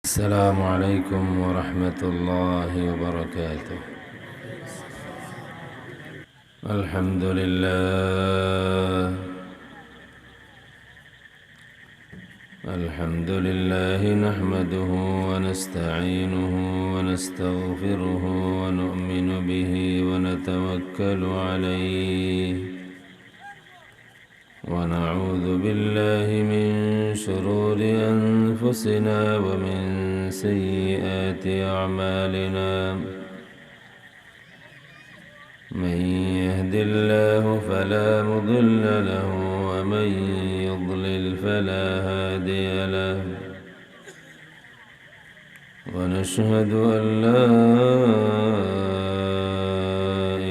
السلام عليكم ورحمة الله وبركاته. الحمد لله نحمده ونستعينه ونستغفره ونؤمن به ونتوكل عليه ونعوذ بالله من شرور أنفسنا ومن سيئات أعمالنا. من يهد الله فلا مضل له ومن يضلل فلا هادي له. ونشهد أن لا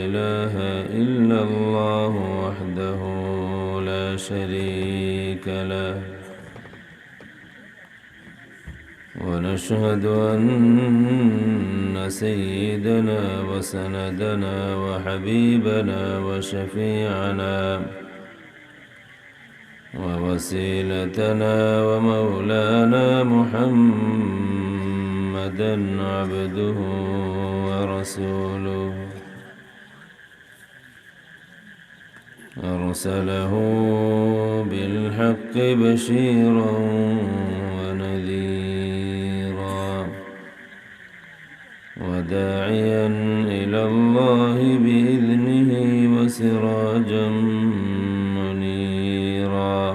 إله إلا الله وحده لا شريك له. ونشهد أن سيدنا وسندنا وحبيبنا وشفيعنا ووسيلتنا ومولانا محمدا عبده ورسوله أرسله بالحق بشيرا ونذيرا وداعيا إلى الله بإذنه وسراجا منيرا.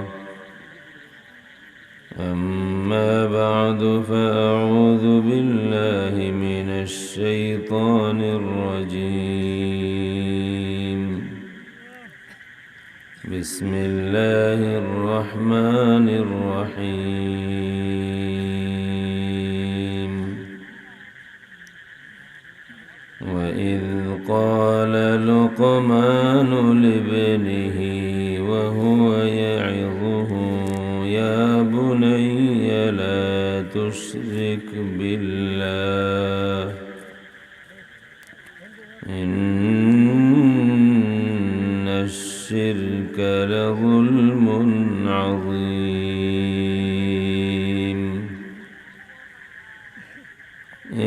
أما بعد فأعوذ بالله من الشيطان الرجيم. بسم الله الرحمن الرحيم. وإذ قال لقمان لابنه وهو يعظه يا بني لا تشرك بالله إن الشرك لظلم عظيم.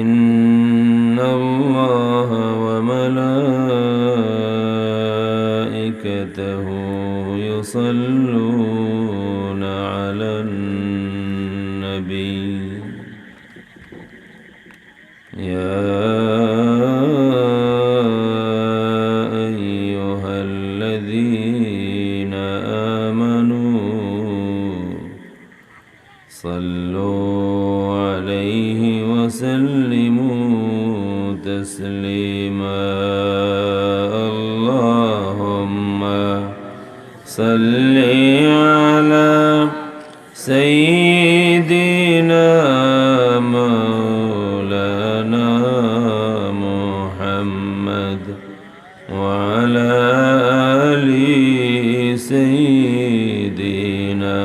إن الله وملائكته يصلون على النبي يا أيها الذين آمنوا صلوا عليه وسلموا تسليما. اللهم صل على سيدنا مولانا محمد وعلى آل سيدنا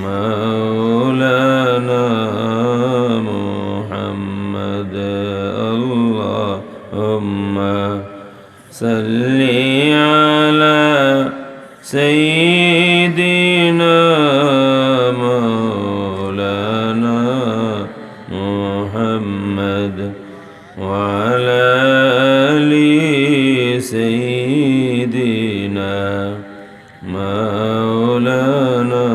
مولانا محمد. اللهم صل على سيدنا مولانا محمد وعلى آل سيدنا مولانا.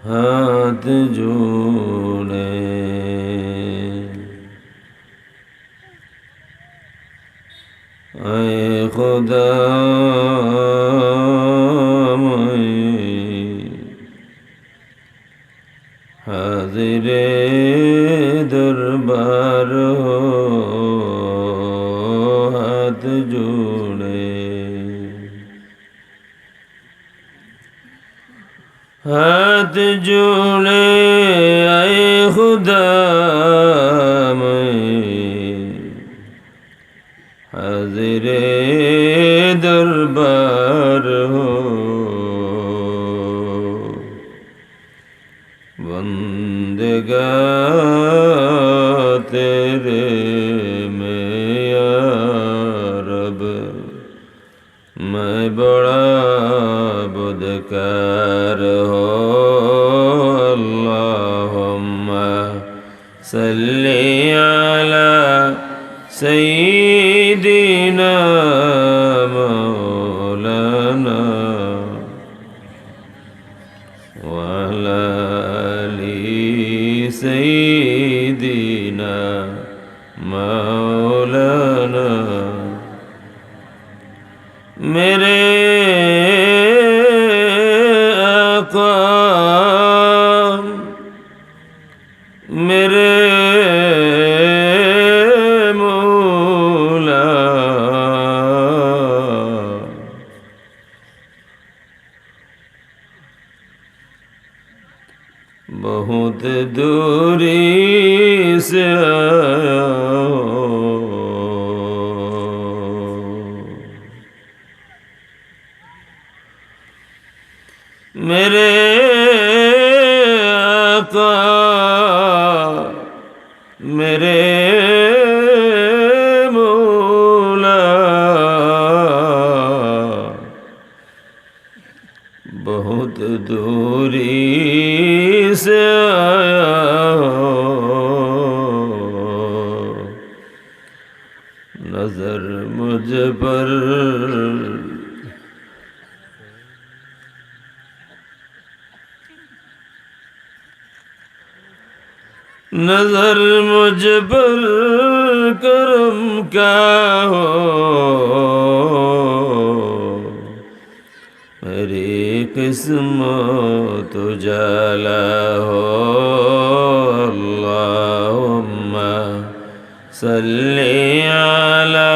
हाथ जोड़े ऐ खुदा हाज़िरे दरबार हो हाथ जोड़े हाथ जोड़े आए खुदा मैं हाज़िरे दरबार हो बंदगा तेरे में या रब मैं बड़ा बुदकार हो। salli ala sayyidina maulana wa ala ali sayyidina maulana mere आका मेरे मौला बहुत दूरी से आया मेरे आका मेरे मौला बहुत दूरी से आया नजर मुझ पर नजर मुझ पर करम क्या हो मेरी किस्मत उजाला हो अल्लाहुम्मा सल्ली अला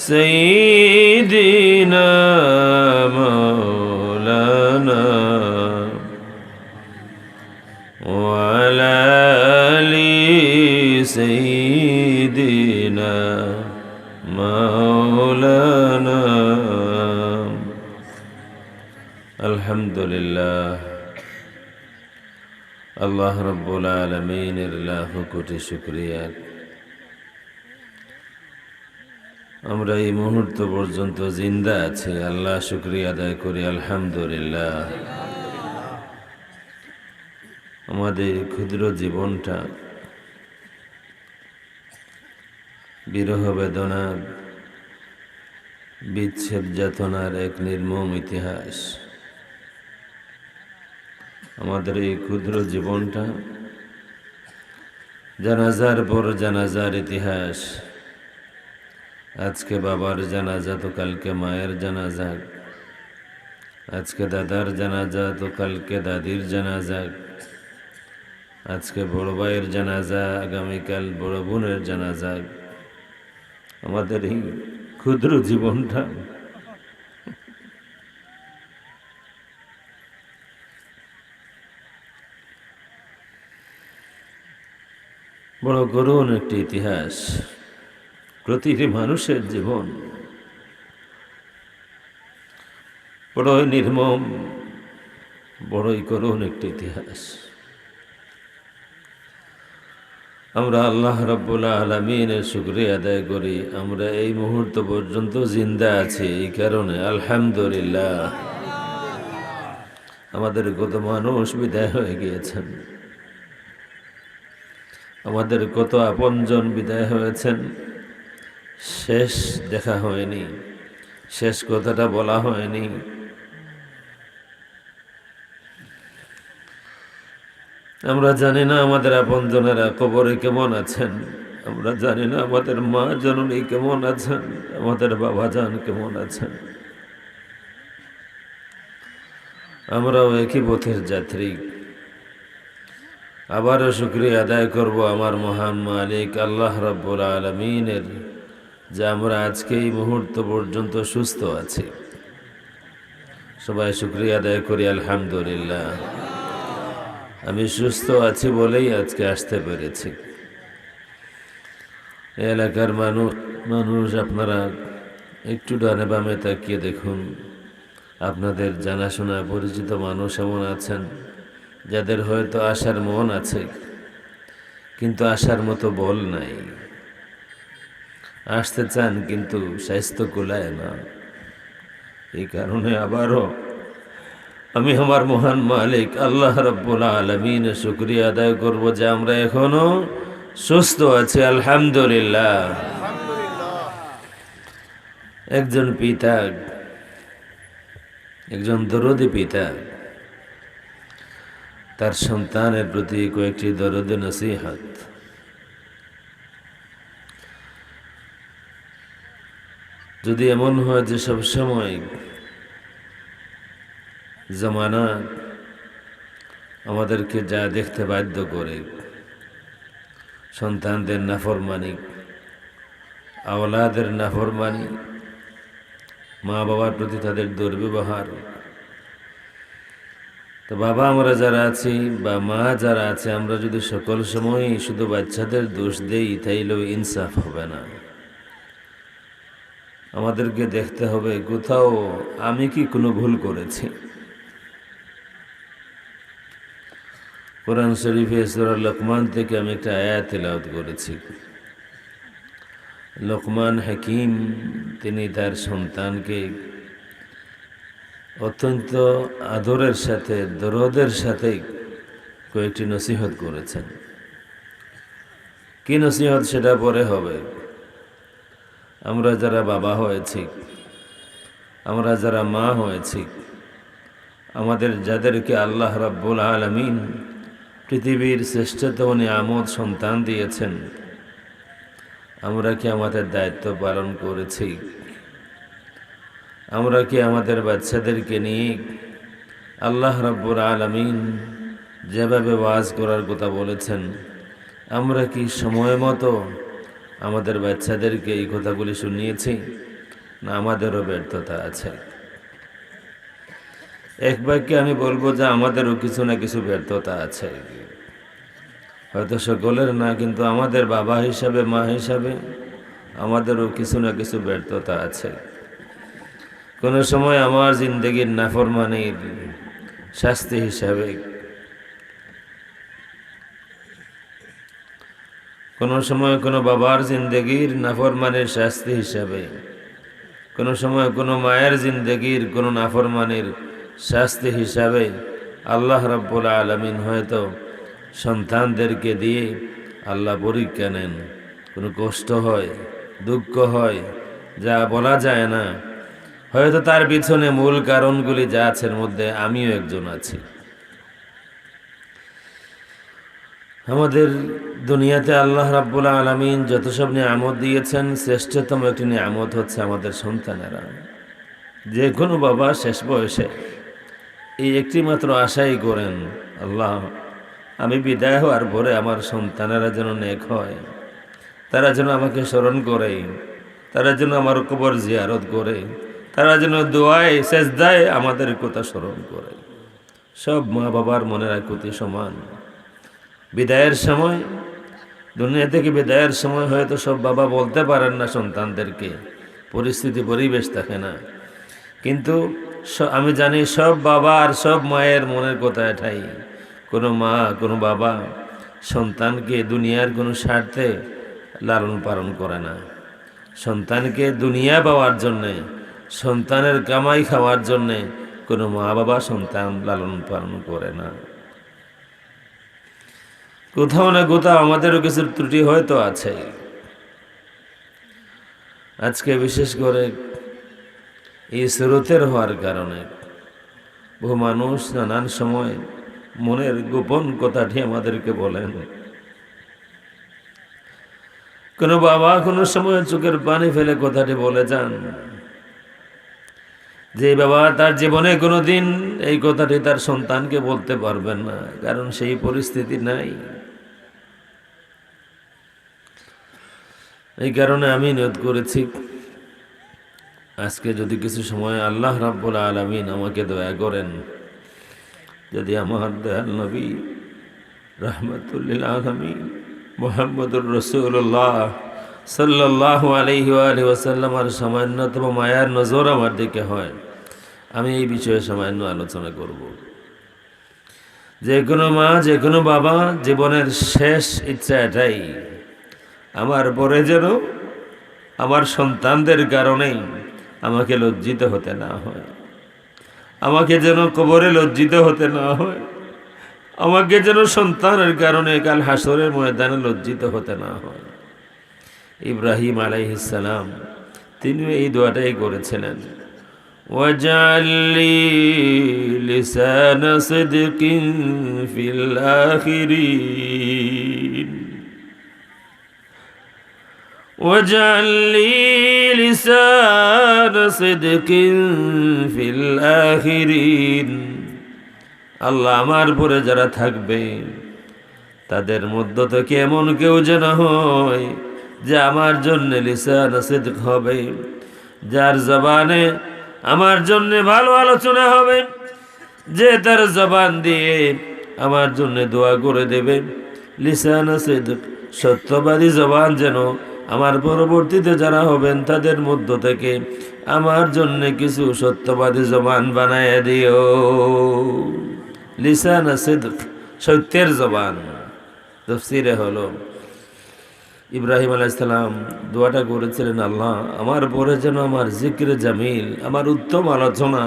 सय्यिदिना मौलाना वअला سيدنا مولانا الحمد لله الله رب العالمين লাখ কোটি শুকরিয়া আমরা এই মুহূর্ত পর্যন্ত জিন্দা আছি আল্লাহ শুকরিয়া আদায় করি আলহামদুলিল্লাহ আমাদের ক্ষুদ্র জীবনটা বিরহ বেদনা বিচ্ছেদ যাতনার এক নির্মম ইতিহাস আমাদের এই ক্ষুদ্র জীবনটা জানাজার পর জানাজার ইতিহাস আজকে বাবার জানাজা তো কালকে মায়ের জানাজা আজকে দাদার জানাজা তো কালকে দাদির জানাজা আজকে বড় ভাইয়ের জানাজা আগামীকাল বড় বোনের জানাজা আমাদের এই ক্ষুদ্র জীবনটা বড় করুণ একটি ইতিহাস প্রতিটি মানুষের জীবন বড়ই নির্মম বড়ই করুণ একটি ইতিহাস আমরা আল্লাহ রাব্বুল আলামিনের শুকরিয়া আদায় করি আমরা এই মুহূর্ত পর্যন্ত জিন্দা আছি এই কারণে আলহামদুলিল্লাহ আমাদের কত মানুষ বিদায় হয়ে গিয়েছেন আমাদের কত আপনজন বিদায় হয়েছেন শেষ দেখা হয়নি শেষ কথাটা বলা হয়নি আমরা জানি না আমাদের আপনজনেরা কবরে কেমন আছেন আমরা জানি না আমাদের মা জননী কেমন আছেন আমাদের বাবা জান কেমন আছেন আমরাও একই পথের যাত্রী আবারও শুকরিয়া আদায় করব আমার মহান মালিক আল্লাহ রাব্বুল আলামিনের যে আমরা আজকে এই মুহূর্ত পর্যন্ত সুস্থ আছি সবাই শুকরিয়া আদায় করি আলহামদুলিল্লাহ আমি সুস্থ আছি বলেই আজকে আসতে পেরেছি এলাকার মানুষ আপনারা একটু ডানে বামে তাকিয়ে দেখুন আপনাদের জানাশোনা পরিচিত মানুষ এমন আছেন যাদের হয়তো আসার মন আছে কিন্তু আসার মতো বল নাই আসতে চান কিন্তু স্বাস্থ্য কুলায় না এই কারণে আবারও আমি আমার মহান মালিক আল্লাহ রাব্বুল আলামিনের শুকরিয়া আদায় করব যে আমরা এখনো সুস্থ আছি, আলহামদুলিল্লাহ। একজন পিতা, একজন দরদি পিতা তার সন্তানের প্রতি কয়েকটি দরদি নসিহত। যদি এমন হয় যে সবসময় জমানা আমাদেরকে যা দেখতে বাধ্য করে, সন্তানদের নাফরমানি, আওলাদের নাফরমানি, মা বাবার প্রতি তাদের দুর্ব্যবহার, তো বাবা আমরা যারা আছি বা মা যারা আছে, আমরা যদি সকল সময় শুধু বাচ্চাদের দোষ দেই তাইলেও ইনসাফ হবে না। আমাদেরকে দেখতে হবে কোথাও আমি কি কোনো ভুল করেছি। কোরআন শরীফে সূরা লোকমান থেকে আমি একটা আয়াত তিলাওয়াত করেছি। লোকমান হাকিম তিনি তার সন্তানকে অত্যন্ত আদরের সাথে দরদের সাথে কয়েকটি নসিহত করেছেন। কি নসিহত সেটা পরে হবে। আমরা যারা বাবা হয়েছি, আমরা যারা মা হয়েছি, আমাদের যাদেরকে আল্লাহ রাব্বুল আলামিন পৃথিবীর শ্রেষ্ঠতম নিয়ামত সন্তান দিয়েছেন, আমরা কি আমাদের দায়িত্ব পালন করেছি? আমরা কি আমাদের বাচ্চাদেরকে নিয়ে আল্লাহ রাব্বুল আলামিন যেভাবে ওয়াজ করার কথা বলেছেন, আমরা কি সময় মতো আমাদের বাচ্চাদেরকে এই কথাগুলি শুনিয়েছি, না আমাদেরও ব্যর্থতা আছে? এক বাক্যে আমি বলবো যে আমাদেরও কিছু না কিছু ব্যর্থতা আছে, হয়তো সকলের না, কিন্তু আমাদের বাবা হিসাবে মা হিসাবে আমাদেরও কিছু না কিছু ব্যর্থতা আছে। কোনো সময় আমার জিন্দগির নাফরমানির শাস্তি হিসাবে, কোনো সময় কোনো বাবার জিন্দগির নাফরমানির শাস্তি হিসাবে, কোনো সময় কোনো মায়ের জিন্দগির কোনো নাফরমানির শাস্তি হিসাবে আল্লাহ রাব্বুল আলামিন হয়তো সন্তানদেরকে দিয়ে আল্লাহ পরীক্ষা নেন। কোনো কষ্ট হয়, দুঃখ হয়, যা বলা যায় না, হয়তো তার পিছনে মূল কারণগুলি যা আছে এর মধ্যে আমিও একজন আছি। আমাদের দুনিয়াতে আল্লাহ রাব্বুল আলামিন যত সব নিয়ামত দিয়েছেন, শ্রেষ্ঠতম একটি নিয়ামত হচ্ছে আমাদের সন্তানেরা। যে কোনো বাবা শেষ বয়সে এই একটি মাত্র আশাই করেন, আল্লাহ আমি বিদায় হওয়ার পরে আমার সন্তানেরা যেন নেক হয়, তারা যেন আমাকে স্মরণ করে, তারা যেন আমার কবর জিয়ারত করে, তারা যেন দোয়ায় সেজদায় আমাদের কথা স্মরণ করে। সব মা বাবার মনের আকুতি সমান। বিদায়ের সময়, দুনিয়া থেকে বিদায়ের সময় হয়তো সব বাবা বলতে পারেন না সন্তানদেরকে, পরিস্থিতি পরিবেশ থাকে না, কিন্তু আমি জানি সব বাবা আর সব মায়ের মনের কথা এটাই। কোনো মা কোনো বাবা সন্তানকে দুনিয়ার কোনো স্বার্থে লালন পালন করে না। সন্তানকে দুনিয়া পাওয়ার জন্যে, সন্তানের কামাই খাওয়ার জন্যে কোনো মা বাবা সন্তান লালন পালন করে না। কোথাও না কোথাও আমাদেরও কিছু ত্রুটি হয়তো আছে। আজকে বিশেষ করে এই স্রোতের হওয়ার কারণে বহু মানুষ নানান সময় মনের গোপন কথাটি আমাদেরকে বলেন। কোনো বাবা কোনো সময় চোখের পানি ফেলে কথাটি বলে যান, যে বাবা তার জীবনে কোনোদিন এই কথাটি তার সন্তানকে বলতে পারবেন না, কারণ সেই পরিস্থিতি নাই। এই কারণে আমি নিয়ত করেছি, আজকে যদি কিছু সময় আল্লাহ রাব্বুল আলামিন আমাকে দয়া করেন, যদি আমার দয়াল নবী রাহমাতুল লিল আলামিন মুহাম্মদুর রাসূলুল্লাহ সাল্লাল্লাহু আলাইহি ওয়াসাল্লাম আর সামান্যতম মায়ার নজর আমার দিকে হয়, আমি এই বিষয়ে সামান্য আলোচনা করব। যে কোনো মা, যে কোনো বাবা জীবনের শেষ ইচ্ছা এটাই, আমার পরে যেন আমার সন্তানদের কারণেই আমাকে লজ্জিত হতে না হয়, আমাকে যেন কবরে লজ্জিত হতে না হয়, আমাকে যেন সন্তানের কারণে কাল হাসরের ময়দানে লজ্জিত হতে না হয়। ইব্রাহিম আলাইহিস সালাম তিনি এই দোয়াটাই করেছিলেন, ওয়াজআল লি লিসানা সিদকিন ফিল আখিরিন, ওয়াজআল লি লিসানা সিদকিন ফিল আখিরিন। আল্লাহ আমার পরে যারা থাকবে তাদের মধ্য থেকে এমন কেউ যেন হয় যে আমার জন্য লিসান সিদক হবে, যার জবানে আমার জন্য ভালো আলোচনা হবে, যে তার জবান দিয়ে আমার জন্য দোয়া করে দেবে। লিসান সিদক, সত্যবাদী জবান যেন আমার পরবর্তীতে যারা হবেন তাদের মধ্য থেকে আমার জন্য কিছু সত্যবাদী জবান বানায় দিও। লিসান সিদক, সত্যের জবান। তাফসীরে হলো ইব্রাহিম আলাইহিস সালাম দোয়াটা করেছিলেন, আল্লাহ আমার পরে যেন আমার জিকিরে জামিল, আমার উত্তম আলোচনা,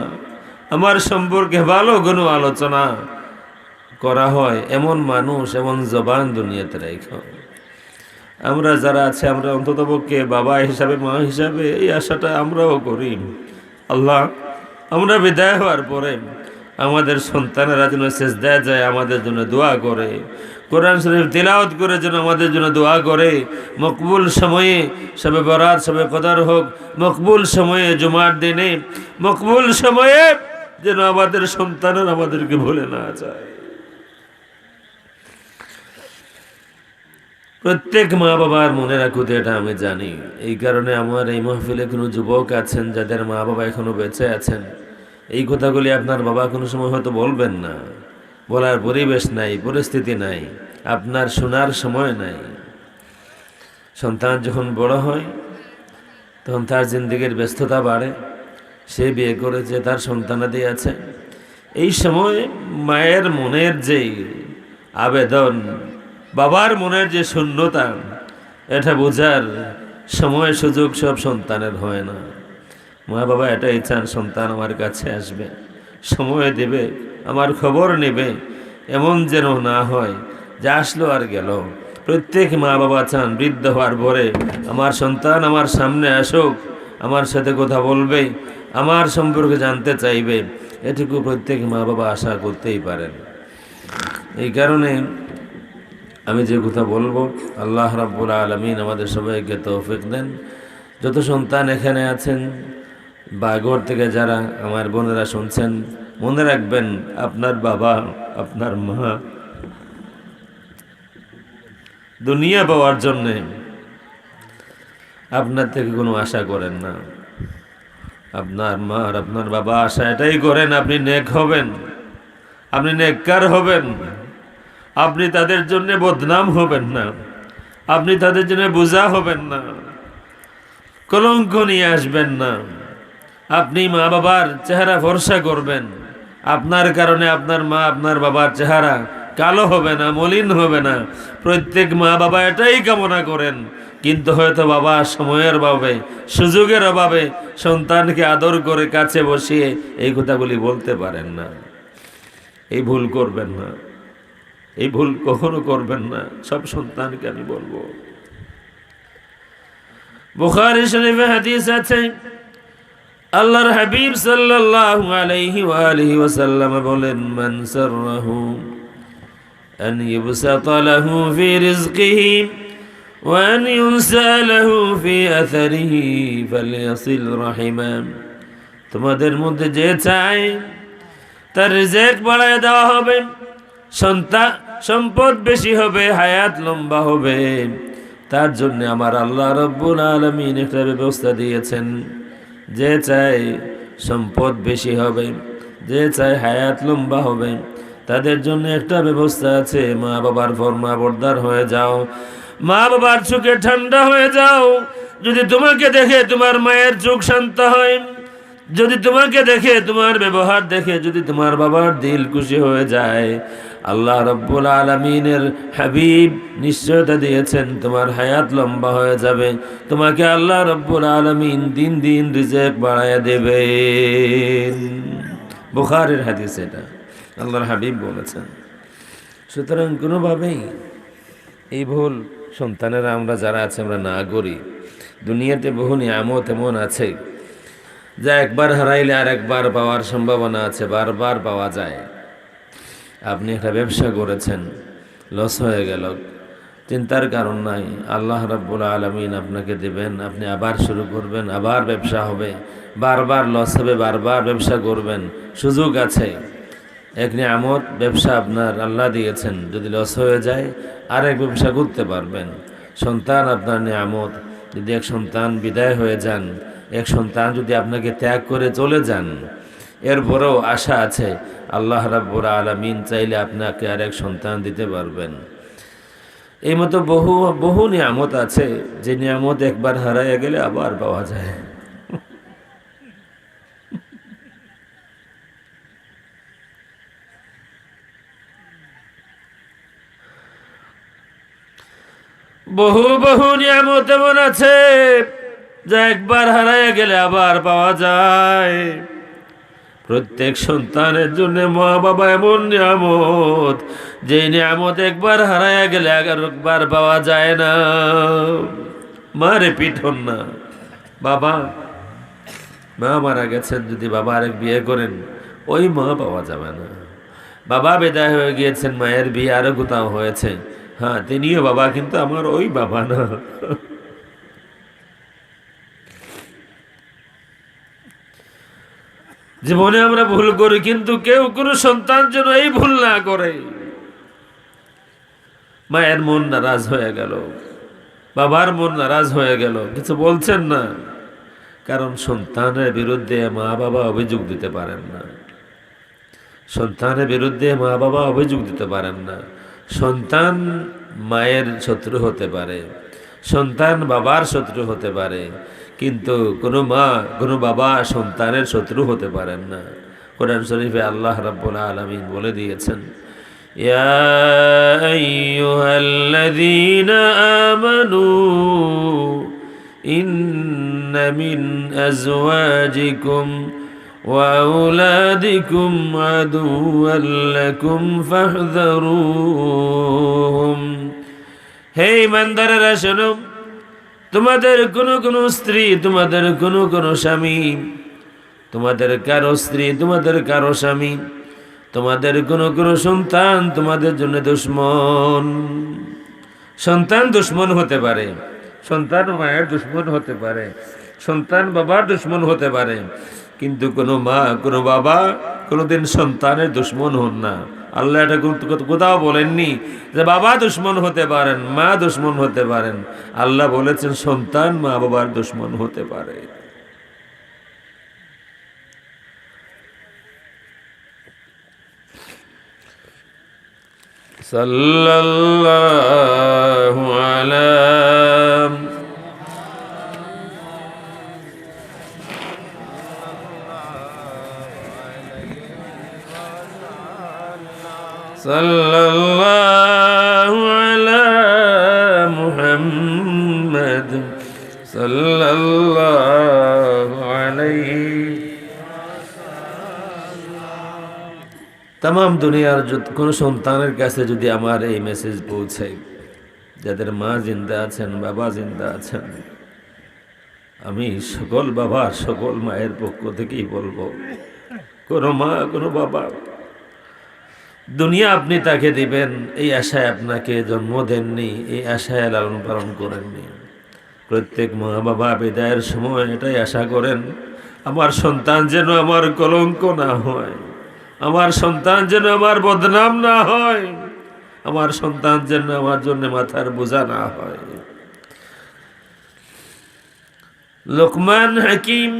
আমার সম্পর্কে ভালো কোনো আলোচনা করা হয় এমন মানুষ, এমন জবান দুনিয়াতে রাখো। আমরা যারা আছে আমরা অন্ততপক্ষে বাবা হিসাবে, মা হিসাবে এই আশাটা আমরাও করি। আল্লাহ আমরা বিদায় হওয়ার পরে আমাদের সন্তানেরা যেন সেজদায় যায় আমাদের জন্য দোয়া করে, কোরআন শরীফ তিলাওয়াত করে যেন আমাদের জন্য দোয়া করে, মকবুল সময়ে সবে বরাত সবে কদর হোক, মকবুল সময়ে জুমার দিনে, মকবুল সময়ে যেন আমাদের সন্তানেরা আমাদেরকে ভুলে না যায়। প্রত্যেক মা বাবার মনে রাখুতে এটা আমি জানি। এই কারণে আমার এই মাহফিলে কোনো যুবক আছেন যাদের মা বাবা এখনো বেঁচে আছেন, এই কথাগুলি আপনার বাবা কোনো সময় হয়তো বলবেন না, বলার পরিবেশ নাই, পরিস্থিতি নাই, আপনার শোনার সময় নাই। সন্তান যখন বড় হয় তখন তার জিন্দেগির ব্যস্ততা বাড়ে, সে বিয়ে করেছে, তার সন্তানাদি আছে। এই সময় মায়ের মনের যে আবেদন, বাবার মনের যে শূন্যতা, এটা বোঝার সময় সুযোগ সব সন্তানের হয় না। মা বাবা এটাই চান সন্তান আমার কাছে আসবে, সময় দেবে, আমার খবর নেবে, এমন যেন না হয় যে আসলো আর গেল। প্রত্যেক মা বাবা চান বৃদ্ধ হওয়ার পরে আমার সন্তান আমার সামনে আসুক, আমার সাথে কথা বলবে, আমার সম্পর্কে জানতে চাইবে। এটুকু প্রত্যেক মা বাবা আশা করতেই পারেন। এই কারণে আমি যে কথা বলবো, আল্লাহ রাব্বুল আলামিন আমাদের সবাইকে তৌফিক দেন। যত সন্তান এখানে আছেন বা ঘর থেকে যারা আমার বোনেরা শুনছেন, মনে রাখবেন আপনার বাবা, আপনার মা দুনিয়া পাওয়ার জন্যে আপনার থেকে কোনো আশা করেন না। আপনার মা আর আপনার বাবা আশা এটাই করেন আপনি নেক হবেন, আপনি নেককার হবেন, আপনি তাদের জন্য বদনাম হবেন না, আপনি তাদের জন্য বোঝা হবেন না, কলঙ্ক নিয়ে আসবেন না। আপনি মা বাবার চেহারা ফর্সা করবেন, আপনার কারণে আপনার মা আপনার বাবার চেহারা কালো হবে না, মলিন হবে না। প্রত্যেক মা বাবা এটাই কামনা করেন, কিন্তু হয়তো বাবা সময়ের অভাবে, সুযোগের অভাবে সন্তানকে আদর করে কাছে বসিয়ে এই কথাগুলি বলতে পারেন না। এই ভুল করবেন না, এই ভুল কখনো করবেন না। সব সন্তানকে আমি বলবো, বুখারী শরীফে হাদিস আছে, আল্লাহর হাবিব সাল্লাল্লাহু আলাইহি ওয়া আলিহি ওয়াসাল্লাম বলেন, মান সাররাহু আন ইবসাতা লাহু ফি রিজকিহি ওয়া আন ইউনসা লাহু ফি আথারিহি ফালইয়াসিল রাহিমা। তোমাদের মধ্যে যে চায় তার রিজক বাড়ায় দেওয়া হবে, সম্পদ বেশি হবে, হায়াত লম্বা হবে, তার জন্য আমার আল্লাহ রাব্বুল আলামিন একটা ব্যবস্থা দিয়েছেন। যে চায় সম্পদ বেশি হবে, যে চায় হায়াত লম্বা হবে, তাদের জন্য একটা ব্যবস্থা আছে। মা বাবার ফরমাবরদার হয়ে যাও, মা বাবার চোখে ঠান্ডা হয়ে যাও। যদি তোমাকে দেখে তোমার মায়ের চোখ শান্ত হয়, যদি তোমাকে দেখে, তোমার ব্যবহার দেখে যদি তোমার বাবার দিল খুশি হয়ে যায়, আল্লাহ রাব্বুল আলামিনের হাবিব নিশ্চয়তা দিয়েছেন তোমার হায়াত লম্বা হয়ে যাবে, তোমাকে আল্লাহ রাব্বুল আলামিন দিন দিন রিজক বাড়ায়া দেবেন। বুখারীর হাদিস এটা, আল্লাহর হাবিব বলেছেন। সুতরাং কোনোভাবেই এই ভুল সন্তানেরা আমরা যারা আছে আমরা না করি। দুনিয়াতে বহু নিয়ামত এমন আছে যা একবার হারাইলে আর একবার পাওয়ার সম্ভাবনা আছে, বারবার পাওয়া যায়। আপনি একটা ব্যবসা করেছেন, লস হয়ে গেল, চিন্তার কারণ নাই, আল্লাহ রাব্বুল আলামিন আপনাকে দেবেন, আপনি আবার শুরু করবেন, আবার ব্যবসা হবে, বারবার লস হবে, বারবার ব্যবসা করবেন, সুযোগ আছে। এক নিয়ামত ব্যবসা আপনার আল্লাহ দিয়েছেন, যদি লস হয়ে যায় আরেক ব্যবসা করতে পারবেন। সন্তান আপনার নিয়ামত, যদি এক সন্তান বিদায় হয়ে যান, এক সন্তান যদি আপনাকে ত্যাগ করে চলে যান, এরপরেও আশা আছে আল্লাহ রাব্বুল আলামিন চাইলে আপনাকে আরেক সন্তান দিতে পারবেন। এই মতো বহু বহু নিয়ামত আছে যে নিয়ামত একবার হারাইয়া গেলে আবার পাওয়া যায়। বহু বহু নিয়ামত এমন আছে যা একবার হারাইয়া গেলে আবার পাওয়া যায়। প্রত্যেক সন্তানের জন্য মা বাবা এমন নিয়ামত, যে নিয়ামত একবার হারাইয়া গেলে একবার পাওয়া যায় না। মারে পিঠন না, বাবা মা মারা গেছেন, যদি বাবা আরেক বিয়ে করেন ওই মা পাওয়া যাবে না। বাবা বিদায় হয়ে গিয়েছেন, মায়ের বিয়ে আরো কোথাও হয়েছে, হ্যাঁ তিনিও বাবা, কিন্তু আমার ওই বাবা না। জীবনে আমরা ভুল করি, কিন্তু কেউ কোনো সন্তান যেন এই ভুল না করে। মায়ের মন নারাজ হয়ে গেল, বাবার মন নারাজ হয়ে গেল, কিছু বলছেন না, কারণ সন্তানের বিরুদ্ধে মা বাবা অভিযোগ দিতে পারেন না। সন্তানের বিরুদ্ধে মা বাবা অভিযোগ দিতে পারেন না। সন্তান মায়ের শত্রু হতে পারে, সন্তান বাবার শত্রু হতে পারে, কিন্তু কোনো মা কোনো বাবা সন্তানের শত্রু হতে পারেন না। কোরআন শরীফে আল্লাহ রাব্বুল আলামিন বলে দিয়েছেন, ইয়া আইয়ুহাল্লাযীনা আমানু ইন্না মিন আজওয়াজিকুম ওয়া আওলাদিকুম আদুওয়াল লাকুম ফাহযারুহুম। হে ঈমানদারেরা শোনো, তোমাদের কোনো স্ত্রী, তোমাদের কোনো স্বামী, তোমাদের কারো স্ত্রী, তোমাদের কারো স্বামী, তোমাদের কোনো সন্তান তোমাদের জন্য দুশ্মন। সন্তান দুশ্মন হতে পারে, সন্তান মায়ের দুশ্মন হতে পারে, সন্তান বাবার দুশ্মন হতে পারে, কিন্তু কোনো মা কোনো বাবা কোনোদিন সন্তানের দুশ্মন হন না। আল্লাহ এটা কোথাও বলেননি যে বাবা দুশ্মন হতে পারেন, মা দুশ্মন হতে পারেন। আল্লাহ বলেছেন সন্তান মা বাবার দুশ্মন হতে পারে। সাল্লাল্লাহু আলা সাল্লাল্লাহু আলা মুহাম্মদ সাল্লাল্লাহু আলাইহি। তাম দুনিয়ার কোন সন্তানের কাছে যদি আমার এই মেসেজ পৌঁছায়, যাদের মা জিন্দা আছেন, বাবা জিন্দা আছেন, আমি সকল বাবা সকল মায়ের পক্ষ থেকেই বলবো, কোনো মা কোনো বাবা দুনিয়া আপনি তাকে দিবেন এই আশায় আপনাকে জন্ম দেননি, এই আশায় লালন পালন করেননি। প্রত্যেক মা বাবা বিদায়ের সময় এটাই আশা করেন, আমার সন্তান যেন আমার কলঙ্ক না হয়, আমার সন্তান যেন আমার বদনাম না হয়, আমার সন্তান যেন আমার জন্য মাথার বোঝা না হয়। লোকমান হাকিম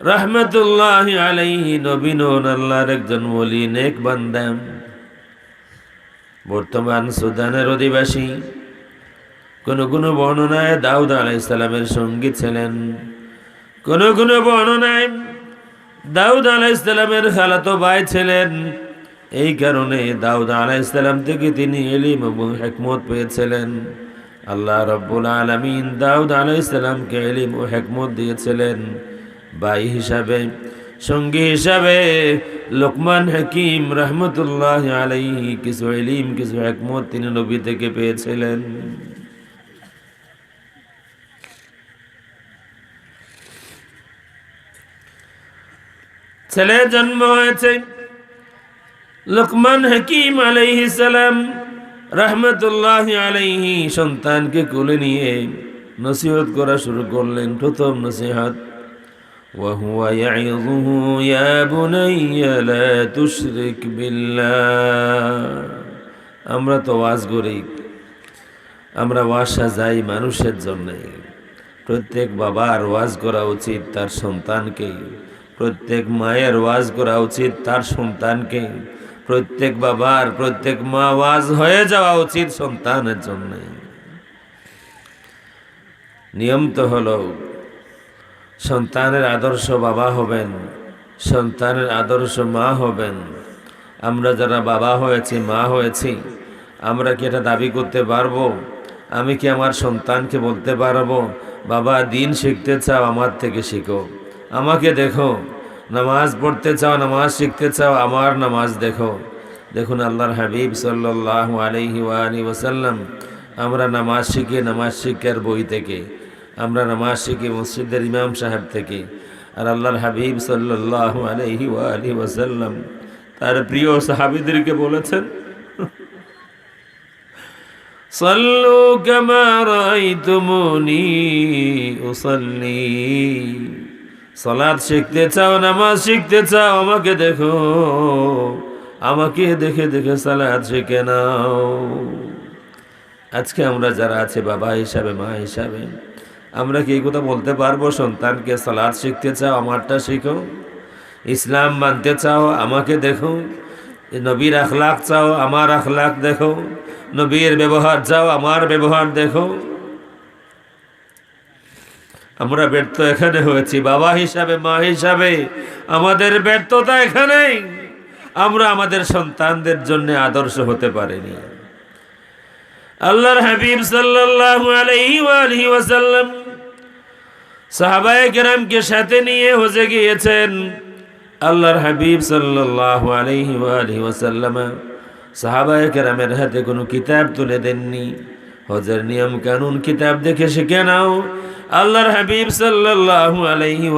রাহমাতুল্লাহি আলাইহি নবী নন, আল্লাহর একজন ওলি, নেক বান্দা, বর্তমান সুদানের অধিবাসী। কোন বর্ণনায় দাউদ আলাইহিস সালামের সঙ্গী ছিলেন, কোন বর্ণনায় দাউদ আলাইহিস সালামের খালাতো ভাই ছিলেন। এই কারণে দাউদ আলাইহিস সালাম থেকে তিনি ইলম এবং হিকমত পেয়েছিলেন। আল্লাহ রাব্বুল আলামিন দাউদ আলাইহিস সালামকে ইলম ও হিকমত দিয়েছিলেন ভাই হিসাবে। সঙ্গী হিসাবে লোকমান হাকিম রহমতুল্লাহ আলাইহি কিছু ইলম কিছু হিকমত তিনি নবী থেকে পেয়েছিলেন। ছেলে জন্ম হয়েছে, লোকমান হাকিম আলাইহিস সালাম রহমতুল্লাহ আলাইহি সন্তানকে কোলে নিয়ে নসিহত করা শুরু করলেন। প্রথম নসিহত, ওয়াহুয়া ইয়াইযুহু ইয়া বুনাইয়া লা তুশরিক বিল্লাহ। আমরা তো ওয়াজ করি, আমরা ওয়াজ সাজাই মানুষের জন্য। প্রত্যেক বাবার ওয়াজ করা উচিত তার সন্তানকে, প্রত্যেক মায়ের ওয়াজ করা উচিত তার সন্তানকে, প্রত্যেক বাবার প্রত্যেক মা ওয়াজ হয়ে যাওয়া উচিত সন্তানের জন্য। নিয়ম তো হলো সন্তানের আদর্শ বাবা হবেন, সন্তানের আদর্শ মা হবেন। আমরা যারা বাবা হয়েছি মা হয়েছি, আমরা কি এটা দাবি করতে পারবো? আমি কি আমার সন্তানকে বলতে পারবো, বাবা দিন শিখতে চাও আমার থেকে শিখো, আমাকে দেখো, নামাজ পড়তে চাও নামাজ শিখতে চাও আমার নামাজ দেখো। দেখুন আল্লাহর হাবিব সাল্লাল্লাহু আলাইহি ওয়াসাল্লাম, আমরা নামাজ শিখি নামাজ শিক্ষার বই থেকে, আমরা নামাজ শিখি মসজিদের ইমাম সাহেব থেকে। আর আল্লাহর হাবিব সাল্লাল্লাহু আলাইহি ওয়াসাল্লাম তার প্রিয় সাহাবীদেরকে বলেছেন, সাল্লু কামা রাআইতুমুনি উসাল্লি। সালাত শিখতে চাও নামাজ শিখতে চাও আমাকে দেখো, আমাকে দেখে দেখে সালাত শিখে নাও। আজকে আমরা যারা আছে বাবা হিসাবে মা হিসাবে, আমরা কি এই কথা বলতে পারবো সন্তানকে সালাত শিখতে চাও আমারটা শিখো, ইসলাম মানতে চাও আমাকে দেখো, নবীর আখলাক চাও আমার আখলাক দেখো, নবীর ব্যবহার চাও আমার ব্যবহার দেখো? আমরা ব্যর্থ এখানে হয়েছি, বাবা হিসাবে মা হিসাবে আমাদের ব্যর্থতা এখানেই। আমরা আমাদের সন্তানদের জন্য আদর্শ হতে পারিনি। আল্লাহর হাবিব সাল্লাল্লাহু আলাইহি ওয়াসাল্লাম সাহাবায়ে কেরামকে সাথে নিয়ে হজে গিয়েছেন। আল্লাহর হাবিব সাল্লাল্লাহু আলাইহি ওয়াসাল্লাম সাহাবায়ে কেরামের হাতে কোনো কিতাব তুলে দেননি। হজের নিয়ম কানুন কিতাব দেখে শিখে নাও। আল্লাহর হাবিব সাল্লাল্লাহু আলাইহি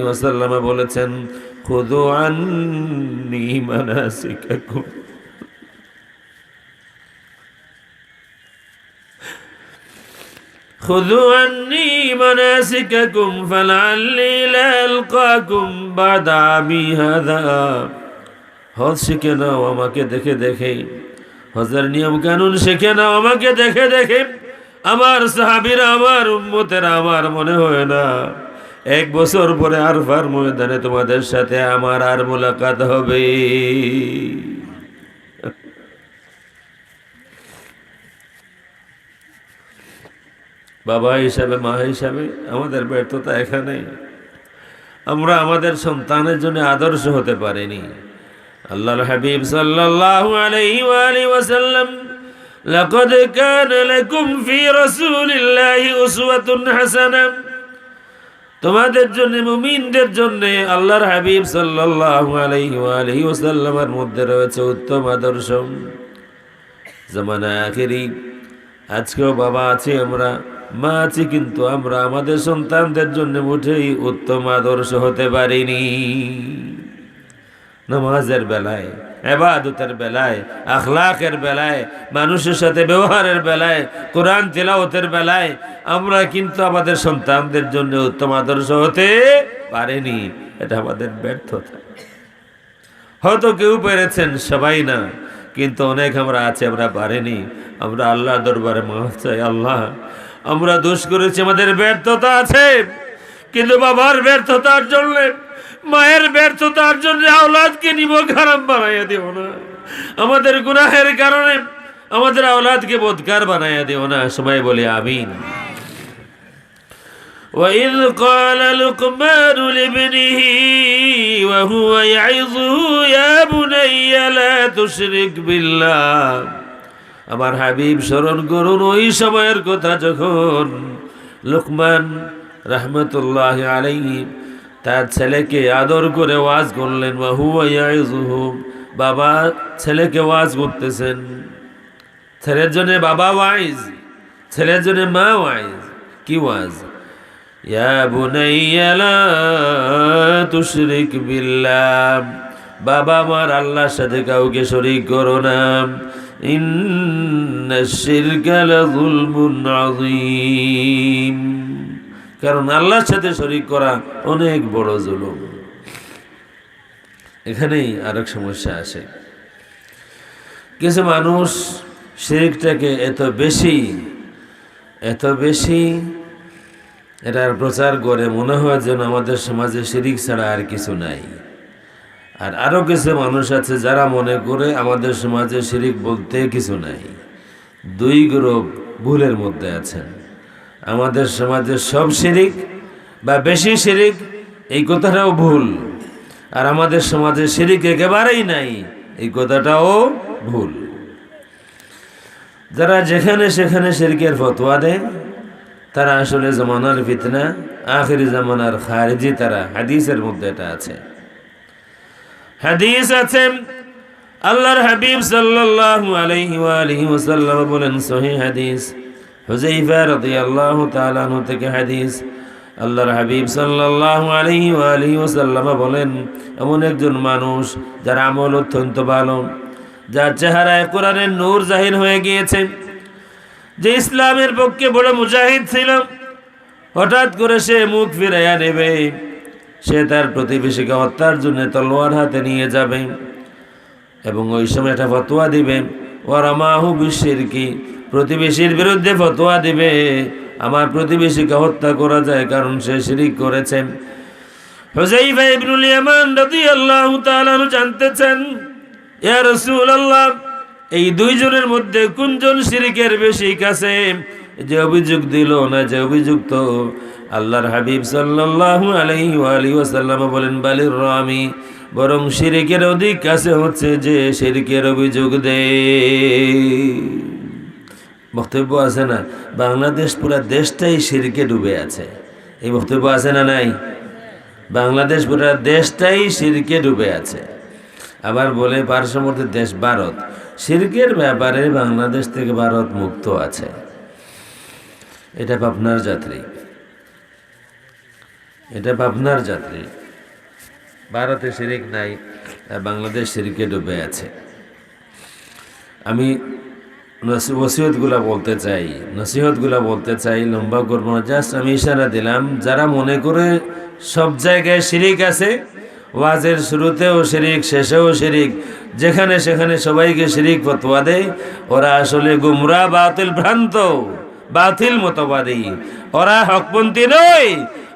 ওয়াসাল্লাম বলেছেন, খুযু আন্নী মানাসিকাকুম, খুযু আন্নী মানাসিকাকুম ফালাল্লি লা আলকাকুম বাদা আমি হাযা। হজ শিখে নাও আমাকে দেখে দেখে, হজের নিয়ম কানুন শিখে নাও আমাকে দেখে দেখে। আমার সাহাবীরা আমার উম্মতেরা, আমার মনে হয় না 1 বছর পরে আরফার ময়দানে তোমাদের সাথে আমার আর মোলাকাত হবে। বাবা হিসাবে মা হিসাবে আমাদের ব্যর্থতা এখানে, আমরা আমাদের সন্তানের জন্য আদর্শ হতে পারিনি। আল্লাহর হাবিব সাল্লাল্লাহু আলাইহি ওয়াসাল্লাম, লাকাদ কানা লাকুম ফি রাসূলিল্লাহি উসওয়াতুন হাসানাহ, তোমাদের জন্য মুমিনদের জন্য আল্লাহর হাবিব সাল্লাল্লাহু আলাইহি ওয়াসাল্লামের মধ্যে রয়েছে উত্তম আদর্শ। জামানা আখেরি, আজকেও বাবা আছে আমরা মা আছি, কিন্তু আমরা আমাদের সন্তানদের জন্য মোটেই উত্তম আদর্শ হতে পারিনি। নামাজের বেলায়, ইবাদতের বেলায়, আখলাকের বেলায়, মানুষের সাথে ব্যবহারের বেলায়, কোরআন তিলাওয়াতের বেলায় আমরা কিন্তু আমাদের সন্তানদের জন্য উত্তম আদর্শ হতে পারিনি। এটা আমাদের ব্যর্থতা। হয়তো কেউ পেরেছেন, সবাই না, কিন্তু অনেক আমরা আছে আমরা পারিনি। আমরা আল্লাহর দরবারে মাফ চাই। আল্লাহ, আমরা দোষ করেছি, আমাদের ব্যর্থতা আছে, কিন্তু বাবার ব্যর্থতার জন্য, মায়ের ব্যর্থতার জন্য আওলাদকে নিব খারাপ বানাইয়া দিও না। আমাদের গুনাহের কারণে আমাদের আওলাদকে বদকার বানাইয়া দিও না। সবাই বলি আমিন। وَإِذْ قَالَ لُقْمَانُ لِابْنِهِ وَهُوَ يَعِظُهُ يَا بُنَيَّ لَا تُشْرِكْ بِاللَّهِ। আমার হাবিব স্মরণ করুন ওই সময়ের কথা, যখন লুকমান রাহমাতুল্লাহি আলাইহি তার ছেলেকে আদর করে ওয়াজ করলেন, ওয়া হুয়া ইয়াইযুহু, বাবা ছেলেকে ওয়াজ করতেছেন। ছেলের জন্য বাবা ওয়াইজ, ছেলের জন্য মা ওয়াইজ। কি ওয়াজ? ইয়া বুনাইয়া লা তুশরিক বিল্লাহ, বাবা আমার আল্লাহর সাথে কাউকে শরীক করো না। ইন্নাশ শিরকা লাযুলমুন আযীম, কারণ আল্লাহর সাথে শরীক করা অনেক বড় জুলুম। এখানেই আরেক সমস্যা আসে। কিছু মানুষ শিরকটাকে এত বেশি এটার প্রচার করে, মনে হয় যেন আমাদের সমাজে শিরিক ছাড়া আর কিছু নাই। আর আরও কিছু মানুষ আছে যারা মনে করে আমাদের সমাজে শিরিক বলতে কিছু নাই। দুই গ্রুপ ভুলের মধ্যে আছেন। আমাদের সমাজে সব শিরিক বা বেশি শিরিক, এই কথাটাও ভুল। আর আমাদের সমাজে শিরিক একেবারেই নাই, এই কথাটাও ভুল। যারা যেখানে সেখানে শিরকের ফতোয়া দেয়, তারা আসলে জামানার ফিতনা, আখিরি জামানার খারিজি। তারা হাদিসের মধ্যে এটা আছে, হাদিস আছে। আল্লাহর হাবিব সাল্লাল্লাহু আলাইহি ওয়া আলিহি ওয়াসাল্লাম বলেন, সহিহ হাদিস, হুযায়ফা রাদিয়াল্লাহু তাআলা আনহু থেকে হাদিস, আল্লাহর হাবিব সাল্লাল্লাহু আলাইহি ওয়া আলিহি ওয়াসাল্লাম বলেন, এমন একজন মানুষ যার আমল অত্যন্ত ভালো, যার চেহারায় কোরআনের নূর জাহির হয়ে গিয়েছে, যে ইসলামের পক্ষে বড় মুজাহিদ ছিল, হঠাৎ করে সে মুখ ফিরাইয়া নেবে, সে তার প্রতিবেশীকে হত্যার জন্য তলোয়ার হাতে নিয়ে যাবে এবং ওই সময় একটা ফতোয়া দিবে, ওয়ারামাহু বিশিরকি, প্রতিবেশীর বিরুদ্ধে ফতোয়া দিবে, আমার প্রতিবেশীকে হত্যা করা যায় কারণ সে শিরিক করেছে। হুযায়ফা ইবনুল ইয়ামান রাদিয়াল্লাহু তাআলা জানতে চান, ইয়া রাসূলুল্লাহ, এই দুইজনের মধ্যে কোনজন শিরিকের বেশি কাছে, যে অভিযোগ দিল না যে অভিযুক্ত? আল্লাহর হাবিব সাল্লাল্লাহু আলাইহি ওয়া আলিহি ওয়াসাল্লাম বলেন, বালির রামি, বরং শিরিকের অধিক কাছে হচ্ছে যে শিরিকের অভিযোগ দেয়। বক্তব্য আছে না, বাংলাদেশ পুরা দেশটাই শিরকে ডুবে আছে, এই বক্তব্য আছে না নাই? বাংলাদেশ পুরা দেশটাই শিরকে ডুবে আছে। আবার বলে পার্শ্ববর্তী দেশ ভারত, শিরকের ব্যাপারে বাংলাদেশ থেকে ভারত মুক্ত আছে। এটা পাবনার যাত্রী, এটা পাবনার যাত্রী। ভারতে শিরিক নাই, বাংলাদেশ শিরকে ডুবে আছে। আমি নসিহতগুলা বলতে চাই, লম্বা করবো না, জাস্ট আমি ইশারা দিলাম। যারা মনে করে সব জায়গায় শিরিক আছে, ওয়াজের শুরুতেও শিরিক, শেষেও শিরিক, যেখানে সেখানে সবাইকে শিরিক ফতোয়া দেয়, ওরা আসলে গুমরা, বাতিল, ভ্রান্ত, বাতিল মতবাদী, ওরা হকপন্থী নয়।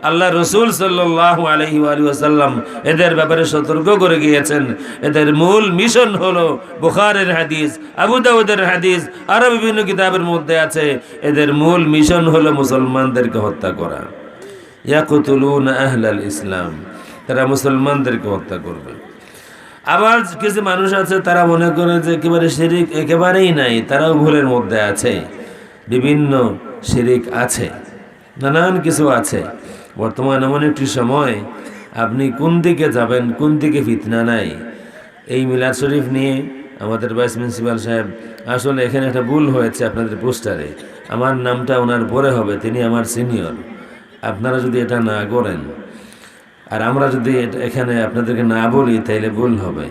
আল্লাহ রসুল সাল্লাল্লাহু আলাইহি ওয়াসাল্লাম এদের ব্যাপারে সতর্ক করে গিয়েছেন। এদের মূল মিশন হলো বুখারীর হাদিস, আবু দাউদের হাদিস, আরো বিভিন্ন কিতাবের মধ্যে আছে, এদের মূল মিশন হলো মুসলমানদেরকে হত্যা করা। ইয়াকতুলুনা আহলাল ইসলাম, তারা মুসলমানদেরকে হত্যা করবে। আবার কিছু মানুষ আছে তারা মনে করে যে একেবারে শিরিক একেবারেই নাই, তারাও ভুলের মধ্যে আছে। বিভিন্ন শিরিক আছে, নানান কিছু আছে। বর্তমান এমন একটি সময়, আপনি কোন দিকে যাবেন, কোন দিকে ফিতনা নাই। এই মিলাদ শরীফ নিয়ে আমাদের ভাইস প্রিন্সিপাল সাহেব, আসলে এখানে একটা ভুল হয়েছে আপনাদের পোস্টারে, আমার নামটা ওনার পরে হবে, তিনি আমার সিনিয়র। আপনারা যদি এটা না করেন আর আমরা যদি এখানে আপনাদেরকে না বলি, তাইলে ভুল হবে।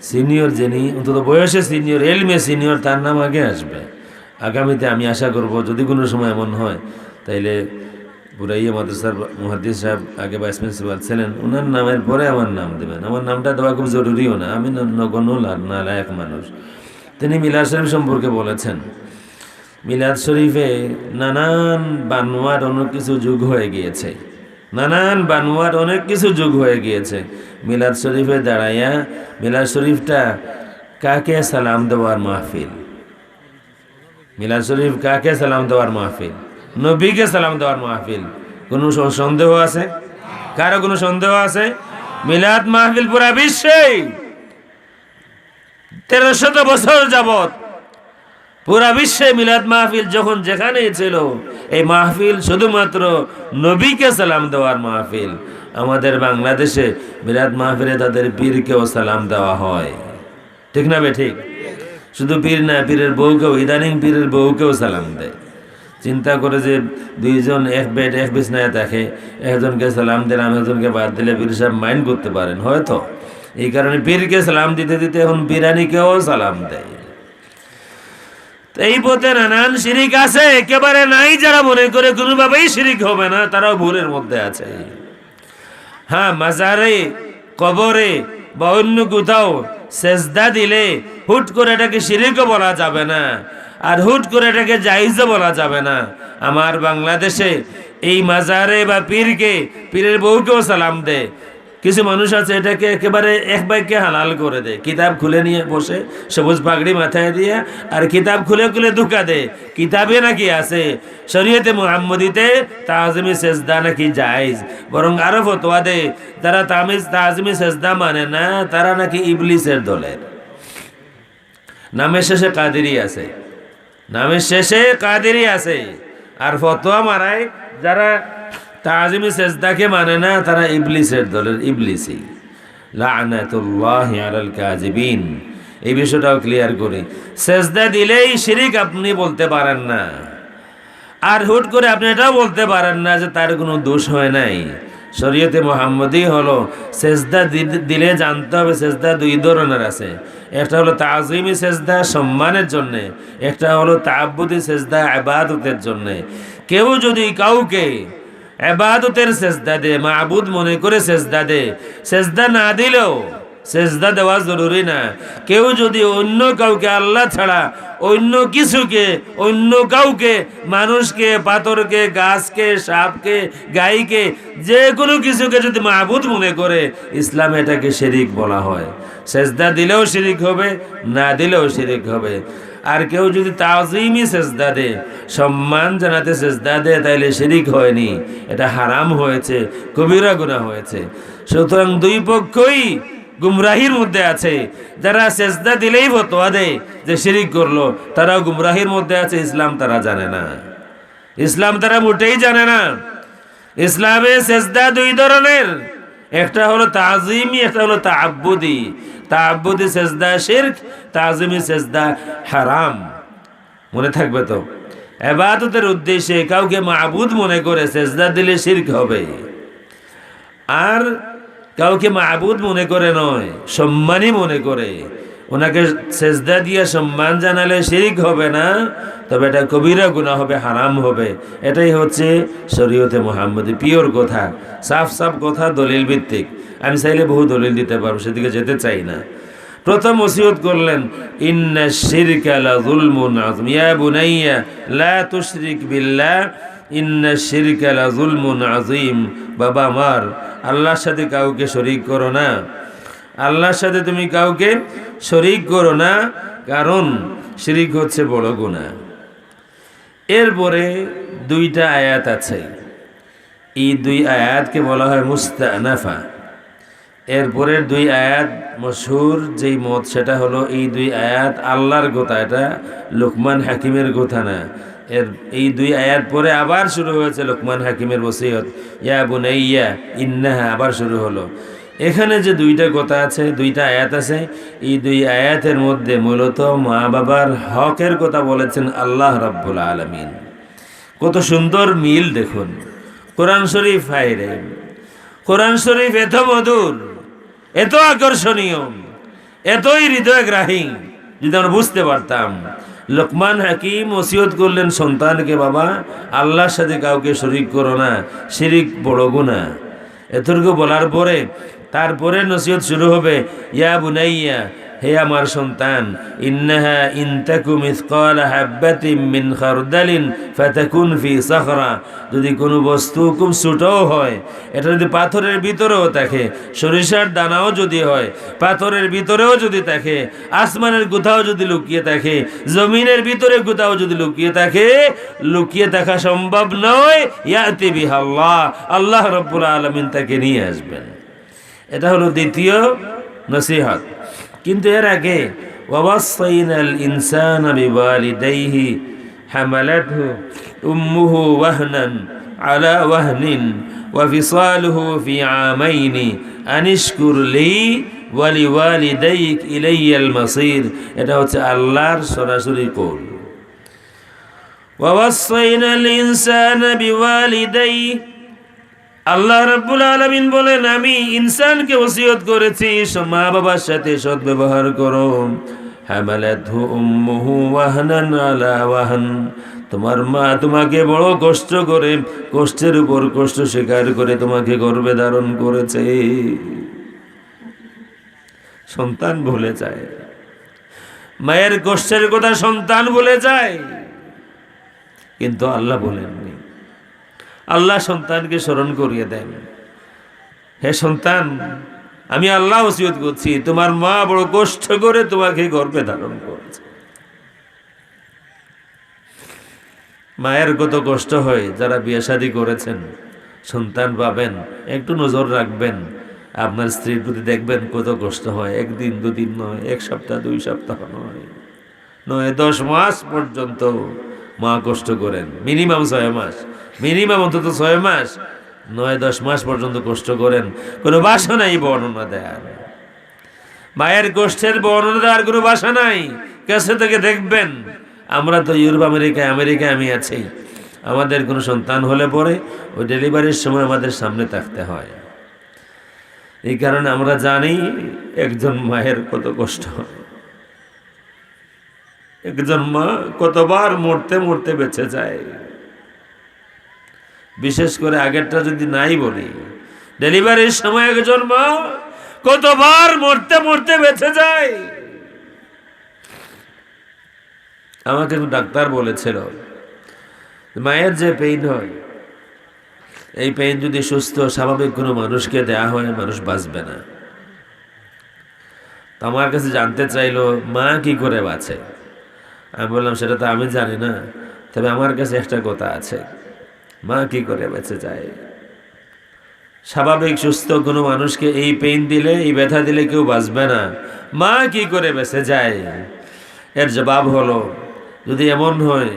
সিনিয়র যিনি, অন্তত বয়সে সিনিয়র, এলমে সিনিয়র, তার নাম আগে আসবে। আগামীতে আমি আশা করব যদি কোনো সময় এমন হয়, তাইলে বুড়াইয়া মাদ্রাসার মুহাদ্দিস সাহেব আগে ভাইস প্রিন্সিপাল ছিলেন, ওনার নামের পরে আমার নাম দেবেন। আমার নামটা দেওয়া খুব জরুরিও না, আমি নগণ্য নালায়েক মানুষ। তিনি মিলাদ শরীফ সম্পর্কে বলেছেন, মিলাদ শরীফে নানান বানোয়ার অনেক কিছু যুগ হয়ে গিয়েছে, নানান বানোয়ার অনেক কিছু যুগ হয়ে গিয়েছে। মিলাদ শরীফে দাঁড়াইয়া, মিলাদ শরীফটা কাকে সালাম দেওয়ার মাহফিল? মিলাদ শরীফ কাকে সালাম দেওয়ার মাহফিল? নবীকে সালাম দেওয়ার মাহফিল। কোনো সন্দেহ আছে? কারো কোনো সন্দেহ আছে? মিলাদ মাহফিল পুরা বিশ্বে 1300 বছর যাবত পুরা বিশ্বে মিলাদ মাহফিল যখন যেখানেই ছিল, এই মাহফিল শুধুমাত্র নবীকে সালাম দেওয়ার মাহফিল। আমাদের বাংলাদেশে মিলাদ মাহফিলে তাদের পীরকেও সালাম দেওয়া হয়, ঠিক না বে ঠিক? শুধু পীর না, পীরের বউকেও, ইদানিং পীরের বউকেও সালাম দেয়। চিন্তা করে যে দুইজন এক বেড এক বিছনায় থাকে, একজনকে সালাম দিলাম একজনকে বাদ দিলে পীর সাহেব মাইন্ড করতে পারেন হয়তো। এই কারণে পীরকে সালাম দিতে দিতে এখন পীরানিকেও সালাম দেয়। এই পথে নানান শিরিক আছে, একেবারে নাই যারা মনে করে কোনোভাবেই শিরিক হবে না, তারাও ভুলের মধ্যে আছে। হ্যাঁ, মাজারে, কবরে বা অন্য কোথাও সেজদা দিলে হুট করে এটাকে শিরিকও বলা যাবে না, আর হুট করে এটাকে জায়েজও বলা যাবে না। আমার বাংলাদেশে এই মাজারে বা পীরকে, পীরের বউকেও সালাম দেয়। কিছু মানুষ আছে এটাকে একেবারে এক বাক্যে হালাল করে দেয়। কিতাব খুলে নিয়ে বসে, সবুজ পাগড়ি মাথায় দিয়ে, আর কিতাব খুলে খুলে ধোঁকা দেয় কিতাবে নাকি আছে শরীয়তে মুহাম্মদীতে তাজিমি সেজদা নাকি জায়েজ। বরং আরো ফতোয়া দেয় যারা তাজিমি সেজদা মানে না তারা নাকি ইবলিসের দলের। নামের শেষে কাদেরি আছে, নামের শেষে কাদেরি আছে, আর ফতোয়া মারায় যারা তাজিমি সেজদাকে মানে না তারা ইবলিসের দলের, ইবলিসি। লানাতুল্লাহি আলাল কাযিবিন। এই বিষয়টাও ক্লিয়ার করি। সেজদা দিলেই শিরিক আপনি বলতে পারেন না, আর হুট করে আপনি এটাও বলতে পারেন না যে তার কোনো দোষ হয় নাই। শরীয়তে মুহাম্মদী হলো সেজদা দিলে জানতে হবে সেজদা দুই ধরনের আছে। একটা হলো তাজিমি সেজদা সম্মানের জন্যে, একটা হলো তাআব্বুদি সেজদা ইবাদতের জন্যে। কেউ যদি কাউকে ইবাদতের সেজদা দে, মাবুদ মনে করে সেজদা দে, সেজদা না দিলেও, সেজদা দেওয়া জরুরি না, কেউ যদি অন্য কাউকে আল্লাহ ছাড়া অন্য কিছুকে, অন্য কাউকে, মানুষকে, পাথরকে, গাছকে, সাপকে, গাইকে, যে কোনো কিছুকে যদি মাবুদ মনে করে, ইসলামে এটাকে শিরিক বলা হয়। সেজদা দিলেও শিরিক হবে, না দিলেও শিরিক হবে। আর কেউ যদি তাজিমি সেজদা দে, সম্মান জানাতে সেজদা দে, তাইলে শিরিক হয়নি, এটা হারাম হয়েছে, কবিরা গুনাহ হয়েছে। সুতরাং দুই পক্ষই গুমরাহির মধ্যে আছে। যারা সেজদা দিলেই ফতোয়া দেয় যে শিরিক করলো, তারাও গুমরাহির মধ্যে আছে। ইসলাম তারা জানে না, ইসলাম তারা মোটেই জানে না। ইসলামে সেজদা দুই ধরনের, একটা হলো তাজিমি, একটা হলো তাআব্বুদি। তাআব্বুদি সেজদা শিরক, তাজিমি সেজদা হারাম। মনে থাকবে তো, ইবাদতের উদ্দেশ্যে কাউকে মাবুদ মনে করে সেজদা দিলে শিরক হবে, আর কাউকে মাবুদ মনে করে নয়, সম্মানী মনে করে ওনাকে সেজদা দিয়ে সম্মান জানালে শিরিক হবে না, তবে এটা কবিরা গুনাহ হবে, হারাম হবে। এটাই হচ্ছে শরীয়তে মুহাম্মদী পিওর কথা, সাফ সাফ কথা, দলিল ভিত্তিক। আমি চাইলে বহু দলিল দিতে পারবো, সেদিকে যেতে চাই না। প্রথম ওসিয়ত করলেন ইন্না শিরকা লা যুলমুন আযীম, ইয়া বুনাইয়া লা তুশরিক বিল্লাহ ইন্না শিরকা লা যুলমুন আযীম। বাবা আমার, আল্লাহর সাথে কাউকে শরীক করো না, আল্লাহর সাথে তুমি কাউকে শরীক করো না, কারণ শিরিক হচ্ছে বড় গুনাহ। এরপরে দুইটা আয়াত আছে, এই দুই আয়াতকে বলা হয় মুস্তানাফা। এরপরের দুই আয়াত মশহুর যেই মত, সেটা হলো এই দুই আয়াত আল্লাহর কথা, এটা লোকমান হাকিমের কথা না। এই দুই আয়াত পরে আবার শুরু হয়েছে লোকমান হাকিমের ওসিয়ত, ইয়া বুনাইয়া ইন্নাহা, আবার শুরু হলো। এখানে যে দুইটা কথা আছে, দুইটা আয়াত আছে, এই দুই আয়াতের মধ্যে মূলত মা বাবার হকের কথা বলেছেন আল্লাহ রাব্বুল আলামিন। কত সুন্দর মিল দেখুন। কোরআন শরীফ, হায়রে কোরআন শরীফ এত মধুর, এত আকর্ষণীয়, এতই হৃদয়গ্রাহী, যদি আমরা বুঝতে পারতাম। লোকমান হাকিম ওসিয়ত করলেন সন্তানকে, বাবা আল্লাহর সাথে কাউকে শরীক করো না, শিরিক বড় গুনাহ। এতটুকু বলার পরে তারপরে নসিহত শুরু হবে, ইয়া বুনাইয়া, হে আমার সন্তান, ইন্নাহা ইন তাকু মিসকাল হাববাতিন মিন খারদালিন ফাতাকুন ফি সাখরা, যদি কোনো বস্তু খুব ছোটও হয়, এটা যদি পাথরের ভিতরেও থাকে, সরিষার দানাও যদি হয়, পাথরের ভিতরেও যদি থাকে, আসমানের কোথাও যদি লুকিয়ে থাকে, জমিনের ভিতরে কোথাও যদি লুকিয়ে থাকে, লুকিয়ে থাকা সম্ভব নয়, ইয়াতি বিহা আল্লাহ, আল্লাহ রাব্বুল আলামিন তাকে নিয়ে আসবেন। এটা হলো দ্বিতীয় নসিহত। কিন্তু এর আগে ওয়াসাইনাল ইনসানা বিওয়ালিদাইহি হামালাতহু উম্মুহু ওয়াহনান আলা ওয়াহনিন ওয়া ফিসালুহু ফি আমাইনি আনিশকুর লি ওয়া লিওয়ালিদাইক ইলাইয়াল মাসির। এটা হচ্ছে আল্লাহর সরাসরি কওল। ওয়াসাইনাল ইনসানা বিওয়ালিদাইহি, আল্লাহ রাব্বুল আলামিন বলেন আমি ইনসানকে ওসিয়ত করেছি মা বাবার সাথে সদ্ব্যবহার করো। হামালাতহু উম্মুহু ওয়াহনান আলা ওয়াহন, তোমার মা তোমাকে বড় কষ্ট করে, কষ্টের উপর কষ্ট স্বীকার করে তোমাকে গর্ভে ধারণ করেছে। সন্তান ভুলে যায়, মায়ের কষ্টের কথা সন্তান ভুলে যায়, কিন্তু আল্লাহ বলেননি। আল্লাহ সন্তানকে স্মরণ করিয়ে দেন, হে সন্তান আমি আল্লাহ ওসিয়ত করছি তোমার মা বড় কষ্ট করে তোমাকে গর্ভে ধারণ করেছে। মায়ের কত কষ্ট হয়, যারা বিয়ে শাদী করেছেন সন্তান পাবেন একটু নজর রাখবেন, আপনার স্ত্রীর প্রতি দেখবেন কত কষ্ট হয়। একদিন দুদিন নয়, এক সপ্তাহ 2 সপ্তাহ নয়, 9-10 মাস পর্যন্ত মা কষ্ট করেন। মিনিমাম 6 মাস, মিনিমাম অন্তত 6 মাস, 9-10 মাস পর্যন্ত কষ্ট করেন। কোনো ভাষা নাই বর্ণনা দেয়ার, মায়ের কষ্টের বর্ণনা দেওয়ার কোনো ভাষা নাই। কাছে থেকে দেখবেন, আমরা তো ইউরোপ আমেরিকায় আমি আছি, আমাদের কোনো সন্তান হলে পরে ওই ডেলিভারির সময় আমাদের সামনে থাকতে হয়। এই কারণে আমরা জানি একজন মায়ের কত কষ্ট হয়। একজন মা কতবার মরতে মরতে বেঁচে যায়। বিশেষ করে আগেরটা যদি নাই বলি, ডেলিভারির সময় একজন মা কতবার মরতে মরতে বেঁচে যায়। আমাকে ডাক্তার বলেছিল মায়ের যে পেইন হয়, এই পেইন যদি সুস্থ স্বাভাবিক কোনো মানুষকে দেয়া হয় মানুষ বাঁচবে না। আমার কাছে জানতে চাইলো মা কি করে বাঁচে। আমি বললাম সেটা তো আমি জানি না, তবে আমার কাছে একটা কথা আছে, মা কি করে বেঁচে যায়। স্বাভাবিক সুস্থ কোনো মানুষকে এই পেইন দিলে, এই ব্যথা দিলে কেউ বাঁচবে না, মা কি করে বেঁচে যায়। এর জবাব হলো, যদি এমন হয়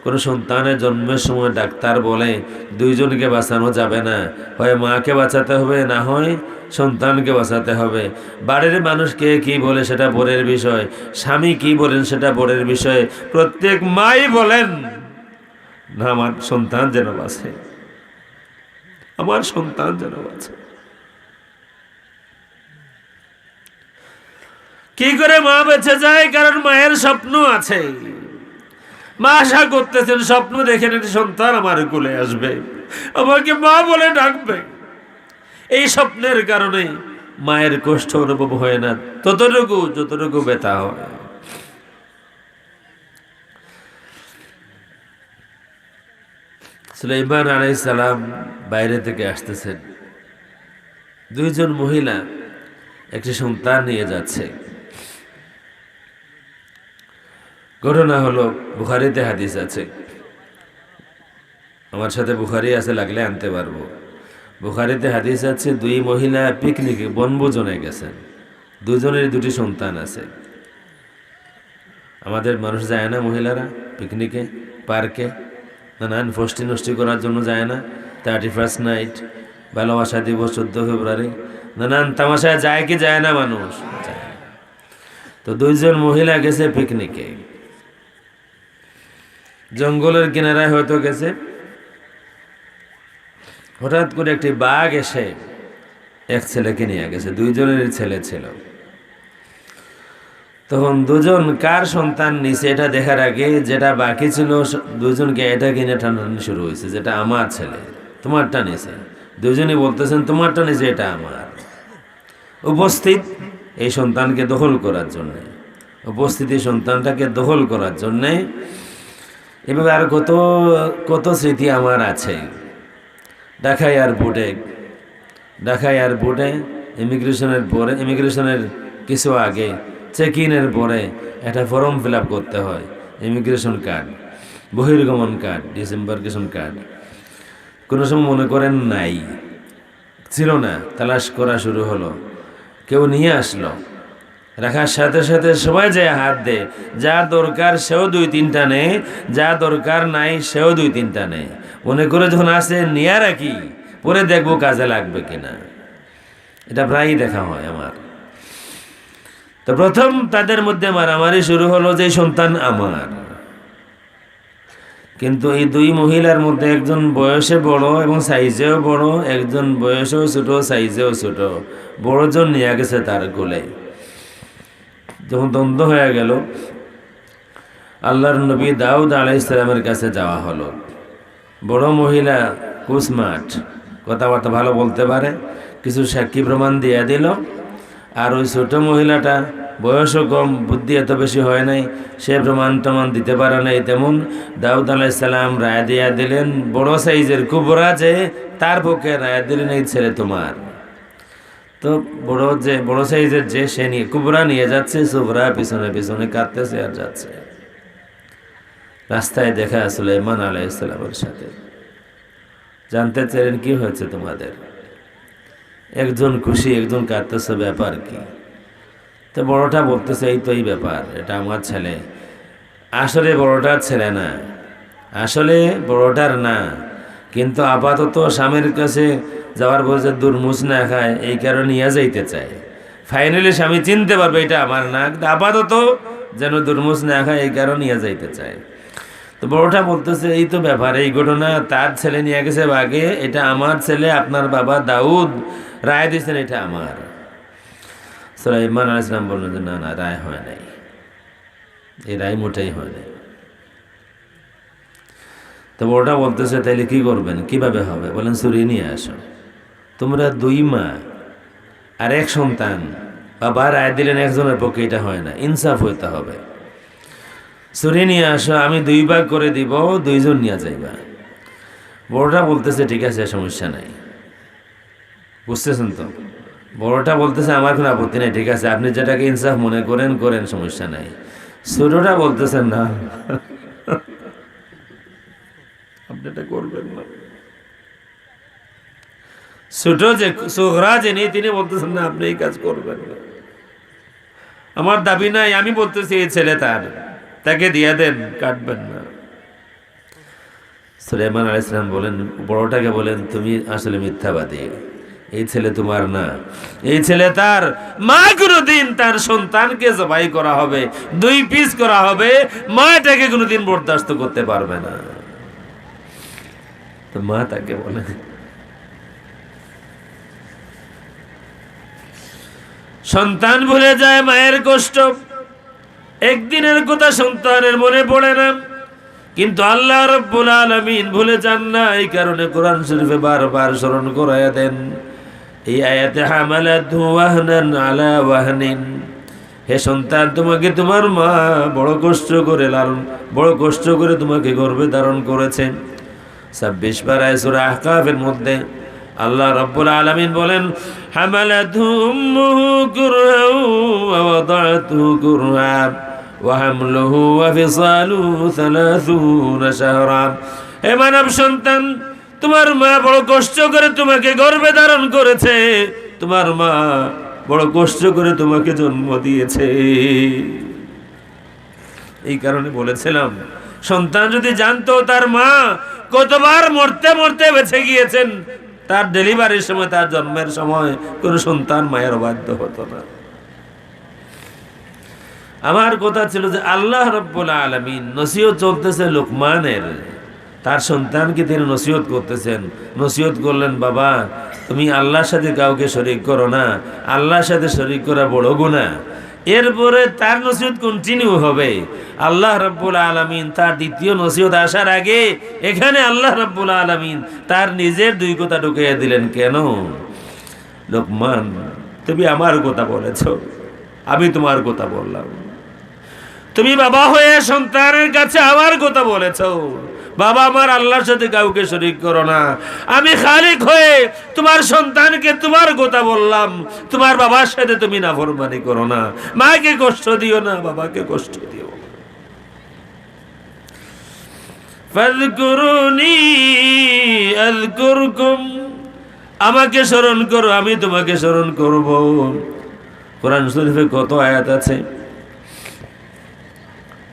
কোনো সন্তানের জন্মের সময় ডাক্তার বলে 2 জনকে বাঁচানো যাবে না, হয় মাকে বাঁচাতে হবে, না হয় সন্তানকে বাঁচাতে হবে। বাড়ির মানুষ কে কি বলে সেটা পরের বিষয়, স্বামী কি বলেন সেটা পরের বিষয়, প্রত্যেক মাই বলেন না আমার সন্তান যেন বাঁচে, আমার সন্তান যেন বাঁচে। কি করে মা বেঁচে যায়? কারণ মায়ের স্বপ্ন আছে। মা আশা করতেছেন, স্বপ্ন দেখেন একটি সন্তান আমার কোলে আসবে, আমাকে মা বলে ডাকবে। এই স্বপ্নের কারণে মায়ের কষ্ট অনুভব হয় না ততটুকু যতটুকু ব্যথা হয়। সুলাইমান আলাইহিস সালাম বাইরে থেকে আসতেছেন, 2 জন মহিলা একটি সন্তান নিয়ে যাচ্ছে। ঘটনা হলো, বুখারীতে হাদিস আছে, আমার সাথে বুখারী আছে, লাগলে আনতে পারবো। বুখারীতে হাদিস আছে, 2 মহিলা পিকনিকে বনভোজনে গেছেন, 2 জনের 2টি সন্তান আছে। আমাদের মানুষ যায় না মহিলারা পিকনিকে, পার্কে নানান ফষ্টি নষ্টি করার জন্য যায় না? 31st নাইট, ভালোবাসা দিবস 14 ফেব্রুয়ারি, নানান তামাশায় যায় কি যায় না মানুষ? যায়। তো 2 জন মহিলা গেছে পিকনিকে, জঙ্গলের কিনারায় হয়তো গেছে। হঠাৎ করে একটি বাঘ এসে এক ছেলেকে নিয়ে গেছে, 2 জনের ছেলে ছিল। তখন 2 জন কার সন্তান নিছে এটা দেখার আগে যেটা বাকি ছিল 2 জনকে এটা কিনে টানাটানি শুরু হয়েছে, যেটা আমার ছেলে, তোমারটা নিছে। 2 জনই বলতেছেন তোমারটা নিছে, এটা আমার। উপস্থিত এই সন্তানকে দখল করার জন্যে, উপস্থিত এই সন্তানটাকে দখল করার জন্যে। এভাবে আর কত কত স্মৃতি আমার আছে। ঢাকা এয়ারপোর্টে ইমিগ্রেশনের কিছু আগে চেক ইনের পরে একটা ফর্ম ফিল আপ করতে হয়, ইমিগ্রেশন কার্ড, বহির্গমন কার্ড, ডিসেম্বারকেশন কার্ড। কোনো সময় মনে করেন নাই, ছিল না, তালাশ করা শুরু হলো, কেউ নিয়ে আসলো, রাখার সাথে সাথে সবাই যায় হাত দে, যা দরকার সেও 2-3টা নেয়, যা দরকার নাই সেও 2-3টা নেয়, মনে করে যখন আসে নিয়ে রাখি, পরে দেখবো কাজে লাগবে কিনা। এটা প্রায়ই দেখা হয় আমার। তো প্রথম তাদের মধ্যে মারামারি শুরু হলো যে সন্তান আমার। কিন্তু এই দুই মহিলার মধ্যে একজন বয়সে বড় এবং সাইজেও বড়, একজন বয়সেও ছোট সাইজেও ছোট, বড়জন নিয়ে গেছে তার কোলে। যখন দ্বন্দ্ব হয়ে গেল, আল্লাহর নবী দাউদ আলাইহিস সালামের কাছে যাওয়া হলো। বড় মহিলা কুসমাট, কথাবার্তা ভালো বলতে পারে, কিছু সাক্ষী প্রমাণ দিয়ে দিল। আর ওই ছোট মহিলাটা বয়সও কম, বুদ্ধি এত বেশি হয় নাই, সে প্রমাণ টমান দিতে পারে নাই তেমন। দাউদ আলাইহিস সালাম রায় দিয়া দিলেন, বড় সাইজের কুবরা যে, তার পক্ষে রায় দিলেন এই ছেলে তোমার। তো বড় সাইজের যে, সে নিয়ে কুবরা নিয়ে যাচ্ছে, সুবরা পিছনে পিছনে কাঁদতেছে আর যাচ্ছে। রাস্তায় দেখা সুলাইমান আলাইহিস সালামের সাথে। জানতে চাইলেন কি হয়েছে তোমাদের, একজন খুশি একজন কাঁদতেছে, ব্যাপার কি? তো বড়টা বলতেছে এই তো এই ব্যাপার, এটা আমার ছেলে। আসলে বড়টার ছেলে না, আসলে বড়টার না, কিন্তু আপাতত স্বামীর কাছে যাওয়ার পর যে দুর্মুচ না খায় এই কারণে নিয়ে যাইতে চায়। ফাইনালি স্বামী চিনতে পারবে এটা আমার না, কিন্তু আপাতত যেন দুর্মুচ না খায় এই কারণে নিয়ে যাইতে চায়। তো বড়টা বলতেছে এই তো ব্যাপার, এই ঘটনা, তার ছেলে নিয়ে গেছে বাগে, এটা আমার ছেলে, আপনার বাবা দাউদ রায় দিয়েছেন এটা আমার। সুলাইমান আলাইহিস সালাম বললেন যে না না, রায় হয় নাই, এই রায় মোটেই হয় নাই। তো বড়টা বলতেছে তাইলে কি করবেন, কিভাবে হবে? বলেন চুরি নিয়ে আসো। তোমরা 2 মা আর 1 সন্তান, বাবা রায় দিলেন একজনের পক্ষে, এটা হয় না, ইনসাফ হইতে হবে। চুরি নিয়ে আসো, আমি 2 ভাগ করে দিব, 2 জন নিয়ে যাইবা। বড়টা বলতেছে ঠিক আছে, সমস্যা নাই। বুঝতেছেন তো? বড়টা বলতেছে আমার কোনো আপত্তি নেই, ঠিক আছে, আপনি যেটাকে ইনসাফ মনে করেন করেন, সমস্যা নাই। ছোটটা বলতেছেন না, আপনি এটা করবেন না। ছোট যে সোহরা যিনি, তিনি বলতেছেন না আপনি এই কাজ করবেন না, আমার দাবি নাই, আমি বলতেছি এই ছেলে তার, তাকে দিয়ে দেন, কাটবেন না। সুলাইমান আলাইহিস সালাম বলেন, বড়টাকে বলেন তুমি আসলে মিথ্যাবাদী, এই ছেলে তোমার না, এই ছেলে তার। মা কোনোদিন তার সন্তানকে জবাই করা হবে, 2 পিস করা হবে, মা এটাকে কোনোদিন বরদাস্ত করতে পারবে না। তো মা তাকে বলে, সন্তান ভুলে যায় মায়ের কষ্ট, একদিনের কথা সন্তানের মনে পড়ে না, কিন্তু আল্লাহ রাব্বুল আলামিন ভুলে যান না। এই কারণে কোরআন শরীফে বারবার স্মরণ করায়া দেন এই আয়াতে, হামালাতহু ওয়াহনান আলা ওয়াহনিন, হে সন্তান তোমাকে তোমার মা বড় কষ্ট করে তোমাকে গর্ভে ধারণ করেছেন। 26 পারায় সূরা আহকাফের মধ্যে আল্লাহ রাব্বুল আলামিন বলেন, হামালাতহু উম্মুহু কুরহা ওয়া ওয়াদাআতুহু কুরহা ওয়া হামলুহু ওয়া ফিসালুহু 30 শাহরা। হে মানব সন্তান, তোমার মা বড় কষ্ট করে তোমাকে গর্ভে ধারণ করেছে, তোমার মা বড় কষ্ট করে তোমাকে জন্ম দিয়েছে। এই কারণে বলেছিলাম, সন্তান যদি জানতো তার মা কতবার মরতে মরতে বেঁচে গিয়েছেন, তার ডেলিভারির সময়, তার জন্মের সময় কোনো সন্তান মায়ের অবাধ্য হতো না। আমার কথা ছিল যে আল্লাহ রাব্বুল আলামিন নসিহত চলতেছে লোকমানের, তার সন্তানকে তিনি নসিহত করতেছেন। নসিহত করলেন, বাবা তুমি আল্লাহর সাথে কাউকে শরীক করো না, আল্লাহর সাথে শরীক করা বড় গুনাহ। এরপরে তার নসিহত কন্টিনিউ হবে। আল্লাহ রাব্বুল আলামিন তার দ্বিতীয় নসিহত আসার আগে এখানে আল্লাহ রাব্বুল আলামিন তার নিজের 2 কথা ঢুকিয়ে দিলেন। কেন? লোকমান, তুমি আমার কথা বলেছ, আমি তোমার কথা বললাম। তুমি বাবা হয়ে সন্তানের কাছে আমার কথা বলেছ, বাবা আমার আল্লাহর সাথে কাউকে শরীক করো না। আমি খালিক হয়ে তোমার সন্তানকে তোমার কথা বললাম, তোমার বাবার সাথে তুমি নাফরমানি করো না, মাকে কষ্ট দিও না, বাবাকে কষ্ট দিও। ফাযকুরুনি আযকুরকুম, আমাকে স্মরণ করো, আমি তোমাকে স্মরণ করব। কোরআন শরীফে কত আয়াত আছে,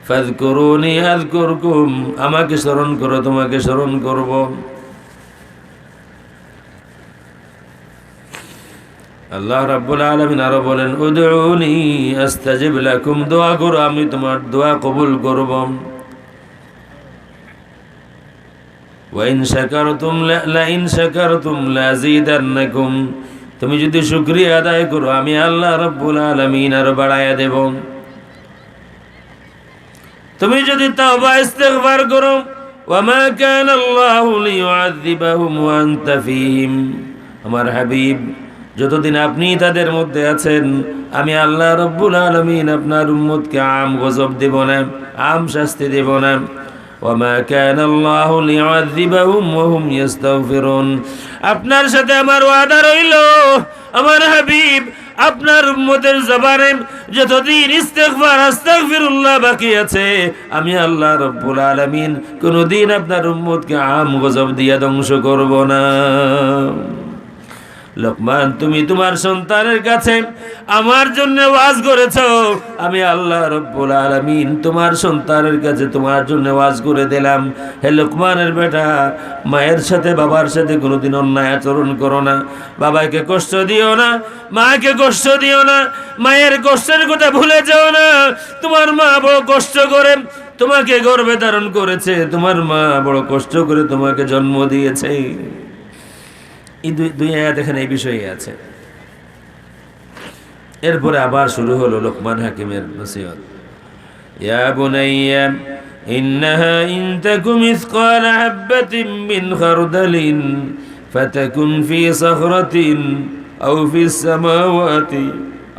ফাযকুরুনি আযকুরকুম, আমাকে স্মরণ করো তোমাকে স্মরণ করব। আল্লাহ রাব্বুল আলামিন আরো বলেন, উদউনি আস্তাজিব লাকুম, দোয়া করো আমি তোমার দোয়া কবুল করব। ওয়াইন শাকারতুম লাইন শাকারতুম লাযীদান্নাকুম, তুমি যদি শুকরিয়া আদায় করো আমি আল্লাহ রাব্বুল আলামিন আরো বাড়ায়া দেব। তুমি যদি তাওবা ইস্তিগফার করো, ওয়া মা কানা আল্লাহু লিয়ুআযিবাহুম ওয়া আনতা ফীহিম, আমার হাবিব যতদিন আপনি তাদের মধ্যে আছেন আমি আল্লাহ রাব্বুল আলামিন আপনার উম্মতকে আম গজব দেব না, আম শাস্তি দেব না। ওয়ামা কানা আল্লাহু লিয়ুআযিবাহুম ওয়া হুম ইস্তাগফিরুন, আপনার সাথে আমার ওয়াদা রইল আমার হাবিব, আপনার উম্মতের জবানে যতদিন ইস্তিগফার আস্তাগফিরুল্লাহ বাকি আছে আমি আল্লাহ রাব্বুল আলামিন কোনদিন আপনার উম্মতকে আম গজব দিয়ে ধ্বংস করব না। লোকমান, তুমি তোমার সন্তানের কাছে আমার জন্য ওয়াজ করেছো, আমি আল্লাহ রাব্বুল আলামিন তোমার সন্তানের কাছে তোমার জন্য ওয়াজ করে দিলাম। হে লোকমানের বেটা, মায়ের সাথে বাবার সাথে কোনোদিন অন্যায় আচরণ করো না, বাবাকে কষ্ট দিও না, মাকে কষ্ট দিও না, মায়ের কষ্টের কথা ভুলে যাও না। তোমার মা বড় কষ্ট করে তোমাকে গর্ভে ধারণ করেছে, তোমার মা বড় কষ্ট করে তোমাকে জন্ম দিয়েছে। এই দুই আয়াত এখানে এই বিষয়ে আছে। এরপরে আবার শুরু হলো লোকমান হাকিমের নসিহত। ইয়া বুনাইয়া ইন্নাহা ইন তাকু মিসকালা হাববাতিন মিন খারদালিন ফাতাকুন ফি সাখরাতিন আও ফিস সামাওয়াতি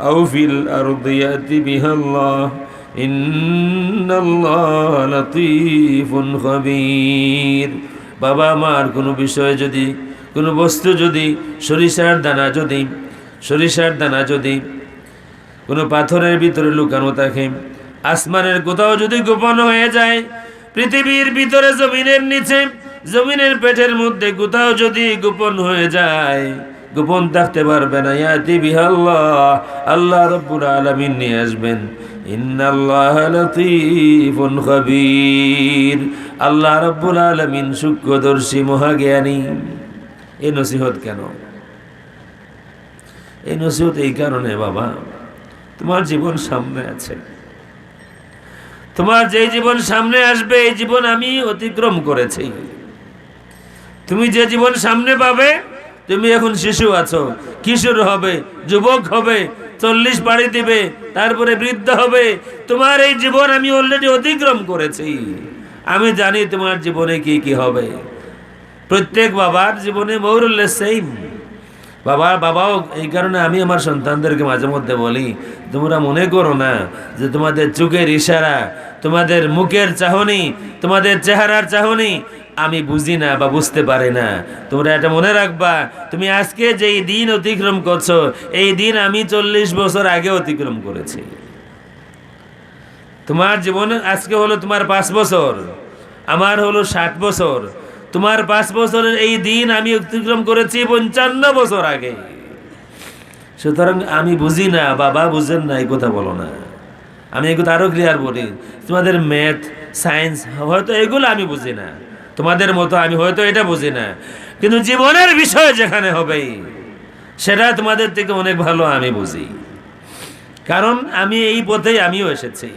আও ফিল আরদি ইয়াতি বিহা আল্লাহ ইন্নাল্লাহা লাতীফুন খাবীর। বাবা মার কোনো বিষয় যদি, কোনো বস্তু যদি, সরিষার দানা যদি কোনো পাথরের ভিতরে লুকানো থাকে, আসমানের কোথাও যদি গোপন হয়ে যায়, পৃথিবীর ভিতরে জমিনের নিচে, জমিনের পেটের মধ্যে কোথাও যদি গোপন হয়ে যায়, গোপন থাকতে পারবে না, ইয়াতি বিহাল্লাহ, আল্লাহ রাব্বুল আলামিন নিয়ে আসবেন। ইন্নাল্লাহা লাতীফুন খাবীর, আল্লাহ রাব্বুল আলামিন সূক্ষ্মদর্শী মহাজ্ঞানী। এই নসিহত কেন? এই নসিহত এই কারণে, বাবা তোমার জীবন সামনে আছে, তোমার যে জীবন সামনে আসবে এই জীবন আমি অতিক্রম করেছি। তুমি যে জীবন সামনে পাবে, তুমি এখন শিশু আছো, কিশোর হবে, যুবক হবে, 40 পাড়ি দিবে, তারপরে বৃদ্ধ হবে। তোমার এই জীবন আমি অলরেডি অতিক্রম করেছি। আমি জানি তোমার জীবনে কি কি হবে। প্রত্যেক বাবার জীবনে মৌরুল্লাহ সেইম। বাবাও এই কারণে আমি আমার সন্তানদেরকে মাঝে মধ্যে বলি, তোমরা মনে করো না যে তোমাদের চোখের ইশারা, তোমাদের মুখের চাহনি, তোমাদের চেহারার চাহনি আমি বুঝি না বা বুঝতে পারি না। তোমরা এটা মনে রাখবা, তুমি আজকে যেই দিন অতিক্রম করছো এই দিন আমি 40 বছর আগে অতিক্রম করেছি। তোমার জীবনে আজকে হলো তোমার 5 বছর, আমার হলো 60 বছর। তোমার 5 বছরের এই দিন আমি অতিক্রম করেছি 55 বছর আগে। সুতরাং আমি বুঝি না, বাবা বুঝেন না, এই কথা বলো না। আমি এই কথা আরো ক্লিয়ার বলি, তোমাদের ম্যাথ সায়েন্স হয়তো এগুলো আমি বুঝি না, তোমাদের মতো আমি হয়তো এটা বুঝি না, কিন্তু জীবনের বিষয় যেখানে হবে সেটা তোমাদের থেকে অনেক ভালো আমি বুঝি, কারণ আমি এই পথেই আমিও এসেছি।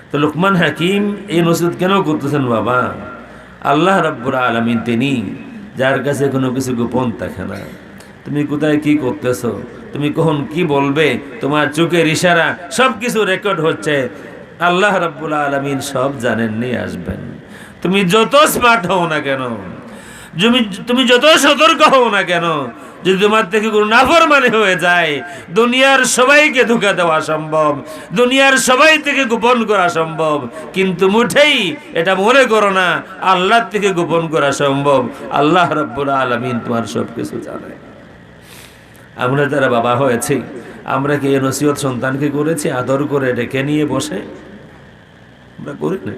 তো লোকমান হাকিম এই নসিহত কেন করতেছেন? বাবা আল্লাহ রাব্বুল আলামিন তিনি, যার কাছে কোনো কিছু গোপন থাকে না। তুমি কোথায় কি করতেছো, তুমি কখন কি বলবে, তোমার চোখের ইশারা সব কিছু রেকর্ড হচ্ছে। আল্লাহ রাব্বুল আলামিন সব জানেন, নিয়ে আসবেন। তুমি যত স্মার্ট হও না কেন, তুমি যত সতর্ক হও না কেন, যদি তোমার থেকে কোনো নাফরমানি হয়ে যায়, দুনিয়ার সবাইকে ধোঁকা দেওয়া সম্ভব, দুনিয়ার সবাই থেকে গোপন করা সম্ভব, কিন্তু মুঠেই এটা মনে করো না আল্লাহ থেকে গোপন করা সম্ভব। আল্লাহ রাব্বুল আলামিন তোমার সব কিছু জানে। আমরা যারা বাবা হয়েছি, আমরা কি এই নসিহত সন্তানকে করেছি আদর করে ডেকে নিয়ে বসে? আমরা করি না।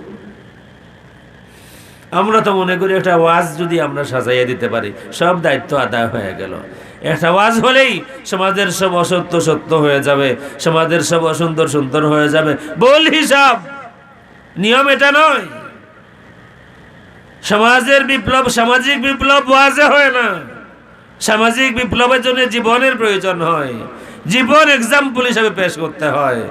আমরা তো মনে করি একটা ওয়াজ যদি আমরা সাজাইয়া দিতে পারি সব দায়িত্ব আদায় হয়ে গেল। একটা ওয়াজ হলেই সমাজের সব অসত্য সত্য হয়ে যাবে, সমাজের সব অসুন্দর সুন্দর হয়ে যাবে। বল হিসাব, নিয়ম এটা নয়। সমাজের বিপ্লব, সামাজিক বিপ্লব ওয়াজে হয় না। সামাজিক বিপ্লবের জন্য জীবনের প্রয়োজন হয়, জীবন এক্সাম্পল হিসাবে পেশ করতে হয়।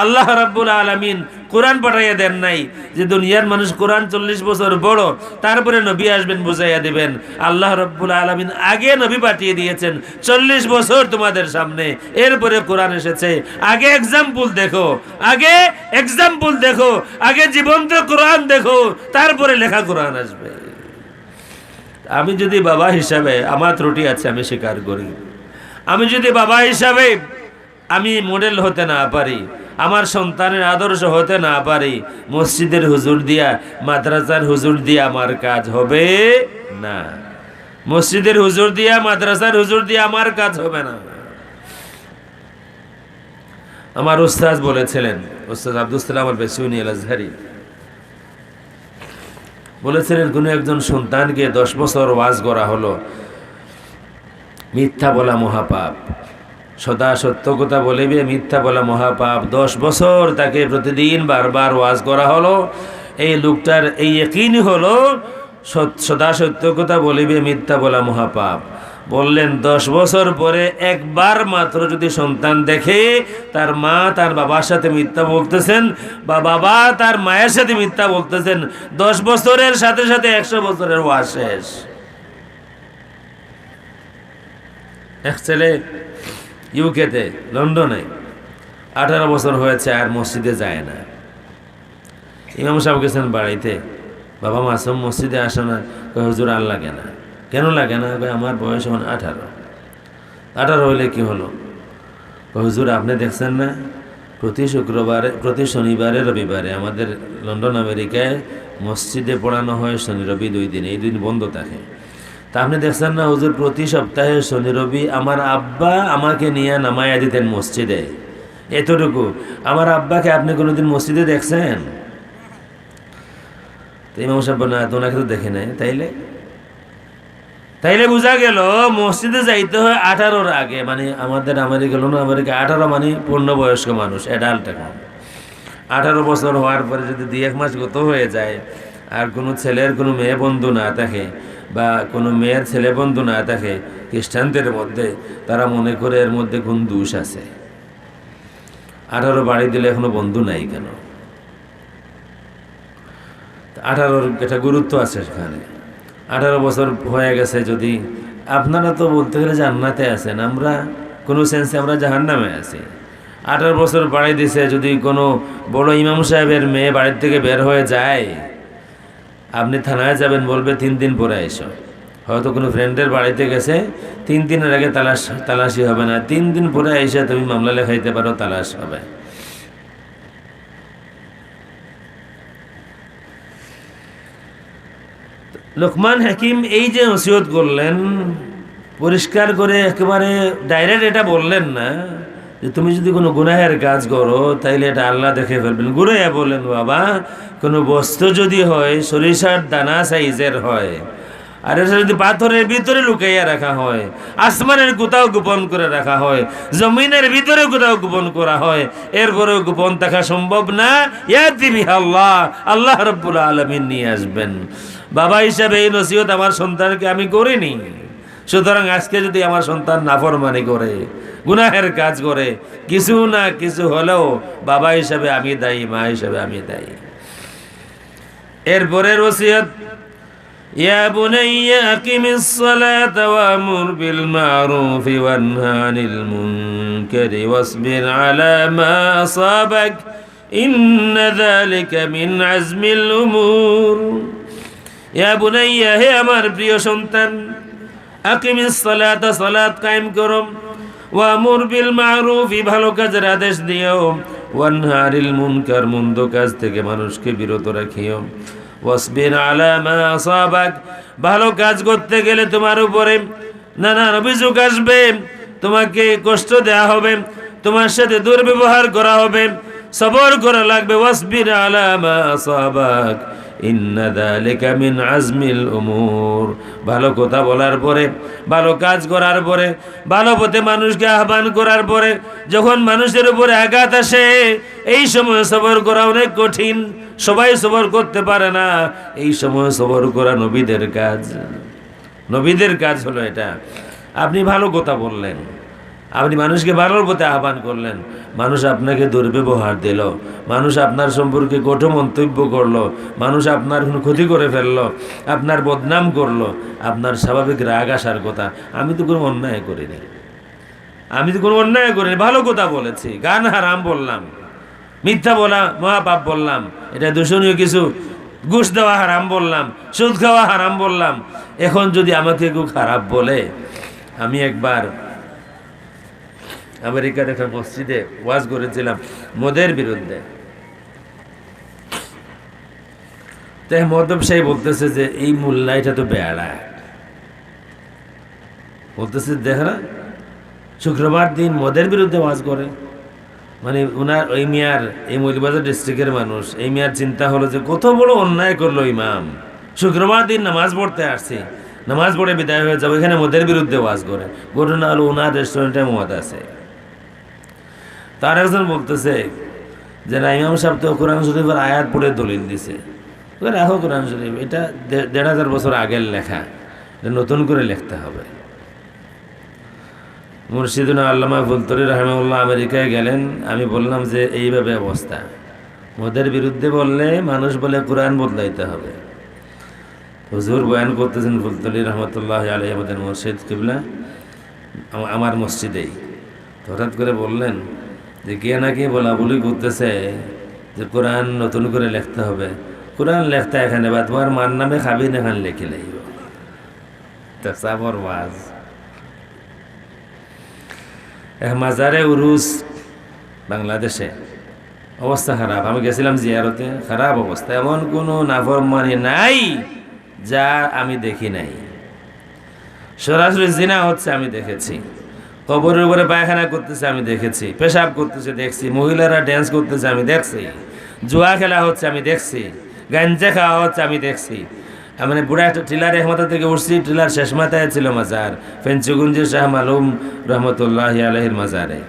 আল্লাহ রাব্বুল আলামিন কোরআন পাঠাইয়া দেন নাই যে দুনিয়ার মানুষ কোরআন 40 বছর বড় তারপরে নবী আসবেন বুঝাইয়া দিবেন। আল্লাহ রাব্বুল আলামিন আগে নবী পাঠিয়ে দিয়েছেন 40 বছর তোমাদের সামনে, এরপরে কোরআন এসেছে। আগে এক্সাম্পল দেখো, আগে এক্সাম্পল দেখো, আগে জীবন্ত কোরআন দেখো, তারপরে লেখা কোরআন আসবে। আমি যদি বাবা হিসাবে, আমার ত্রুটি আছে আমি স্বীকার করি, আমি যদি বাবা হিসাবে আমি মডেল হতে না পারি, আমার সন্তানের আদর্শ হতে না পারি, মসজিদের হুজুর দিয়া, মাদ্রাসার হুজুর দিয়া আমার কাজ হবে না। মসজিদের হুজুর দিয়া, মাদ্রাসার হুজুর দিয়া আমার কাজ হবে না। আমার উস্তাদ বলেছিলেন, উস্তাদ আব্দুল সালাম আল বেসুনি আল আজহারি বলেছিলেন, কোনো একজন সন্তানকে 10 বছর ওয়াজ করা হলো, মিথ্যা বলা মহাপাপ, সদা সত্য কথা বলিবে, মিথ্যা বলা মহাপাপ। 10 বছর তাকে প্রতিদিন বারবার ওয়াজ করা হলো। এই লোকটার এই ইয়াকিন হলো সদা সত্য কথা বলিবে, মিথ্যা বলা মহাপাপ। বললেন 10 বছর পরে একবার মাত্র যদি সন্তান দেখে তার মা তার বাবার সাথে মিথ্যা বলতেছেন বা বাবা তার মায়ের সাথে মিথ্যা বলতেছেন, 10 বছরের সাথে সাথে 100 বছরের ওয়াজ শেষ। এক ছেলে ইউকেতে, লন্ডনে 18 বছর হয়েছে আর মসজিদে যায় না। ইমাম সাহেব গেছেন বাড়িতে, বাবা মাসুম মসজিদে আসে না। হুজুর আর লাগে না। কেন লাগে না? আমার বয়স এখন 18 হইলে কি হলো? হুজুর আপনি দেখছেন না প্রতি শুক্রবারে, প্রতি শনিবারে, রবিবারে আমাদের লন্ডন আমেরিকায় মসজিদে পড়ানো হয় শনি রবি 2 দিন, এই 2 দিন বন্ধ থাকে। তা আপনি দেখছেন না হুজুর প্রতি সপ্তাহে শনি রবি আমার আব্বা আমাকে নিয়ে নামাইয়া দিতেন মসজিদে। এতটুকু, আমার আব্বাকে আপনি কোনোদিন মসজিদে দেখছেন? তো ইমাম সাহেব না, তো ওনাকে তো দেখে নেয়। তাইলে বোঝা গেল মসজিদে যাইতে হয় 18-র আগে। মানে আমাদের আমেরিকা, লন্ডন আমেরিকা 18 মানে পূর্ণবয়স্ক মানুষ, অ্যাডাল্ট। এখন 18 বছর হওয়ার পরে যদি 2-1 মাস গত হয়ে যায় আর কোনো ছেলের কোনো মেয়ে বন্ধু না থাকে বা কোনো মেয়ের ছেলে বন্ধু না থাকে খ্রিস্টানদের মধ্যে, তারা মনে করে এর মধ্যে কোন দোষ আছে। 18 বাড়ি দিলে এখনো বন্ধু নাই কেন? 18-র একটা গুরুত্ব আছে সেখানে। 18 বছর হয়ে গেছে যদি, আপনারা তো বলতে গেলে জান্নাতে আছেন, আমরা কোনো সেন্সে আমরা জাহান্নামে আছি। 18 বছর বাড়ি দিছে, যদি কোনো বড় ইমাম সাহেবের মেয়ে বাড়ির থেকে বের হয়ে যায়, আপনি থানায় যাবেন, বলবে 3 দিন পরে এসো। হয়তো কোনো ফ্রেন্ডের বাড়িতে গেছে, 3 দিনের আগে তালাশি হবে না, 3 দিন পরে এসে তুমি মামলা লেখাইতে পারো, তালাশ হবে। লোকমান হাকিম এই যে নসিহত করলেন, পরিষ্কার করে একেবারে ডাইরেক্ট এটা বললেন না যে তুমি যদি কোনো গুনাহের কাজ করো তাইলে এটা আল্লাহ দেখে ফেলবেন। ঘুরাইয়া বললেন, বাবা কোনো বস্তু যদি হয় সরিষার দানা সাইজের হয়, আর এটা যদি পাথরের ভিতরে লুকাইয়া রাখা হয়, আসমানের কোথাও গোপন করে রাখা হয়, জমিনের ভিতরে কোথাও গোপন করা হয়, এরপরেও গোপন থাকা সম্ভব না। ইয়াতি বিহা আল্লাহ, আল্লাহ রাব্বুল আলামিন নিয়ে আসবেন। বাবা হিসাবে এই নসিহত আমার সন্তানকে আমি করিনি। সুতরাং আজকে যদি আমার সন্তান নাফরমানি করে, গুনাহের কাজ করে, কিছু না কিছু হলেও বাবা হিসাবে আমি দায়ী, মা হিসাবে আমি দায়ী। এরপরের ওসিয়ত, ইয়া বুনাইয়া আকিমিস সালাতা ওয়া'মুর বিল মা'রুফি ওয়ানহা আনিল মুনকারি ওয়াসবির আলা মা আসাবাক ইন্না যালিকা মিন আজমিল উমুর। ইয়া বুনাইয়া, হে আমার প্রিয় সন্তান, আকিমিস সালাতা, সালাত কায়েম করো, ওয়া'মুর বিল মা'রুফি, ভালো কাজের আদেশ দিও, ওয়ানহা আনিল মুনকার, মন্দ কাজ থেকে মানুষকে বিরত রাখিও, ওয়াসবির আলা মা আসাবাক, ভালো কাজ করতে গেলে তোমার উপরে নানান অভিযোগ আসবে, তোমাকে কষ্ট দেয়া হবে, তোমার সাথে দুর্ব্যবহার করা হবে, সবর করা লাগবে। ওয়াসবির আলা মা আসাবাক ইন্না যালিকা মিন আজমিল উমুর। ভালো কথা বলার পরে, ভালো কাজ করার পরে, ভালো পথে মানুষকে আহ্বান করার পরে যখন মানুষের উপরে আঘাত আসে, এই সময় সবর করা অনেক কঠিন। সবাই সবর করতে পারে না। এই সময় সবর করা নবীদের কাজ। নবীদের কাজ হলো এটা। আপনি ভালো কথা বললেন, আপনি মানুষকে ভালোর পথে আহ্বান করলেন, মানুষ আপনাকে দুর্ব্যবহার দিল, মানুষ আপনার সম্পর্কে কঠোর মন্তব্য করলো, মানুষ আপনার ক্ষতি করে ফেললো, আপনার বদনাম করলো, আপনার স্বাভাবিক রাগ আসার কথা। আমি তো কোনো অন্যায় করিনি, আমি তো কোনো অন্যায় করিনি, ভালো কথা বলেছি, গান হারাম বললাম, মিথ্যা বলা মহাপাপ বললাম, এটা দূষণীয় কিছু, ঘুষ দেওয়া হারাম বললাম, সুদ খাওয়া হারাম বললাম। এখন যদি আমাকে কেউ খারাপ বলে, আমি একবার আমেরিকার একটা মসজিদে ওয়াজ করেছিলাম মদের বিরুদ্ধে। তাই মদব সাহেব বলতেছে যে এই মোল্লা এটা তো বেড়া, বলতেছে দেখ না শুক্রবার দিন মদের বিরুদ্ধে ওয়াজ করে। মানে ওনার ওই মিয়ার, এই মৌলভীবাজার ডিস্ট্রিক্টের মানুষ, এই মিয়ার চিন্তা হলো যে কত বড় অন্যায় করলো ইমাম, শুক্রবার দিন নামাজ পড়তে আসছে, নামাজ পড়ে বিদায় হয়ে যাবো, এখানে মদের বিরুদ্ধে ওয়াজ করে। ঘটনা হলো ওনার রেস্টুরেন্টে মদ আছে। তার একজন বলতেছে যে না, ইমাম সাহেব তো কোরআন শরীফের আয়াত পড়ে দলিল দিছে। রাখো কোরআন শরীফ, এটা ১,৫০০ বছর আগের লেখা, এটা নতুন করে লিখতে হবে। মুর্শিদুনা আল্লামা ফুলতরি রাহিমাহুল্লাহ আমেরিকায় গেলেন। আমি বললাম যে এইভাবে অবস্থা, মদের বিরুদ্ধে বললে মানুষ বলে কোরআন বদলাইতে হবে। হুজুর বয়ান করতেছেন ফুলতরি রহমতুল্লাহ আলাইহি, আমাদের মুর্শিদ কিবলা, আমার মসজিদেই। হঠাৎ করে বললেন যে কে নাকি বলা বলি করতেছে যে কোরআন নতুন করে লিখতে হবে। কোরআন লেখতে এখানে বা তোমার মার নামে খাবি না, এখানে লিখে লাইব। ওয়াজ মাজারে উরুস বাংলাদেশে অবস্থা খারাপ। আমি গেছিলাম জিয়ারতে, খারাপ অবস্থা, এমন কোনো নাফরমানি নাই যা আমি দেখি নাই। সরাসরি জিনা হচ্ছে আমি দেখেছি, কবরের উপরে পায়খানা করতেছে আমি দেখেছি, পেশাব করতেছে দেখছি, মহিলারা ড্যান্স করতেছে আমি দেখছি, জুয়া খেলা হচ্ছে আমি দেখছি, গাঞ্জা খাওয়া হচ্ছে আমি দেখছি। মানে বুড়া একটা টিলার এক মাথা থেকে উঠছি, টিলার শেষ মাথায় ছিল মাজার, ফেঞ্চুগঞ্জের শাহ মালুম রহমতুল্লাহ আলহির মাজারে।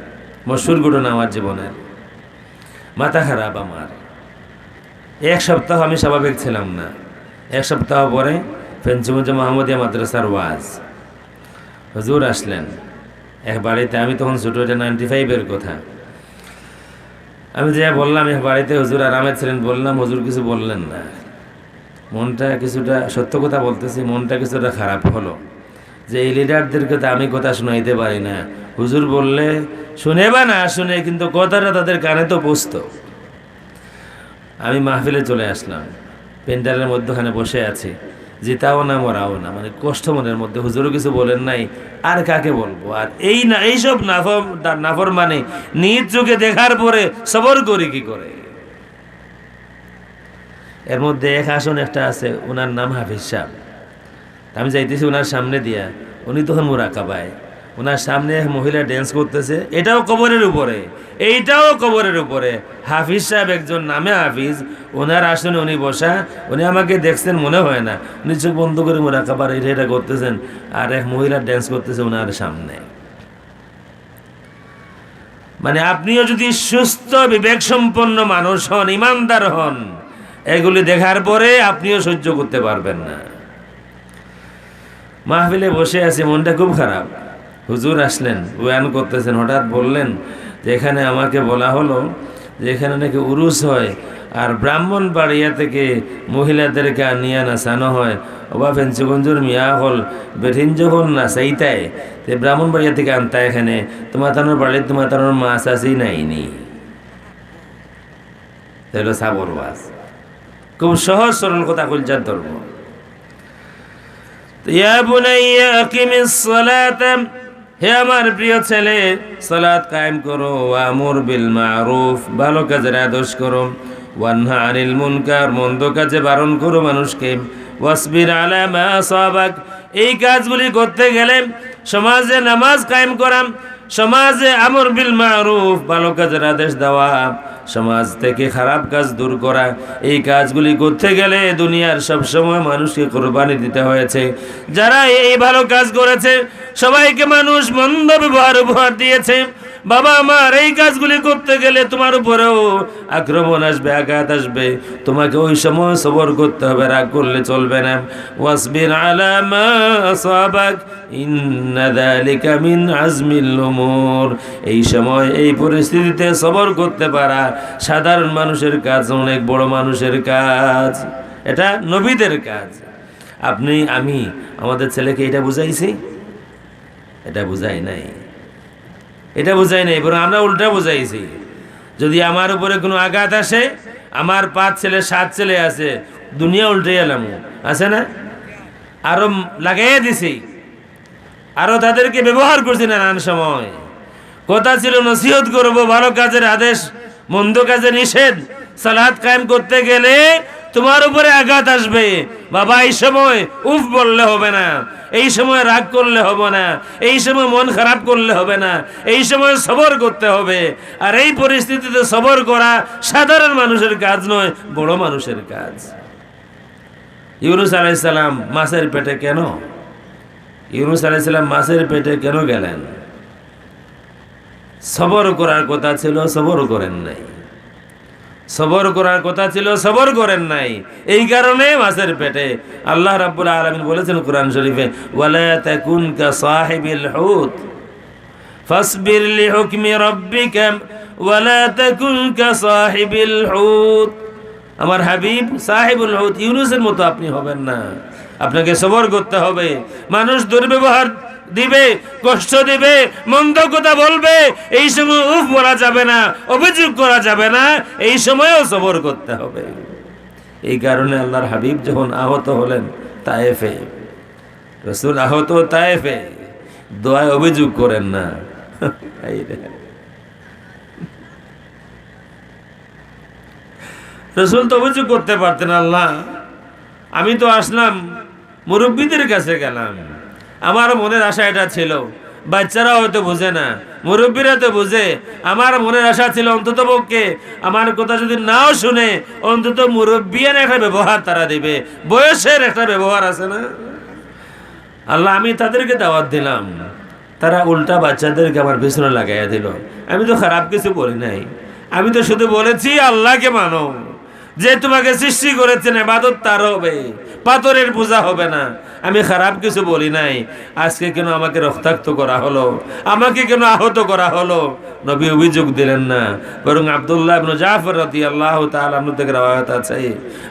মশহুর ঘটনা আমার জীবনের। মাথা খারাপ আমার। এক সপ্তাহ আমি স্বাভাবিক ছিলাম না। এক সপ্তাহ পরে ফেঞ্চুগঞ্জ মোহাম্মদিয়া মাদ্রাসার ওয়াজ, হুজুর আসলেন এক বাড়িতে। আমি তখন ছোটো, এটা 95-এর কথা। আমি যে বললাম এক বাড়িতে, হুজুর আরামে ছিলেন, বললাম হুজুর কিছু বললেন না। মনটা কিছুটা, সত্য কথা বলতেছি, মনটা কিছুটা খারাপ হলো যে এই লিডারদেরকে তো আমি কথা শোনাইতে পারি না। হুজুর বললে শুনে বা না শুনে, কিন্তু কথাটা তাদের কানে তো পৌঁছত। আমি মাহফিলে চলে আসলাম, পেন্ডালের মধ্যখানে বসে আছি, জিতাও না মরাও না, মানে কষ্ট মনের মধ্যে। হুজুরও কিছু বলেন নাই, আর কাকে বলবো। আর এই না, এইসব নাফর মানে নিজ চোখে দেখার পরে সবর করি কি করে। এর মধ্যে এক আসন একটা আছে, ওনার নাম হাফিজ সাহেব। আমি যাইতেছি ওনার সামনে দিয়া, উনি তখন মুরাকাবায়, ওনার সামনে এক মহিলা ড্যান্স করতেছে, এটাও কবরের উপরে, এইটাও কবরের উপরে। হাফিজ সাহেব একজন, নামে হাফিজ, ওনার আসনে উনি বসা। উনি আমাকে দেখছেন মনে হয় না, উনি চোখ বন্ধ করে মুরাকাবার এটা করতেছেন, আর এক মহিলা ড্যান্স করতেছে ওনার সামনে। মানে আপনিও যদি সুস্থ বিবেক সম্পন্ন মানুষ হন, ইমানদার হন, এগুলি দেখার পরে আপনিও সহ্য করতে পারবেন না। মাহফিলে বসে আছি, মনটা খুব খারাপ। হুজুর আসলেন, বয়ান করতেছেন, হঠাৎ বললেন যে এখানে আমাকে বলা হলো যে এখানে নাকি উরুস হয়, আর ব্রাহ্মণবাড়িয়া থেকে মহিলাদেরকে নিয়ে নাচানো হয়। ওবা ফেঞ্চুগঞ্জুর মিয়া হল বেঠিন যখন নাচাইতায়, তে ব্রাহ্মণবাড়িয়া থেকে আনতা এখানে, তোমার তানোর বাড়ির তোমার তানোর মাছ আছেই নাইনি। তাহলে সাবর ওয়াজ, খুব সহজ সরল কথা কইজার ধর্ম। ইয়া বুনাইয়া আকিমিস সালাত, হে আমার প্রিয় ছেলে, সালাত কায়েম করো। ওয়ামুর বিল মারুফ, ভালো কাজের আদেশ করো। ওয়ানহা আনিল মুনকার, মন্দ কাজে বারণ করো মানুষকে। ওয়াসবির আলা মা আসাবাক, এই কাজগুলি করতে গেলে সমাজে নামাজ কায়েম করা, সমাজে আমর বিল মারুফ, ভালো কাজের আদেশ দেওয়া, সমাজ থেকে খারাপ কাজ দূর করা। এই কাজগুলি করতে গেলে দুনিয়ার সব সময় মানুষকে কোরবানি দিতে হয়েছে। যারা এই ভালো কাজ করেছে সবাইকে মানুষ মন্দ ব্যবহার উপহার দিয়েছে। বাবা আমার, এই কাজগুলি করতে গেলে তোমার উপরেও আক্রমণ আসবে, আঘাত আসবে, তোমাকে ওই সময় সবর করতে হবে, রাগ করলে চলবে না। ওয়াসবির আলা মা আসাবাক ইন্না যালিকা মিন আজমিল উমুর। এই সময় এই পরিস্থিতিতে সবর করতে পারা সাধারণ মানুষের কাজ, অনেক বড় মানুষের কাজ, এটা নবীদের কাজ। আপনি আমি আমাদের ছেলেকে এটা বুঝাইছি? এটা বুঝাই নাই, এটা বুঝাই নাই, বরং আমরা উল্টা বুঝাইছি। যদি আমার উপরে কোনো আঘাত আসে, আমার 5 ছেলে 7 ছেলে আছে, দুনিয়া উল্টে এলাম, আছে না? আরো লাগাইয়া দিছি, আরো তাদেরকে ব্যবহার করছি নানান সময়। কথা ছিল নসিহত করব, ভালো কাজের আদেশ, মন্দ কাজে নিষেধ। সালাত কায়েম করতে গেলে তোমার উপরে আঘাত আসবে, বাবা এই সময় উফ বললে হবে না, এই সময় রাগ করলে হবে না, এই সময় মন খারাপ করলে হবে না, এই সময় সবর করতে হবে। আর এই পরিস্থিতিতে সবর করা সাধারণ মানুষের কাজ নয়, বড় মানুষের কাজ। ইউনূস আলাইহিস সালাম মাছের পেটে কেন? ইউনূস আলাইহিস সালাম মাছের পেটে কেন গেলেন? সবর করার কথা ছিল, সবর করেন নাই। সবর করার কথা ছিল, সবর করেন নাই। এই কারণে মাছের পেটে। আল্লাহ রাব্বুল আলামিন বলেছেন কোরআন শরীফে, ওয়ালা তাকুন কা সাহিবিল হুত ফাসবির লিহুকমি রাব্বিকা ওয়ালা তাকুন কা সাহিবিল হুত। আমার হাবিব সাহিবুল হুত ইউনূসের মতো আপনি হবেন না, আপনাকে সবর করতে হবে। মানুষ দুর্ব্যবহার দিবে, কষ্ট দিবে, মন্দ কথা বলবে, এই সময় উফ বলা যাবে না, অভিযোগ করা যাবে না, এই সময়ও সবর করতে হবে। এই কারণে আল্লাহর হাবিব যখন আহত হলেন তায়েফে, রাসূল আহত তায়েফে, দোয়ায় অভিযোগ করেন না। রাসূল তো অভিযোগ করতে পারতেন, আল্লাহ আমি তো আসলাম, মুরব্বীদের কাছে গেলাম, আমার মনের আশা এটা ছিল। বাচ্চারা হয়তো বোঝে না, মুরব্বীরা তো বোঝে। আমার মনের আশা ছিল অন্তত পক্ষে আমার কথা যদি নাও শুনে, অন্তত মুরব্বিয়ান একটা ব্যবহার তারা দিবে, বয়সের একটা ব্যবহার আছে না। আল্লাহ আমি তাদেরকে দাওয়াত দিলাম, তারা উল্টা বাচ্চাদেরকে আমার পিছনে লাগাইয়া দিল। আমি তো খারাপ কিছু বলি নাই, আমি তো শুধু বলেছি আল্লাহকে মানো, যে তোমাকে সৃষ্টি করেছেন, ইবাদত তার হবে, পাথরের পূজা হবে না। আমি খারাপ কিছু বলি নাই। আজকে কেন আমাকে রক্তাক্ত করা হলো, আমাকে কেন আহত করা হলো? নবী অভিযোগ দিলেন না, বরং আব্দুল্লাহ ইবনে জাফর রাদিয়াল্লাহু তাআলা আনহু থেকে রওয়ায়াত আছে,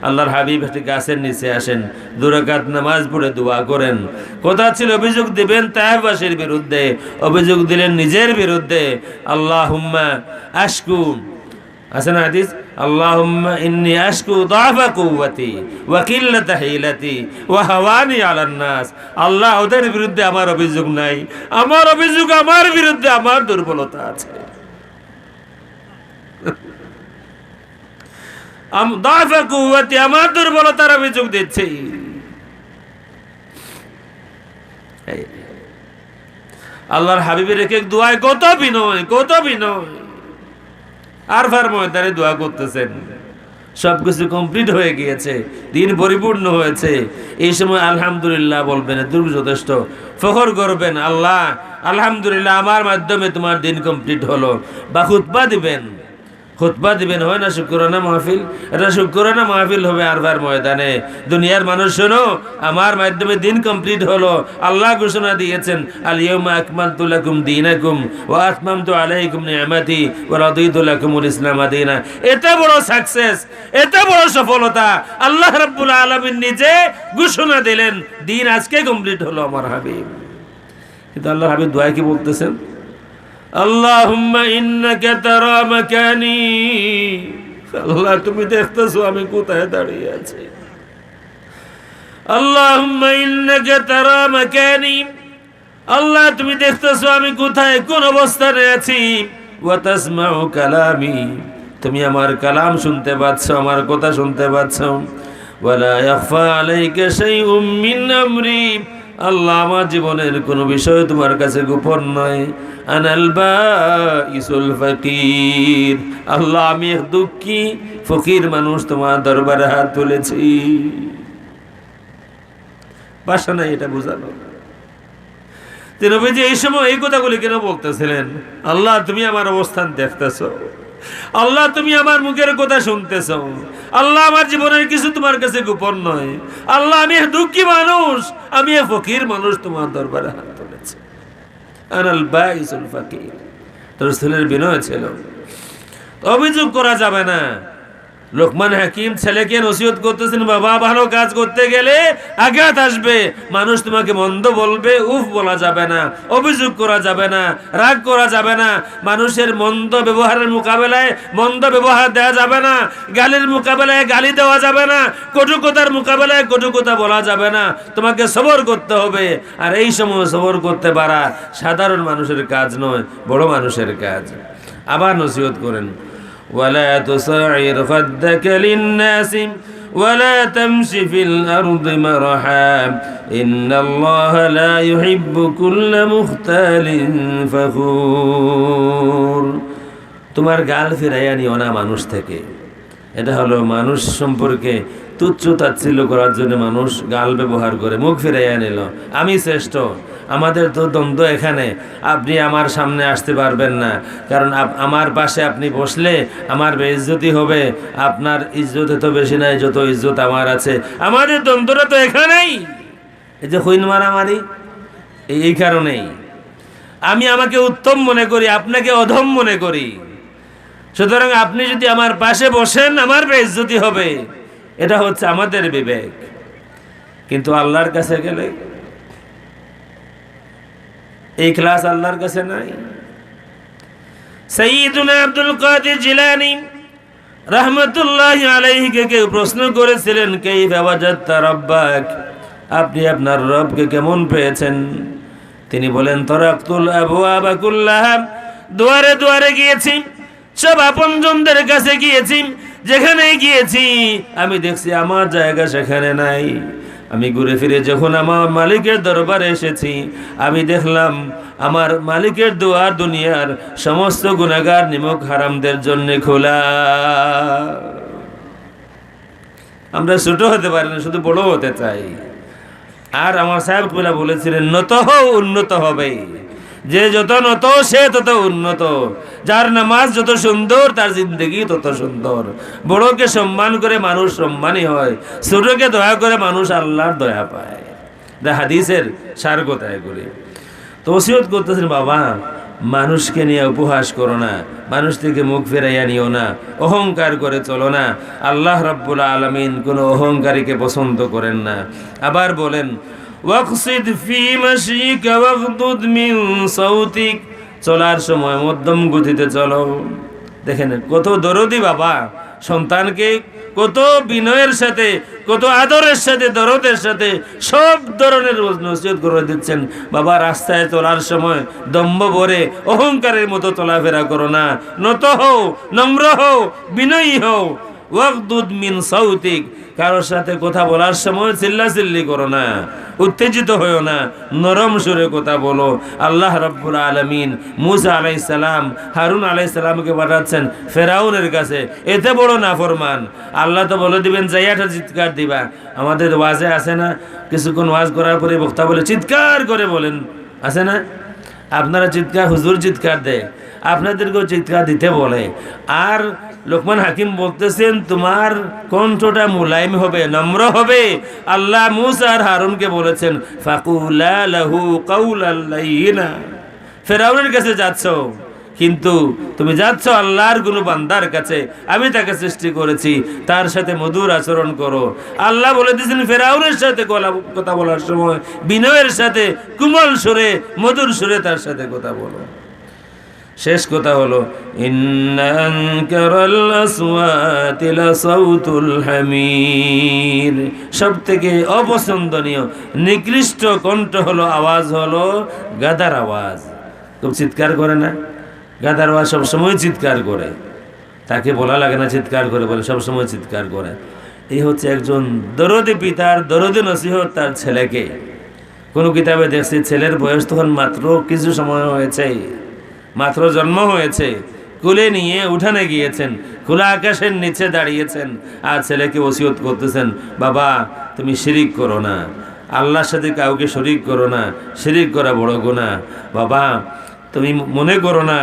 আল্লাহর হাবিব একটি গাছের নিচে আসেন, 2 রাকাত নামাজ পড়ে দোয়া করেন। কথা ছিল অভিযোগ দিবেন তায়েফবাসীর বিরুদ্ধে, অভিযোগ দিলেন নিজের বিরুদ্ধে। আল্লাহুম্মা আশকু, আছে না হাদিস, আল্লাহুম্মা ইন্নী আশকু দাফা কুওয়াতি ওয়া কিল্লাতা হিলাতি ওয়া হাওয়ানি আলান নাস। আল্লাহ ওদের বিরুদ্ধে আমার অভিযোগ নাই, আমার অভিযোগ আমার বিরুদ্ধে, আমার দুর্বলতা আছে। দাফা কুওয়াতি, আমার দুর্বলতার অভিযোগ দিচ্ছি। আল্লাহর হাবিবের এক এক দোয়ায় কত বিনয়, কত বিনয়। আরফার ময়দানে দোয়া করতেছেন, সবকিছু কমপ্লিট হয়ে গিয়েছে, দিন পরিপূর্ণ হয়েছে। এই সময় আলহামদুলিল্লাহ বলবেন, এটুকু যথেষ্ট। ফখর করবেন, আল্লাহ আলহামদুলিল্লাহ আমার মাধ্যমে তোমার দিন কমপ্লিট হলো। বা খুতবা দিবেন, খুতবা দিবেন, হয় না শুকরানা মাহফিল, এটা শুকরানা মাহফিল হবে আরফার ময়দানে। দুনিয়ার মানুষ শোনো, আমার মাধ্যমে দিন কমপ্লিট হলো। আল্লাহ ঘোষণা দিয়েছেন, আল ইয়াউমা আকমালতু লাকুম দীনাকুম ওয়া আতমামতু আলাইকুম নি'মাতি ওয়া রাদিতু লাকুমুল ইসলাম দীনা। এত বড় সাকসেস, এত বড় সফলতা আল্লাহ রাব্বুল আলামিন নিজে ঘোষণা দিলেন, দিন আজকে কমপ্লিট হলো আমার হাবিব। কিন্তু আল্লাহর হাবিব দোয়া কি বলতেছেন? আল্লাহুম্মা ইন্নাকা তারা মাকানি, আল্লাহ তুমি দেখতেছো আমি কোথায় দাঁড়িয়ে আছি। আল্লাহুম্মা ইন্নাকা তারা মাকানি, আল্লাহ তুমি দেখতেছো আমি কোথায়, কোন অবস্থানে আছি। ওয়া তাসমাউ কালামি, তুমি আমার কালাম শুনতে পাচ্ছ, আমার কথা শুনতে পাচ্ছ। ওয়ালা ইয়াখফা আলাইকা শাইউম মিন আমরি, আল্লাহ আমার জীবনের কোনো বিষয় তোমার কাছে গোপন নয়। আনাল বাইসুল ফকির, আল্লাহ আমি এক দুঃখী ফকির মানুষ, তোমার দরবারে হাত তুলেছি। ভাষা নাই এটা বোঝানো। নবীজি এই সময় এই কথাগুলি কেন বলতেছিলেন? আল্লাহ তুমি আমার অবস্থান দেখতেছো, আল্লাহ তুমি আমার মুখের কথা শুনতেছো, আল্লাহ আমার জীবনের কিছু তোমার কাছে গোপন নয়। আল্লাহ আমি দুঃখী মানুষ, আমি ফকির মানুষ, তোমার দরবারে হাত তুলেছি। আনাল বাইসুল ফকির, রাসূলের বিনয় ছিল। অভিযোগ করা যাবে না। লোকমান হাকিম ছেলেকে নসিহত করতেছেন, বাবা ভালো কাজ করতে গেলে আঘাত আসবে, মানুষ তোমাকে মন্দ বলবে, উফ বলা যাবে না, অভিযোগ করা যাবে না, রাগ করা যাবে না, মানুষের মন্দ ব্যবহারের মোকাবেলায় মন্দ ব্যবহার দেওয়া যাবে না, গালির মোকাবেলায় গালি দেওয়া যাবে না, কটুকতার মোকাবেলায় কটুকতা বলা যাবে না, তোমাকে সবর করতে হবে। আর এই সময় সবর করতে পারা সাধারণ মানুষের কাজ নয়, বড় মানুষের কাজ। আবার নসিহত করেন, ولا تصعر خدك للناس ولا تمش في الأرض مرحا إن الله لا يحب كل مختال فخور। তোমার গাল ফিরাইয়া নিও না মানুষ থেকে। এটা হলো মানুষ সম্পর্কে তুচ্ছ তাচ্ছিল্য করার জন্য মানুষ গাল ব্যবহার করে, মুখ ফিরাইয়া নিল, আমি শ্রেষ্ঠ। আমাদের তো দ্বন্দ্ব এখানে, আপনি আমার সামনে আসতে পারবেন না, কারণ আমার পাশে আপনি বসলে আমার বেইজ্জতি হবে, আপনার ইজ্জত এত বেশি নাই যত ইজ্জত আমার আছে। আমাদের দ্বন্দ্বটা তো এখানেই, এই যে হুইন মারামারি, এই কারণেই আমি আমাকে উত্তম মনে করি, আপনাকে অধম মনে করি। সুতরাং আপনি যদি আমার পাশে বসেন আমার বেইজ্জতি হবে, এটা হচ্ছে আমাদের বিবেক। কিন্তু আল্লাহর কাছে গেলে এই ক্লাস আল্লাহর কাছে নাই। সাইয়্যিদুনা আব্দুল কাদের জিলানী রাহমাতুল্লাহি আলাইহি কে কেউ প্রশ্ন করেছিলেন, কাইফা ওয়াজাদতা রাব্বাক, আপনি আপনার রবকে কেমন পেয়েছেন? তিনি বলেন, তারাকতুল আবওয়াবা কুল্লাহা, দুয়ারে দুয়ারে গিয়েছি, সব আপনজনদের কাছে গিয়েছি, যেখানে গিয়েছি আমি দেখছি আমার জায়গা সেখানে নাই। আমি ঘুরে ফিরে যখন আমার মালিকের দরবারে এসেছি, আমি দেখলাম আমার মালিকের দুয়ার দুনিয়ার সমস্ত গুনাহগার নিমক হারামদের জন্য খোলা। আমরা ছোট হতে পারি না, শুধু বড় হতে চাই। আর আমার সাহেব বলেছিলেন, নত হও উন্নত হবে। যে যত নত সে তত উন্নত, যার নামাজ যত সুন্দর তার জিন্দগি তত সুন্দর। বড়কে সম্মান করে মানুষ সম্মানী হয়, ছোটকে দয়া করে মানুষ আল্লাহর দয়া পায়। হাদিসের সার কথায় করে তো ওসিয়ত করতেছেন, বাবা মানুষকে নিয়ে উপহাস করো না, মানুষ থেকে মুখ ফেরাইয়া নিও না, অহংকার করে চলো না। আল্লাহ রাব্বুল আলামিন কোনো অহংকারীকে পছন্দ করেন না। আবার বলেন, ওয়াকসিদ ফি মাশিকা ওয়াগদুদ মিন সাউতিক, চলার সময় মধ্যম গতিতে চলো। দেখেন কত দরদি বাবা, সন্তানকে কত বিনয়ের সাথে, কত আদরের সাথে, দরদের সাথে সব ধরনের নসিহত করে দিচ্ছেন। বাবা রাস্তায় চলার সময় দম্ভ ভরে অহংকারের মতো চলাফেরা করো না, নত হও, নম্র হও, বিনয়ী হও। ওয়াগদুদ মিন সাউতিক, কারোর সাথে কথা বলার সময় চিল্লাচিল্লি করো না, উত্তেজিত হয়েও না, নরম সুরে কথা বলো। আল্লাহ রাব্বুল আলামিন মুসা আলাইহিস সালাম, হারুন আলাইহিস সালামকে পাঠাচ্ছেন ফেরাউনের কাছে, এতে বড় নাফরমান। আল্লাহ তো বলে দিবেন যাইয়াটা চিৎকার দিবা। আমাদের ওয়াজে আছে না, কিছুক্ষণ ওয়াজ করার পরে বক্তা বলে চিৎকার করে বলেন, আছে না? আপনারা চিৎকার, হুজুর চিৎকার দেয়, আপনাদেরকেও চিৎকার দিতে বলে। আর লোকমান হাকিম বলতেছেন তোমার কণ্ঠটা মুলায়ম হবে, নম্র হবে। আল্লাহ মুসা আর হারুনকে বলেছেন, ফাকুলা লাহু কাউলাল লাইয়িনা। ফেরাউনের কাছে যাচ্ছ, কিন্তু তুমি যাচ্ছ আল্লাহর কোনো বান্দার কাছে, আমি তাকে সৃষ্টি করেছি, তার সাথে মধুর আচরণ করো। আল্লাহ বলে দিয়েছেন ফেরাউনের সাথে কথা বলার সময় বিনয়ের সাথে, কোমল সুরে, মধুর সুরে তার সাথে কথা বলো। শেষ কথা হলো, ইন্না আনকারাল আসওয়াতি লাসাউতুল হামির, সব থেকে অপছন্দনীয় নিকৃষ্ট কণ্ঠ হলো, আওয়াজ হলো গাধার আওয়াজ। খুব চিৎকার করে না? গাধার আওয়াজ সবসময় চিৎকার করে, তাকে বলা লাগে না চিৎকার করে বলে, সবসময় চিৎকার করে। এই হচ্ছে একজন দরদি পিতার দরদি নসিহত তার ছেলেকে। কোনো কিতাবে দেখছি ছেলের বয়স তখন মাত্র কিছু সময় হয়েছে, মাত্র জন্ম হয়েছে, কোলে নিয়ে উঠানে গিয়েছেন, খোলা আকাশের নিচে দাঁড়িয়েছেন, আর ছেলেকে ওসিয়ত করতেছেন, বাবা তুমি শিরিক করো না, আল্লাহর সাথে কাউকে শরিক করো না, শিরিক করা বড় গুনাহ। বাবা তুমি মনে করো না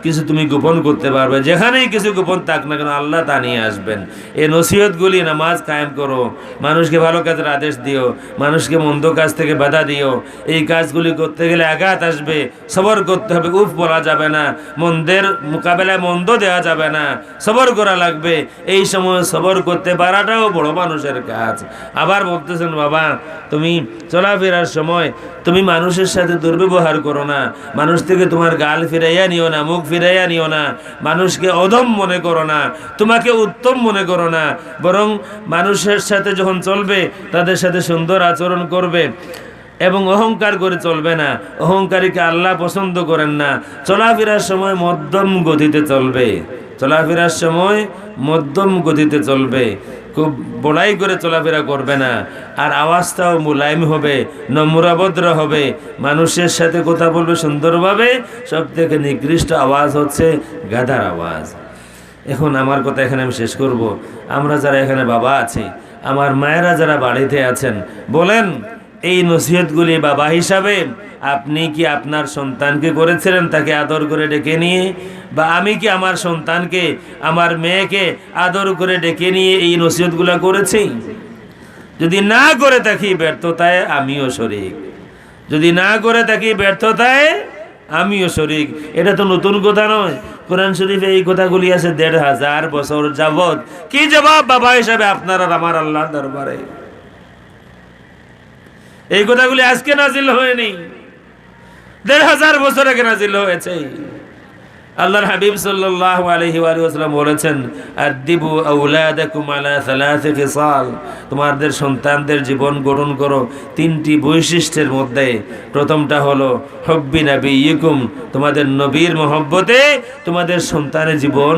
কিছু তুমি গোপন করতে পারবে, যেখানেই কিছু গোপন থাক না কেন আল্লাহ তা নিয়ে আসবেন। এই নসিহতগুলি, নামাজ কায়েম করো, মানুষকে ভালো কাজের আদেশ দিও, মানুষকে মন্দ কাজ থেকে বাধা দিও। এই কাজগুলি করতে গেলে আঘাত আসবে, সবর করতে হবে, উফ বলা যাবে না, মন্দের মোকাবেলায় মন্দ দেওয়া যাবে না, সবর করা লাগবে। এই সময় সবর করতে পারাটাও বড় মানুষের কাজ। আবার বলতেছেন বাবা তুমি চলাফেরার সময় তুমি মানুষের সাথে দুর্ব্যবহার করো না, মানুষ থেকে তোমার গাল ফিরাইয়া নিও না, মুখ ফিরাইয়া নিও না, মানুষকে অধম মনে করো না, তোমাকে উত্তম মনে করো না, বরং মানুষের সাথে যখন চলবে তাদের সাথে সুন্দর আচরণ করবে এবং অহংকার করে চলবে না। অহংকারীকে আল্লাহ পছন্দ করেন না। চলাফেরার সময় মধ্যম গতিতে চলবে, চলাফেরার সময় মধ্যম গতিতে চলবে, খুব বড়াই করে চলাফেরা করবে না। আর আওয়াজটাও মুলায়ম হবে, নম্রভদ্র হবে, মানুষের সাথে কথা বলবে সুন্দরভাবে। সব থেকে নিকৃষ্ট আওয়াজ হচ্ছে গাধার আওয়াজ। এখন আমার কথা এখানে আমি শেষ করব। আমরা যারা এখানে বাবা আছি, আমার মায়েরা যারা বাড়িতে আছেন, বলেন এই নসিহতগুলি বাবা হিসাবে আপনি কি আপনার সন্তানকে করেছিলেন তাকে আদর করে ডেকে নিয়ে? বা আমি কি আমার সন্তানকে, আমার মেয়েকে আদর করে ডেকে নিয়ে এই নসিহতগুলো করেছি? যদি না করে থাকি ব্যর্থতায় আমিও শরিক, যদি না করে থাকি ব্যর্থতায় আমিও শরিক। এটা তো নতুন কথা নয়, কোরআন শরীফে এই কথাগুলি আছে ১৫০০ বছর যাবত। কি জবাব বাবা হিসাবে আপনার আর আমার আল্লাহর দরবারে? এই কথাগুলি আজকে নাজিল হয়নি, ১৫০০ বছর আগে নাজিল হয়েছে। আল্লাহর হাবিব সাল্লাল্লাহু আলাইহি ওয়া সাল্লাম বলেছেন, আদিবু আওলাদাকুম আলা সালাসি খিসাল, তোমাদের সন্তানদের জীবন গঠন করো তিনটি বৈশিষ্ট্যের মধ্যে। প্রথমটা হলো হুব্বি নবিয়িকুম, তোমাদের নবীর মহব্বতে তোমাদের সন্তানের জীবন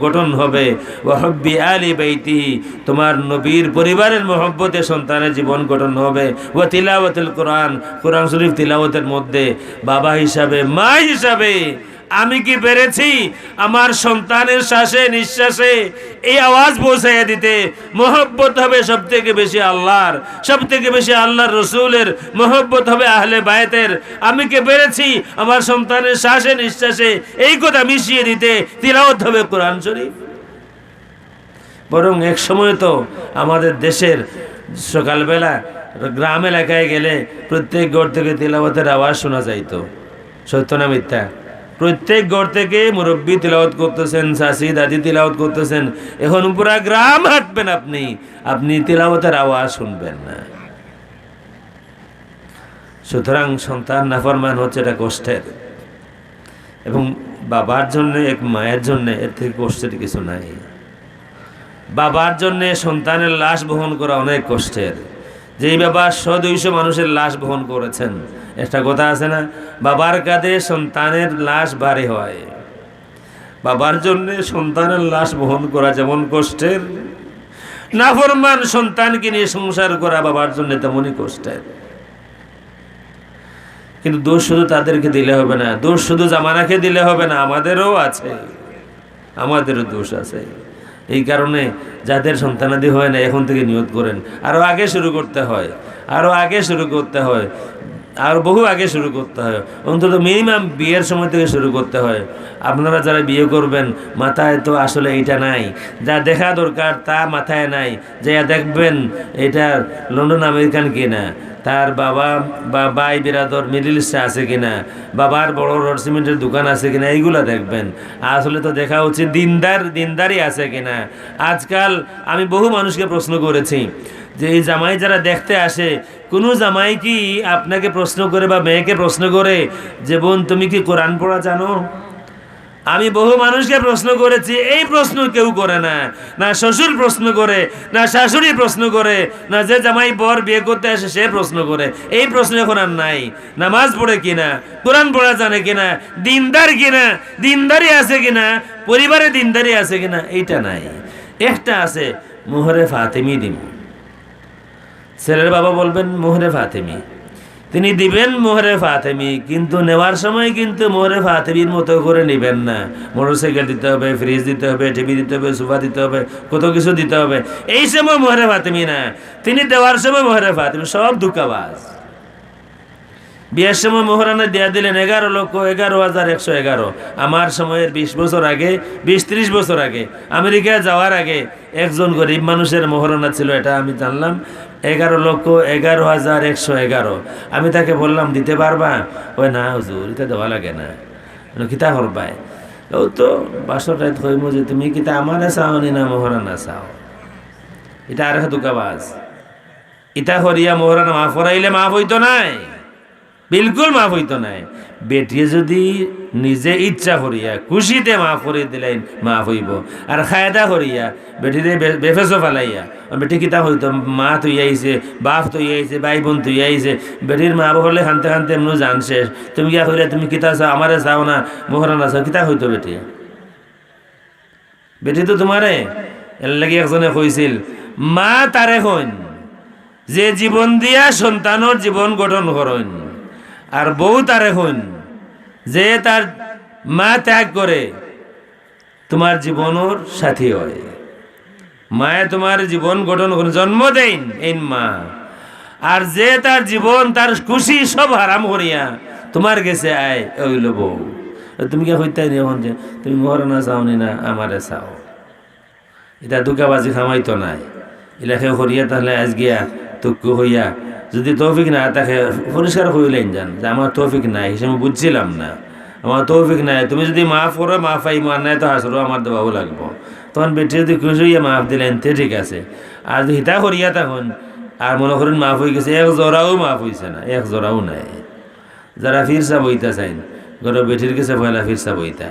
গঠন হবে। ওয়া হুব্বি আলি বাইতিহি, তোমার নবীর পরিবারের মহব্বতে সন্তানের জীবন গঠন হবে। ওয়া তিলাওয়াতুল কোরআন, কোরআন শরীফ তিলাওয়াতের মধ্যে। বাবা হিসাবে, মা হিসাবে আমি কি পেরেছি আমার সন্তানের শ্বাসে নিঃশ্বাসে এই আওয়াজ পৌঁছাইয়া দিতে? মহব্বত হবে সব থেকে বেশি আল্লাহর, সব থেকে বেশি আল্লাহর রসুলের, মহব্বত হবে আহলে বায়তের। আমি কি পেরেছি আমার সন্তানের শ্বাসে নিঃশ্বাসে এই কথা মিশিয়ে দিতে? তিলাওয়াত হবে কোরআন শরীফ। বরং এক সময় তো আমাদের দেশের সকালবেলা গ্রাম এলাকায় গেলে প্রত্যেক ঘর থেকে তিলাওয়াতের আওয়াজ শোনা যাইতো। সত্য না মিথ্যা? প্রত্যেক ঘর থেকে মুরব্বী তিলাওয়াত করতেছেন, চাচি দাদি তিলাওয়াত করতেছেন। এখন পুরা গ্রাম হাঁটবেন আপনি তিলাওয়াতের আওয়াজ শুনবেন না। সুতরাং সন্তান নাফরমান হচ্ছে এটা কষ্টের, এবং বাবার জন্য, এক মায়ের জন্য এর থেকে কষ্টের কিছু নাই। বাবার জন্য সন্তানের লাশ বহন করা অনেক কষ্টের। যেই বাবা ১০০-২০০ মানুষের লাশ বহন করেছেন, একটা কথা আছে না, বাবার কাঁধে সন্তানের লাশ ভারী হয়। বাবার জন্য সন্তানের লাশ বহন করা যেমন কষ্টের, নাফরমান সন্তানকে নিয়ে সংসার করা বাবার জন্য তেমনই কষ্টের। কিন্তু দোষ শুধু তাদেরকে দিলে হবে না, দোষ শুধু জামানাকে দিলে হবে না, আমাদেরও আছে, আমাদেরও দোষ আছে। এই কারণে যাদের সন্তানাদি হয় না এখন থেকে নিয়ত করেন, আরও আগে শুরু করতে হয়, আরও আগে শুরু করতে হয়, আর বহু আগে শুরু করতে হয়, অন্তত মিনিমাম বিয়ের সময় থেকে শুরু করতে হয়। আপনারা যারা বিয়ে করবেন মাথায় তো আসলে এইটা নাই, যা দেখা দরকার তা মাথায় নাই। যা দেখবেন এটা লন্ডন আমেরিকান কিনা, তার বাবা বা ভাই বিরাদর মিডল ইস্টে আছে কিনা, বাবার বড় রড সিমেন্টের দোকান আছে কিনা, এইগুলো দেখবেন। আসলে তো দেখা উচিত দিনদারি আছে কিনা। আজকাল আমি বহু মানুষকে প্রশ্ন করেছি যে এই জামাই যারা দেখতে আসে, কোনো জামাই কি আপনাকে প্রশ্ন করে বা মেয়েকে প্রশ্ন করে যে বোন তুমি কি কোরআন পড়া জানো? আমি বহু মানুষকে প্রশ্ন করেছি, এই প্রশ্ন কেউ করে না। না শ্বশুর প্রশ্ন করে, না শাশুড়ি প্রশ্ন করে, না যে জামাই বর বিয়ে করতে আসে সে প্রশ্ন করে। এই প্রশ্ন এখন আর নাই। নামাজ পড়ে কিনা, কোরআন পড়া জানে কিনা, দিনদার কিনা, দিনদারি আছে কিনা, পরিবারে দিনদারি আছে কিনা, এইটা নাই। একটা আছে, মোহরে ফাতেমি দিন। ছেলের বাবা বলবেন মোহরে ফাতেমি, তিনি দিবেন মোহরে ফাতেমি, কিন্তু নেওয়ার সময় কিন্তু মোহরে ফাতেমির মতো করে নেবেন না। মোটরসাইকেল দিতে হবে, ফ্রিজ দিতে হবে, টিভি দিতে হবে, সোফা দিতে হবে, কত কিছু দিতে হবে, এই সময় মোহরে ফাতেমি না। তিনি দেওয়ার সময় মোহরে ফাতেমি, সব ধোঁকাবাজ। বিয়ের সময় মোহরানা দেয়া দিলেন 11,11,111। আমার সময়ের 20 বছর আগে, 20-30 বছর আগে, আমেরিকায় যাওয়ার আগে একজন গরিব মানুষের মোহরানা ছিল, এটা আমি জানলাম 11,11,111। আমি তাকে বললাম দিতে পারবা? ওই না হুজুর, এটা দেওয়া লাগে না। কিতা করবায়? ও তো বাসটায় থইম যে তুমি কিতা আমারে চাওনি না মোহরানা চাও। এটা আর ধোঁকাবাজ। ইটা হরিয়া মোহরানা মাফ করাইলে মাফ হইতো নাই, বিলকুল মাফ হইতো নাই। বেটিয়ে যদি নিজে ইচ্ছা করিয়া খুশিতে মাফ করে দিলেন মাফ হইব। আর খায়দা করিয়া বেটিরে বেফেসো ফেলাইয়া, বেটি কিতা হইতো, মা তুই আইছে, বাপ তুই আইছে, ভাই বোন তুই আইছে, বেটির মা বলে হানতে হানতে এমন জান শেষ। তুমি কিয়া করিয়া তুমি কিতা চাও, আমারে চাও না মোহরানা চাও, কিতা হইতো বেটি? বেটি তো তোমারে এর লাগে একজনে কইছিল, মা তারে কইন যে জীবন দিয়া সন্তানের জীবন গঠন করেন, আর বউ তারে হইন যে তার মা ত্যাগ করে তোমার জীবনের সাথী হয়। মায়ে তোমার জীবন গঠন করে জন্ম দেন এই মা, আর যে তার জীবন তার খুশি সব হারাম করিয়া তোমার গেছে আয় ওইল বউ। তুমি কে হইতে এখন যে তুমি মোহরানা চাওনি না আমারে চাও, এটা ধোঁকাবাজি খামাইতো নাই। এলাকে করিয়া তাহলে আজ গিয়া তুক্কু হইয়া যদি তৌফিক না তাকে পরিষ্কার হইলেন যান যে আমার তৌফিক নাই, হিসেবে বুঝছিলাম না, আমার তৌফিক নাই। তুমি যদি মাফ করো মাফ আই, মার নাই তো হাসরো আমার দেওয়াও লাগবো। তখন বেটি যদি খুশি হইয়া মাফ দিলেন তে ঠিক আছে। আর যদি হিতা করিয়া তখন আর মনে করেন মাফ হয়ে গেছে, এক জোড়াও মাফ হয়েছে না, এক জোড়াও নাই। যারা ফিরসা বইতা চাইন গরো বেটির কাছে পয়লা ফিরসা বইতা,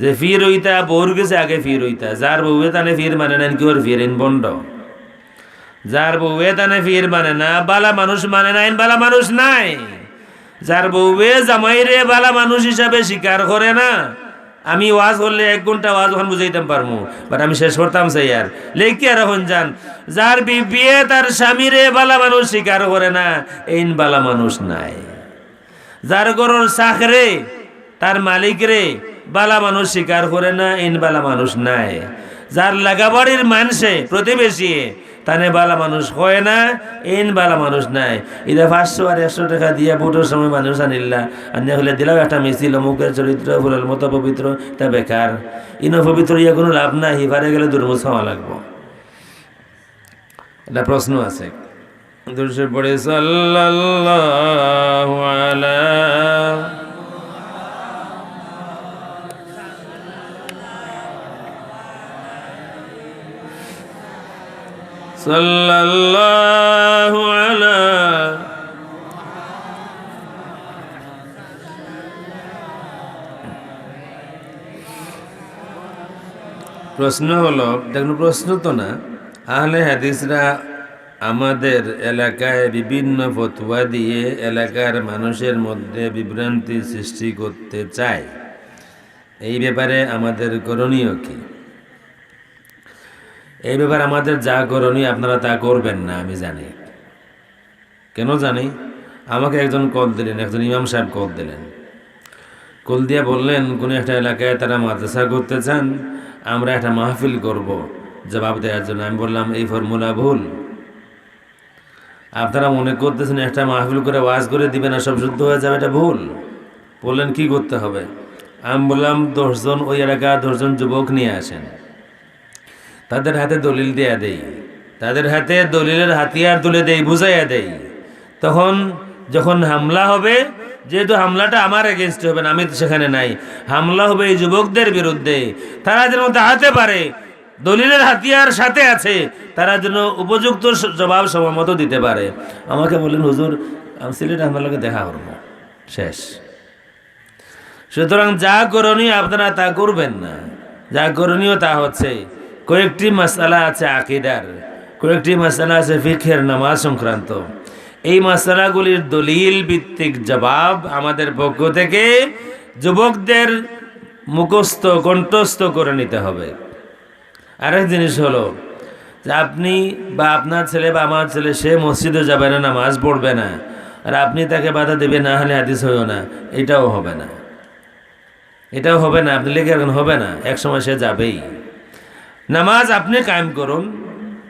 যে ফির হইতা বউর কাছে আগে ফির হইতা। যার বউয়ে তানে ফির মানে নেন কি ওর ফিরেন বন্ড, যার বউয়ে তানে ফির মানে না বালা মানুষ মানে নাই, বালা মানুষ নাই। যার বউয়ে জামাইরে বালা মানুষ হিসাবে স্বীকার করে না, আমি ওয়াজ করলে 1 ঘন্টা ওয়াজ ওখান বুঝাইতাম পারমু, বাট আমি শেষ করতাম চাই আর লেখি আর এখন যান। যার বিয়ে তার স্বামীরে বালা মানুষ স্বীকার করে না, এই বালা মানুষ নাই। যার গরুর চাকরে তার মালিক রে বালা মানুষ স্বীকার করে না, ইন বালা মানুষ নাই। যার লাগাবাড়ির মানুষে প্রতিবেশী তানে বালা মানুষ হয় না, ইন বালা মানুষ নাই। এটা 500 আর 100 টাকা দিয়া ভোটের সময় মানুষ আনিল্লা, আনিয়া হলে দিলাম একটা মিছিল, অমুকের চরিত্র ফুলের মতো পবিত্র, তা বেকার। ইন পবিত্র ইয়া কোনো লাভ নাই, হিপারে গেলে দুর্মুষ হওয়া লাগবো। এটা প্রশ্ন আছে। দুরূদ পড়ে সাল্লাল্লাহু আলা সাল্লাল্লাহু আলা প্রশ্ন হলো, দেখুন প্রশ্ন তো না, আহলে হাদিসরা আমাদের এলাকায় বিভিন্ন ফতোয়া দিয়ে এলাকার মানুষের মধ্যে বিভ্রান্তি সৃষ্টি করতে চায়। এই ব্যাপারে আমাদের করণীয় কি? এই ব্যাপারে আমাদের যা করণীয় আপনারা তা করবেন না, আমি জানি। কেন জানি? আমাকে একজন কল দিলেন, একজন ইমাম সাহেব কল দিলেন। কল দিয়ে বললেন কোনো একটা এলাকায় তারা মাদ্রাসা করতে চান, আমরা একটা মাহফিল করব জবাব দেওয়ার জন্য। আমি বললাম এই ফর্মুলা ভুল। আপনারা মনে করতেছেন একটা মাহফিল করে ওয়াজ করে দিবেন আর সব শুদ্ধ হয়ে যাবে, এটা ভুল। বললেন কি করতে হবে? আমি বললাম 10 জন ওই এলাকার 10 জন যুবক নিয়ে আসেন, তাদের হাতে দলিল দেয়া দেই, তাদের হাতে দলিলের হাতিয়ার তুলে দেই, বুঝাইয়া দেই। তখন যখন হামলা হবে, যেহেতু হামলাটা আমার এগেনস্টে হবে না, আমি তো সেখানে নাই, হামলা হবে এই যুবকদের বিরুদ্ধে, তারা যেন দাঁড়াতে পারে, দলিলের হাতিয়ার সাথে আছে, তারা যেন উপযুক্ত জবাব সময় মতো দিতে পারে। আমাকে বললেন হুজুর আমি সিলেটে আমার লোকে দেখা করব, শেষ। সুতরাং যা করণীয় আপনারা তা করবেন না। যা করণীয় তা হচ্ছে কয়েকটি মাসালা আছে আকীদার, কয়েকটি মাসালা আছে ফিকহের, নামাজ সংক্রান্ত। এই মাসালাগুলির দলিল ভিত্তিক জবাব আমাদের পক্ষ থেকে যুবকদের মুখস্থ কণ্ঠস্থ করে নিতে হবে। আরেক জিনিস হলো যে আপনি বা আপনার ছেলে বা আমার ছেলে সে মসজিদে যাবে না, নামাজ পড়বে না, আর আপনি তাকে বাধা দেবেন না হলে হাদিস হইও না, এটাও হবে না, এটাও হবে না। আপনি লেগে রাখুন, হবে না, এক সময় সে যাবেই। নামাজ আপনি কায়েম করুন,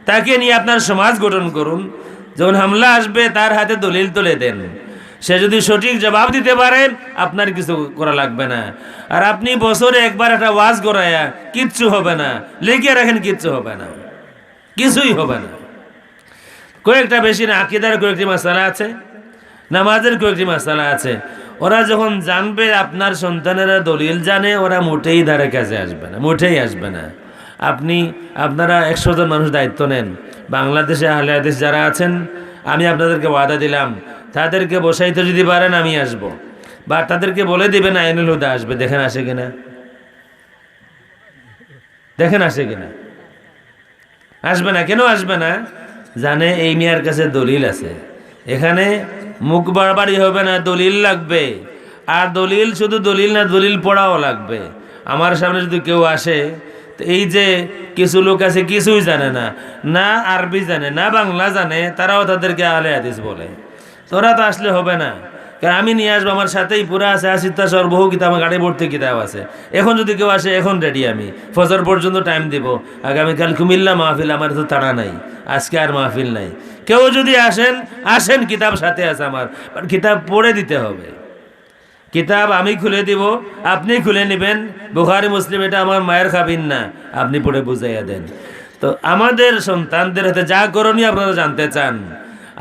তাকে নিয়ে আপনার সমাজ গঠন করুন। যখন হামলা আসবে তার হাতে দলিল তুলে দেন, সে যদি সঠিক জবাব দিতে পারেন আপনার কিছু করা লাগবে না। আর আপনি বছরে একবার একটা ওয়াজ করায়া কিচ্ছু হবে না, লেগে রাখেন, কিচ্ছু হবে না, কিছুই হবে না। কয়েকটা বেশি না, আকীদার কয়েকটি মাসালা আছে, নামাজের কয়েকটি মাসালা আছে। ওরা যখন জানবে আপনার সন্তানেরা দলিল জানে, ওরা মোটেই ধারে কাছে আসবে না, মোটেই আসবে না। আপনারা 100 জন মানুষ দায়িত্ব নেন, বাংলাদেশে আহলে হাদিস যারা আছেন, আমি আপনাদেরকে ওয়াদা দিলাম, তাদেরকে বসাইতে যদি পারেন আমি আসব, বা তাদেরকে বলে দিবেন আইনুল হুদা আসবে, দেখেন আসে কিনা, দেখেন আসে কিনা। আসবে না, কেন আসবে না? জানে এই মিয়ার কাছে দলিল আছে, এখানে মুখ বাড়াবাড়ি হবে না, দলিল লাগবে। আর দলিল শুধু দলিল না, দলিল পড়াও লাগবে। আমার সামনে যদি কেউ আসে, এই যে কিছু লোক আছে কিছুই জানে না, না আরবি জানে না বাংলা জানে, তারাও তাদেরকে আহলে হাদিস বলে। তোরা তো আসলে হবে না, কারণ আমি নিয়ে আসবো, আমার সাথেই পুরা আছে, 80টা বহু কিতাব, আমার গাড়ি ভর্তি কিতাব আছে। এখন যদি কেউ আসে, এখন রেডি, আমি ফজর পর্যন্ত টাইম দিব। আগামীকাল কুমিল্লা মাহফিল, আমার তো তাড়া নাই, আজকে আর মাহফিল নাই। কেউ যদি আসেন, কিতাব সাথে আছে আমার, কিতাব পড়ে দিতে হবে। কিতাব আমি খুলে দিব, আপনি খুলে নেবেন, বুখারী মুসলিম এটা আমার মায়ের খাবিন না, আপনি পড়ে বুঝাইয়া দেন। তো আমাদের সন্তানদের হাতে যা করণীয় আপনারা জানতে চান,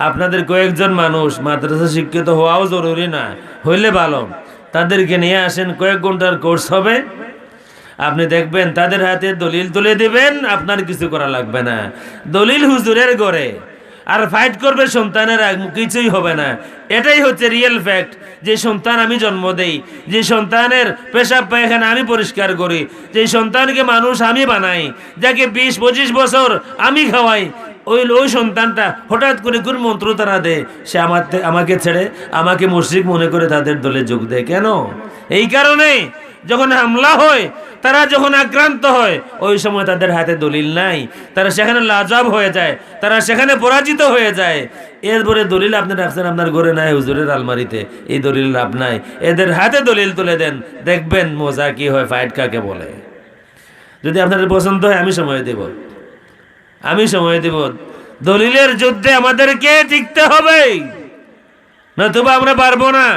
আপনাদের কয়েকজন মানুষ মাদ্রাসা শিক্ষিত হওয়াও জরুরি না, হইলে ভালো, তাদেরকে নিয়ে আসেন, কয়েক ঘন্টার কোর্স হবে, আপনি দেখবেন তাদের হাতে দলিল তুলে দিবেন, আপনার কিছু করা লাগবে না। দলিল হুজুরের ঘরে, আর ফাইট করবে সন্তানেরা, কিছুই হবে না। এটাই হচ্ছে রিয়েল ফ্যাক্ট। যে সন্তান আমি জন্ম দেই, যে সন্তানের পেশাব পায়খানা আমি পরিষ্কার করি, যে সন্তানকে মানুষ আমি বানাই, যাকে 20-25 বছর আমি খাওয়াই, ওই সন্তানটা হঠাৎ করে কোন মন্ত্র তারা দেয়, সে আমাকে ছেড়ে আমাকে মুশরিক মনে করে তাদের দলে যোগ দেয়। কেন? এই কারণে যখন হামলা হয়, তারা যখন আক্রান্ত হয়, ওই সময় তাদের হাতে দলিল নাই, তারা সেখানে লাজবাব হয়ে যায়, তারা সেখানে পরাজিত হয়ে যায়। এরপরে দলিল আপনি রাখছেন আপনার ঘরে নাই, হুজুরের আলমারিতে, এই দলিল লাভ নাই। এদের হাতে দলিল তুলে দেন, দেখবেন মজা কি হয়, ফাইট কাকে বলে। যদি আপনাদের পছন্দ হয় আমি সময় দেব, দলিলের যুদ্ধে আমাদেরকে টিকতে হবে, নতুবা আমরা পারবো না।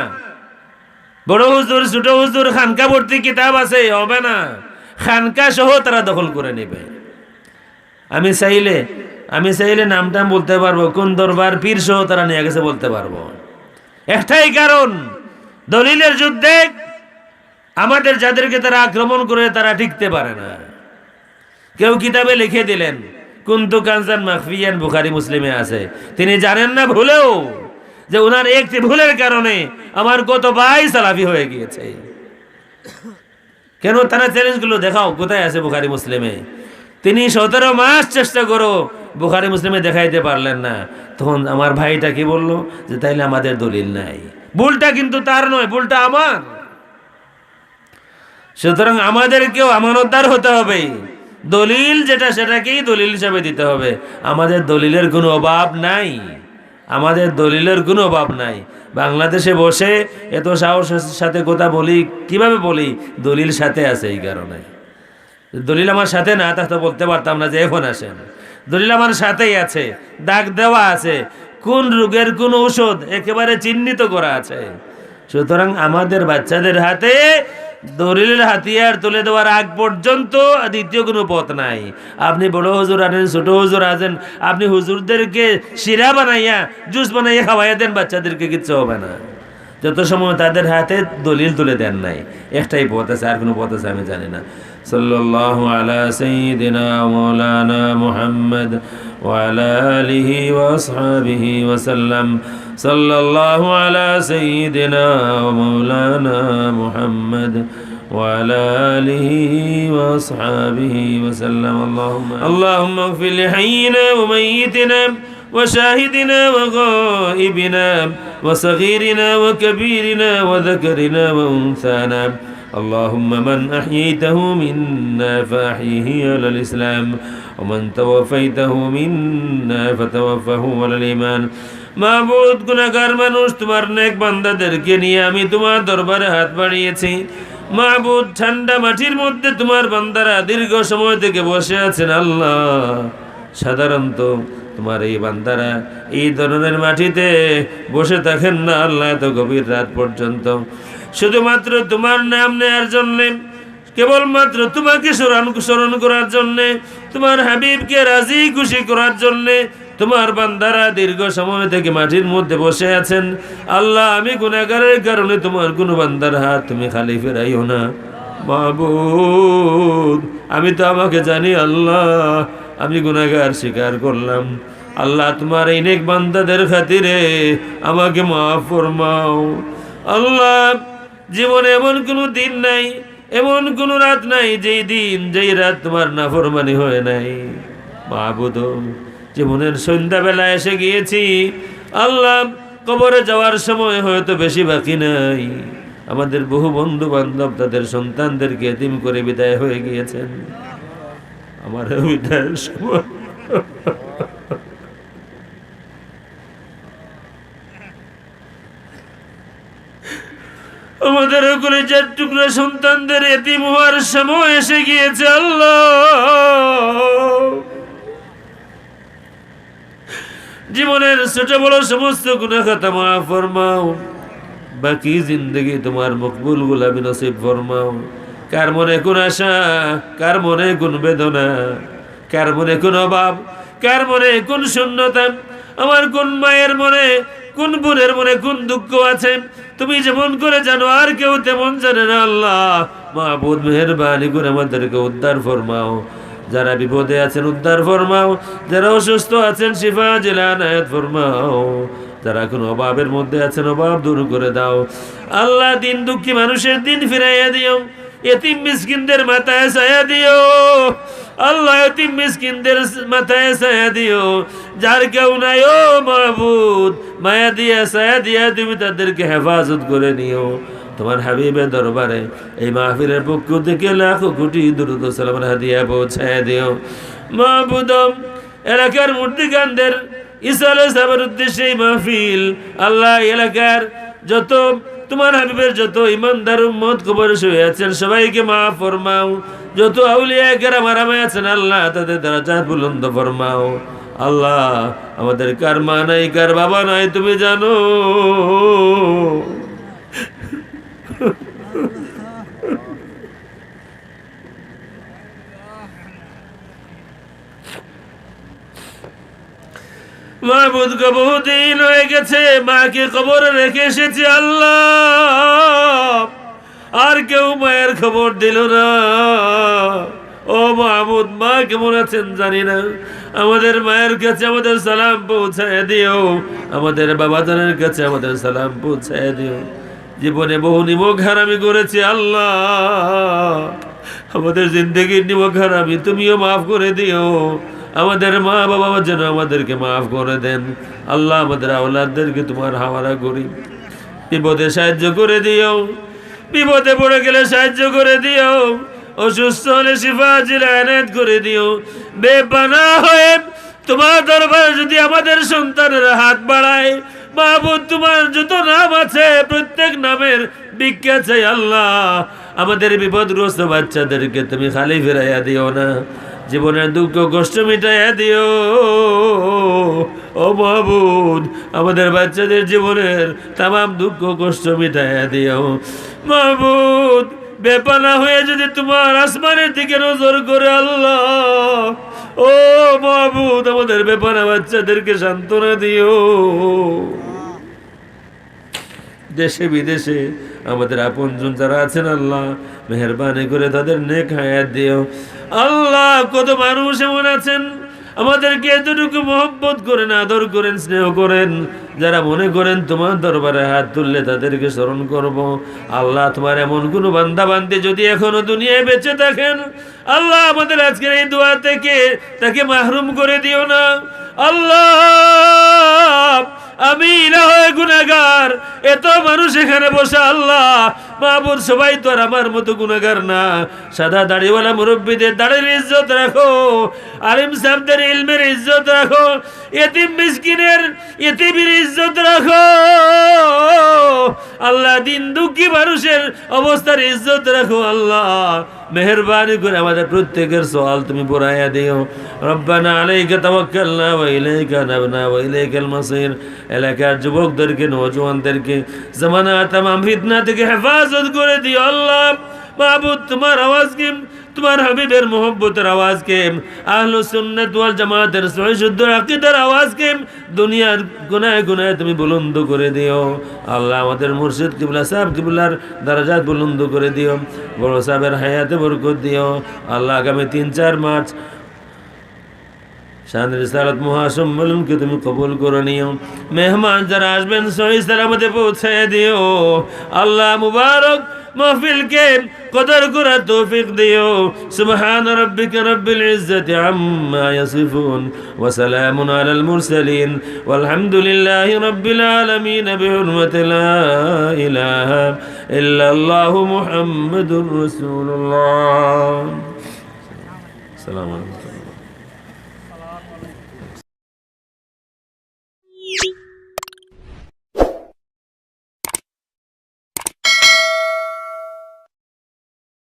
বড় হুজুর, ছোট হুজুর, খানকা ভর্তি কিতাব আছে, হবে না, খানকা সহ তারা দখল করে নেবে। আমি চাইলে নামটাম বলতে পারবো, কোন দরবার পীর সহ তারা নিয়ে গেছে বলতে পারবো। একটাই কারণ, দলিলের যুদ্ধে আমাদের যাদেরকে তারা আক্রমণ করে তারা টিকতে পারে না। কেউ কিতাবে লিখে দিলেন কুনতু কানজান মাখফিয়ান, বুখারী মুসলিমে আছে, তিনি জানেন না ভুলেও যে ওনার একটি ভুলের কারণে আমার কত ভাই সালাফি হয়ে গিয়েছে। কেন? তারা চ্যালেঞ্জগুলো দেখাও, কোথায় আছে বুখারী মুসলিমে? তিনি 17 মাস চেষ্টা করো, বুখারী মুসলিমে দেখাইতে পারলেন না। তখন আমার ভাইটা কি বললো, যে তাইলে আমাদের দলিল নাই। ভুলটা কিন্তু তার নয়, ভুলটা আমার। সুতরাং আমাদেরকেও আমানতদার হতে হবে, দলিল যেটা সেটাকেই দলিল হিসাবে দিতে হবে। আমাদের দলিলের কোনো অভাব নাই, বাংলাদেশে বসে এত সাহসের সাথে কথা বলি, কিভাবে বলি? দলিল সাথে আছে। এই কারণে দলিল আমার সাথে না থাকতে বলতে পারতাম না যে এখন আসেন। দলিল আমার সাথেই আছে, দাগ দেওয়া আছে, কোন রোগের কোন ঔষধ একেবারে চিহ্নিত করা আছে। সুতরাং আমাদের বাচ্চাদের হাতে দলিলের হাতিয়ার তুলে দেওয়ার আগ পর্যন্ত দ্বিতীয় কোনো পথ নাই। আপনি বড় হুজুর আনেন, ছোট হুজুর আছেন, আপনি হুজুরদেরকে শিরা বানাইয়া জুস বানাইয়া খাওয়াইয়া দেন, বাচ্চাদেরকে কিচ্ছু হবে না, যত সময় তাদের হাতে দলিল তুলে দেন নাই। একটাই পথ আছে, আর কোনো পথ আছে আমি জানি না। সাল্লাল্লাহু আলা সাইয়্যিদিনা মাওলানা মুহাম্মদ ওয়া আলা আলিহি ওয়া আসহাবিহি ওয়া সাল্লাম। সাল্লাল্লাহু আলা সাইয়্যিদিনা মাওলানা মুহাম্মদ ওয়া আলা আলিহি ওয়া আসহাবিহি ওয়া সাল্লাম। আল্লাহুম্মা ইগফির লিহাইয়িনা ওয়া মাইয়িতিনা وشاهدنا وغائبنا وصغيرنا وكبيرنا وذكرنا وأنثانا. اللهم من أحييته منا فأحيه على الإسلام، ومن توفيته منا فتوفه على الإيمان. মাবুদ, গুনাহগার মানুষ তোমার নেক বান্দাদেরকে নিয়ে আমি তোমার দরবারে হাত বাড়িয়েছি। মাবুদ, ঠান্ডা মাটির মধ্যে তোমার বান্দারা দীর্ঘ সময় থেকে বসে আছেন আল্লাহ। সাধারণত তোমার এই বান্দারা এই ধরনের মাটিতে বসে থাকেন না আল্লাহ, এত গভীর রাত পর্যন্ত, শুধুমাত্র তোমার নাম নেয়ার জন্যে, কেবলমাত্র তোমাকে স্মরণ করার জন্যে, তোমার হাবিবকে রাজি খুশি করার জন্যে তোমার বান্দারা দীর্ঘ সময় থেকে মাটির মধ্যে বসে আছেন আল্লাহ। আমি গুনাহগারের কারণে তোমার কোনো বান্দার হাত তুমি খালি ফেরাইও না মাবুদ। আমি তো আমাকে জানি আল্লাহ, আমি গুনাহগার স্বীকার করলাম আল্লাহ। তোমার এই নেক বান্দাদের খাতিরে আমাকে মাফ ফরমাও আল্লাহ। জীবনে এমন কোনো দিন নাই, এমন কোনো রাত নাই যেই দিন যেই রাত তোমার নাফরমানি হয় নাই মাবুদ। জীবনের সন্ধ্যাবেলা এসে গিয়েছি আল্লাহ, কবরে যাওয়ার সময় হয়তো বেশি বাকি নাই। আমাদের বহু বন্ধু বান্ধব তাদের সন্তানদেরকে এতিম করে বিদায় হয়ে গিয়েছেন। আমার বিদায়ের সময় আমাদের কলিজার টুকরা সন্তানদের এতিম হওয়ার সময় এসে গিয়েছে আল্লাহ। জীবনের ছোট বড় সমস্ত গুনাহ খাতা মাফ ফরমাও, বাকি জিন্দগি তোমার মকবুল গোলামি নসিব ফরমাও। কার মনে কোন আশা, কার মনে কোন বেদনা, কার মনে কোন অভাব, কার মনে কোন শূন্যতা, আমার কোন মায়ের মনে, কোন বোনের মনে কোন দুঃখ আছে তুমি যেমন করে জানো, আর কেউ তেমন জানে না আল্লাহ। মাবুদ, মেহেরবানি করে আমাদেরকে উদ্ধার ফরমাও। যারা বিপদে আছেন উদ্ধার ফরমাও, যারা অসুস্থ আছেন শিফা জিলা নায়াত ফরমাও, যারা কোনো অভাবের মধ্যে আছেন অভাব দূর করে দাও আল্লাহ। দিন দুঃখী মানুষের দিন ফিরাইয়া দিও, এতিম মিসকিনদের মাথায় ছায়া দিও আল্লাহ। এতিম মিসকিনদের মাথায় ছায়া দিও, যার কেউ নাই ও মাবুদ, মায়া দিয়া ছায়া দিয়া তুমি তাদেরকে হেফাজত করে নিও। তোমার হাবিবের দরবারে এই মাহফিলের পক্ষ থেকে লাখো কোটি দুরূদ ও সালামের হাদিয়া পৌঁছায় দিও মাবুদ। এলাকার মূর্তিকানদের ইসালে সাহেবের উদ্দেশ্যে এই মাহফিল আল্লাহ, এলাকার যত তোমার হাবিবের যত ইমানদার উম্মত কবরে শুয়ে আছেন সবাইকে মাফ ফরমাও। যত আউলিয়া কেরাম আরামে আছেন আল্লাহ, তাদের দরজা বুলন্দ ফরমাও আল্লাহ। আমাদের কার মা নাই, কার বাবা নাই তুমি জানো। মাহবুদ, বহুদিন হয়ে গেছে মাকে কবরে রেখে এসেছি আল্লাহ, আর কেউ মায়ের খবর দিল না। ও মাহবুদ, মা কেমন আছেন জানি না, আমাদের মায়ের কাছে আমাদের সালাম পৌঁছায় দিও, আমাদের বাবাজানের কাছে আমাদের সালাম পৌঁছায় দিও। জীবনে বহু নিমক হারামি করেছি আল্লাহ, আমাদের জিন্দগির নিমক হারামি তুমিও মাফ করে দিও। আমাদের মা বাবা যেন আমাদেরকে মাফ করে দেন আল্লাহ। আমাদের আওলাদদেরকে তোমার হাওয়ালা করি, বিপদে সাহায্য করে দিও, বিপদে পড়ে গেলে সাহায্য করে দিও, অসুস্থ হলে শিফা জিলায়াত করে দিও। বেপানা হয়ে তোমার দরবারে যদি আমাদের সন্তানেরা হাত বাড়ায় মাহবুদ, তোমার যত নাম আছে প্রত্যেক নামের ভিক্ষা চাই আল্লাহ। আমাদের বিপদগ্রস্ত বাচ্চাদেরকে তুমি খালি ফিরাইয়া দিও না, জীবনের দুঃখ কষ্ট মিটাইয়া দিও ও মাহবুদ। আমাদের বাচ্চাদের জীবনের তামাম দুঃখ কষ্ট মিটাইয়া দিও মাহবুদ। বেপানা হয়ে যদি তোমার আসমানের দিকে নজর করে আল্লাহ, ও মাহবুদ, আমাদের বেপানা বাচ্চাদেরকে সান্ত্বনা দিও। দেশে বিদেশে আমাদের আপনজন যারা আছেন আল্লাহ, মেহেরবানি করে তাদের নেক হায়াত দিও আল্লাহ। কত মানুষ এমন আছেন আমাদেরকে এতটুকু মহব্বত করেন, আদর করেন, স্নেহ করেন, যারা মনে করেন তোমার দরবারে হাত তুললে তাদেরকে স্মরণ করব আল্লাহ। তোমার এমন কোনো বান্দা বান্দি যদি এখনো দুনিয়ায় বেঁচে থাকেন আল্লাহ, আমাদের আজকের এই দোয়া থেকে তাকে মাহরুম করে দিও না আল্লাহ। আমি না হয় গুনাহগার, এত মানুষ এখানে বসে আল্লাহ মাহবুব, সবাই তো আর আমার মতো গুনাহগার না। সাদা দাড়িওয়ালা মুরব্বীদের দাড়ির ইজ্জত রাখো, আলিম সাহেবদের ইলমের ইজ্জত রাখো, এতিম মিসকিনের এতিমের ইজ্জত রাখো আল্লাহ, দিন দুঃখী মানুষের অবস্থার ইজ্জত রাখো আল্লাহ। মেহেরবানি করে আমাদের প্রত্যেকের সওয়াল তুমি পুরাইয়া দিও। রব্বানা আলাইকা তাওয়াক্কালনা ওয়া ইলাইকা আনাবনা ওয়া ইলাইকাল মাসির। এলাকার যুবকদেরকে, নওজওয়ানদেরকে জামানা তামাম ফিতনা থেকে হেফাজত করে দিও আল্লাহ। মাহবুব, তোমার আওয়াজকে, তোমার হাবিবের মোহব্বতের আওয়াজকে, আহলে সুন্নাত ওয়াল জামাতের সহিহ শুদ্ধ আকীদার আওয়াজকে দুনিয়ার গুনাহে গুনাহে তুমি বুলন্দ করে দিও আল্লাহ। আমাদের মুর্শিদ কিবলা সাহেব কিবলার দরজাত বুলন্দ করে দিও, বড় সাহেবের হায়াতে বরকত দিও আল্লাহ। আগামী 3-4 মার্চ শান রিসালাত মহাসম্মেলনকে তুমি কবুল করে নিও। মেহমান যারা আসবেন সহি সালামতে পৌঁছে দিও আল্লাহ। মুবারক মাহফিলকে কদর করার তৌফিক দিও। সুবহান রাব্বিকা রাব্বিল ইজ্জাতি আম্মা ইয়াসিফুন ওয়া সালামুন আলাল মুরসালিন ওয়াল হামদুলিল্লাহি রাব্বিল আলামিন বিহুরমাতি লা ইলাহা ইল্লাল্লাহু মুহাম্মাদুর রাসূলুল্লাহ। আসসালামু আলাইকুম।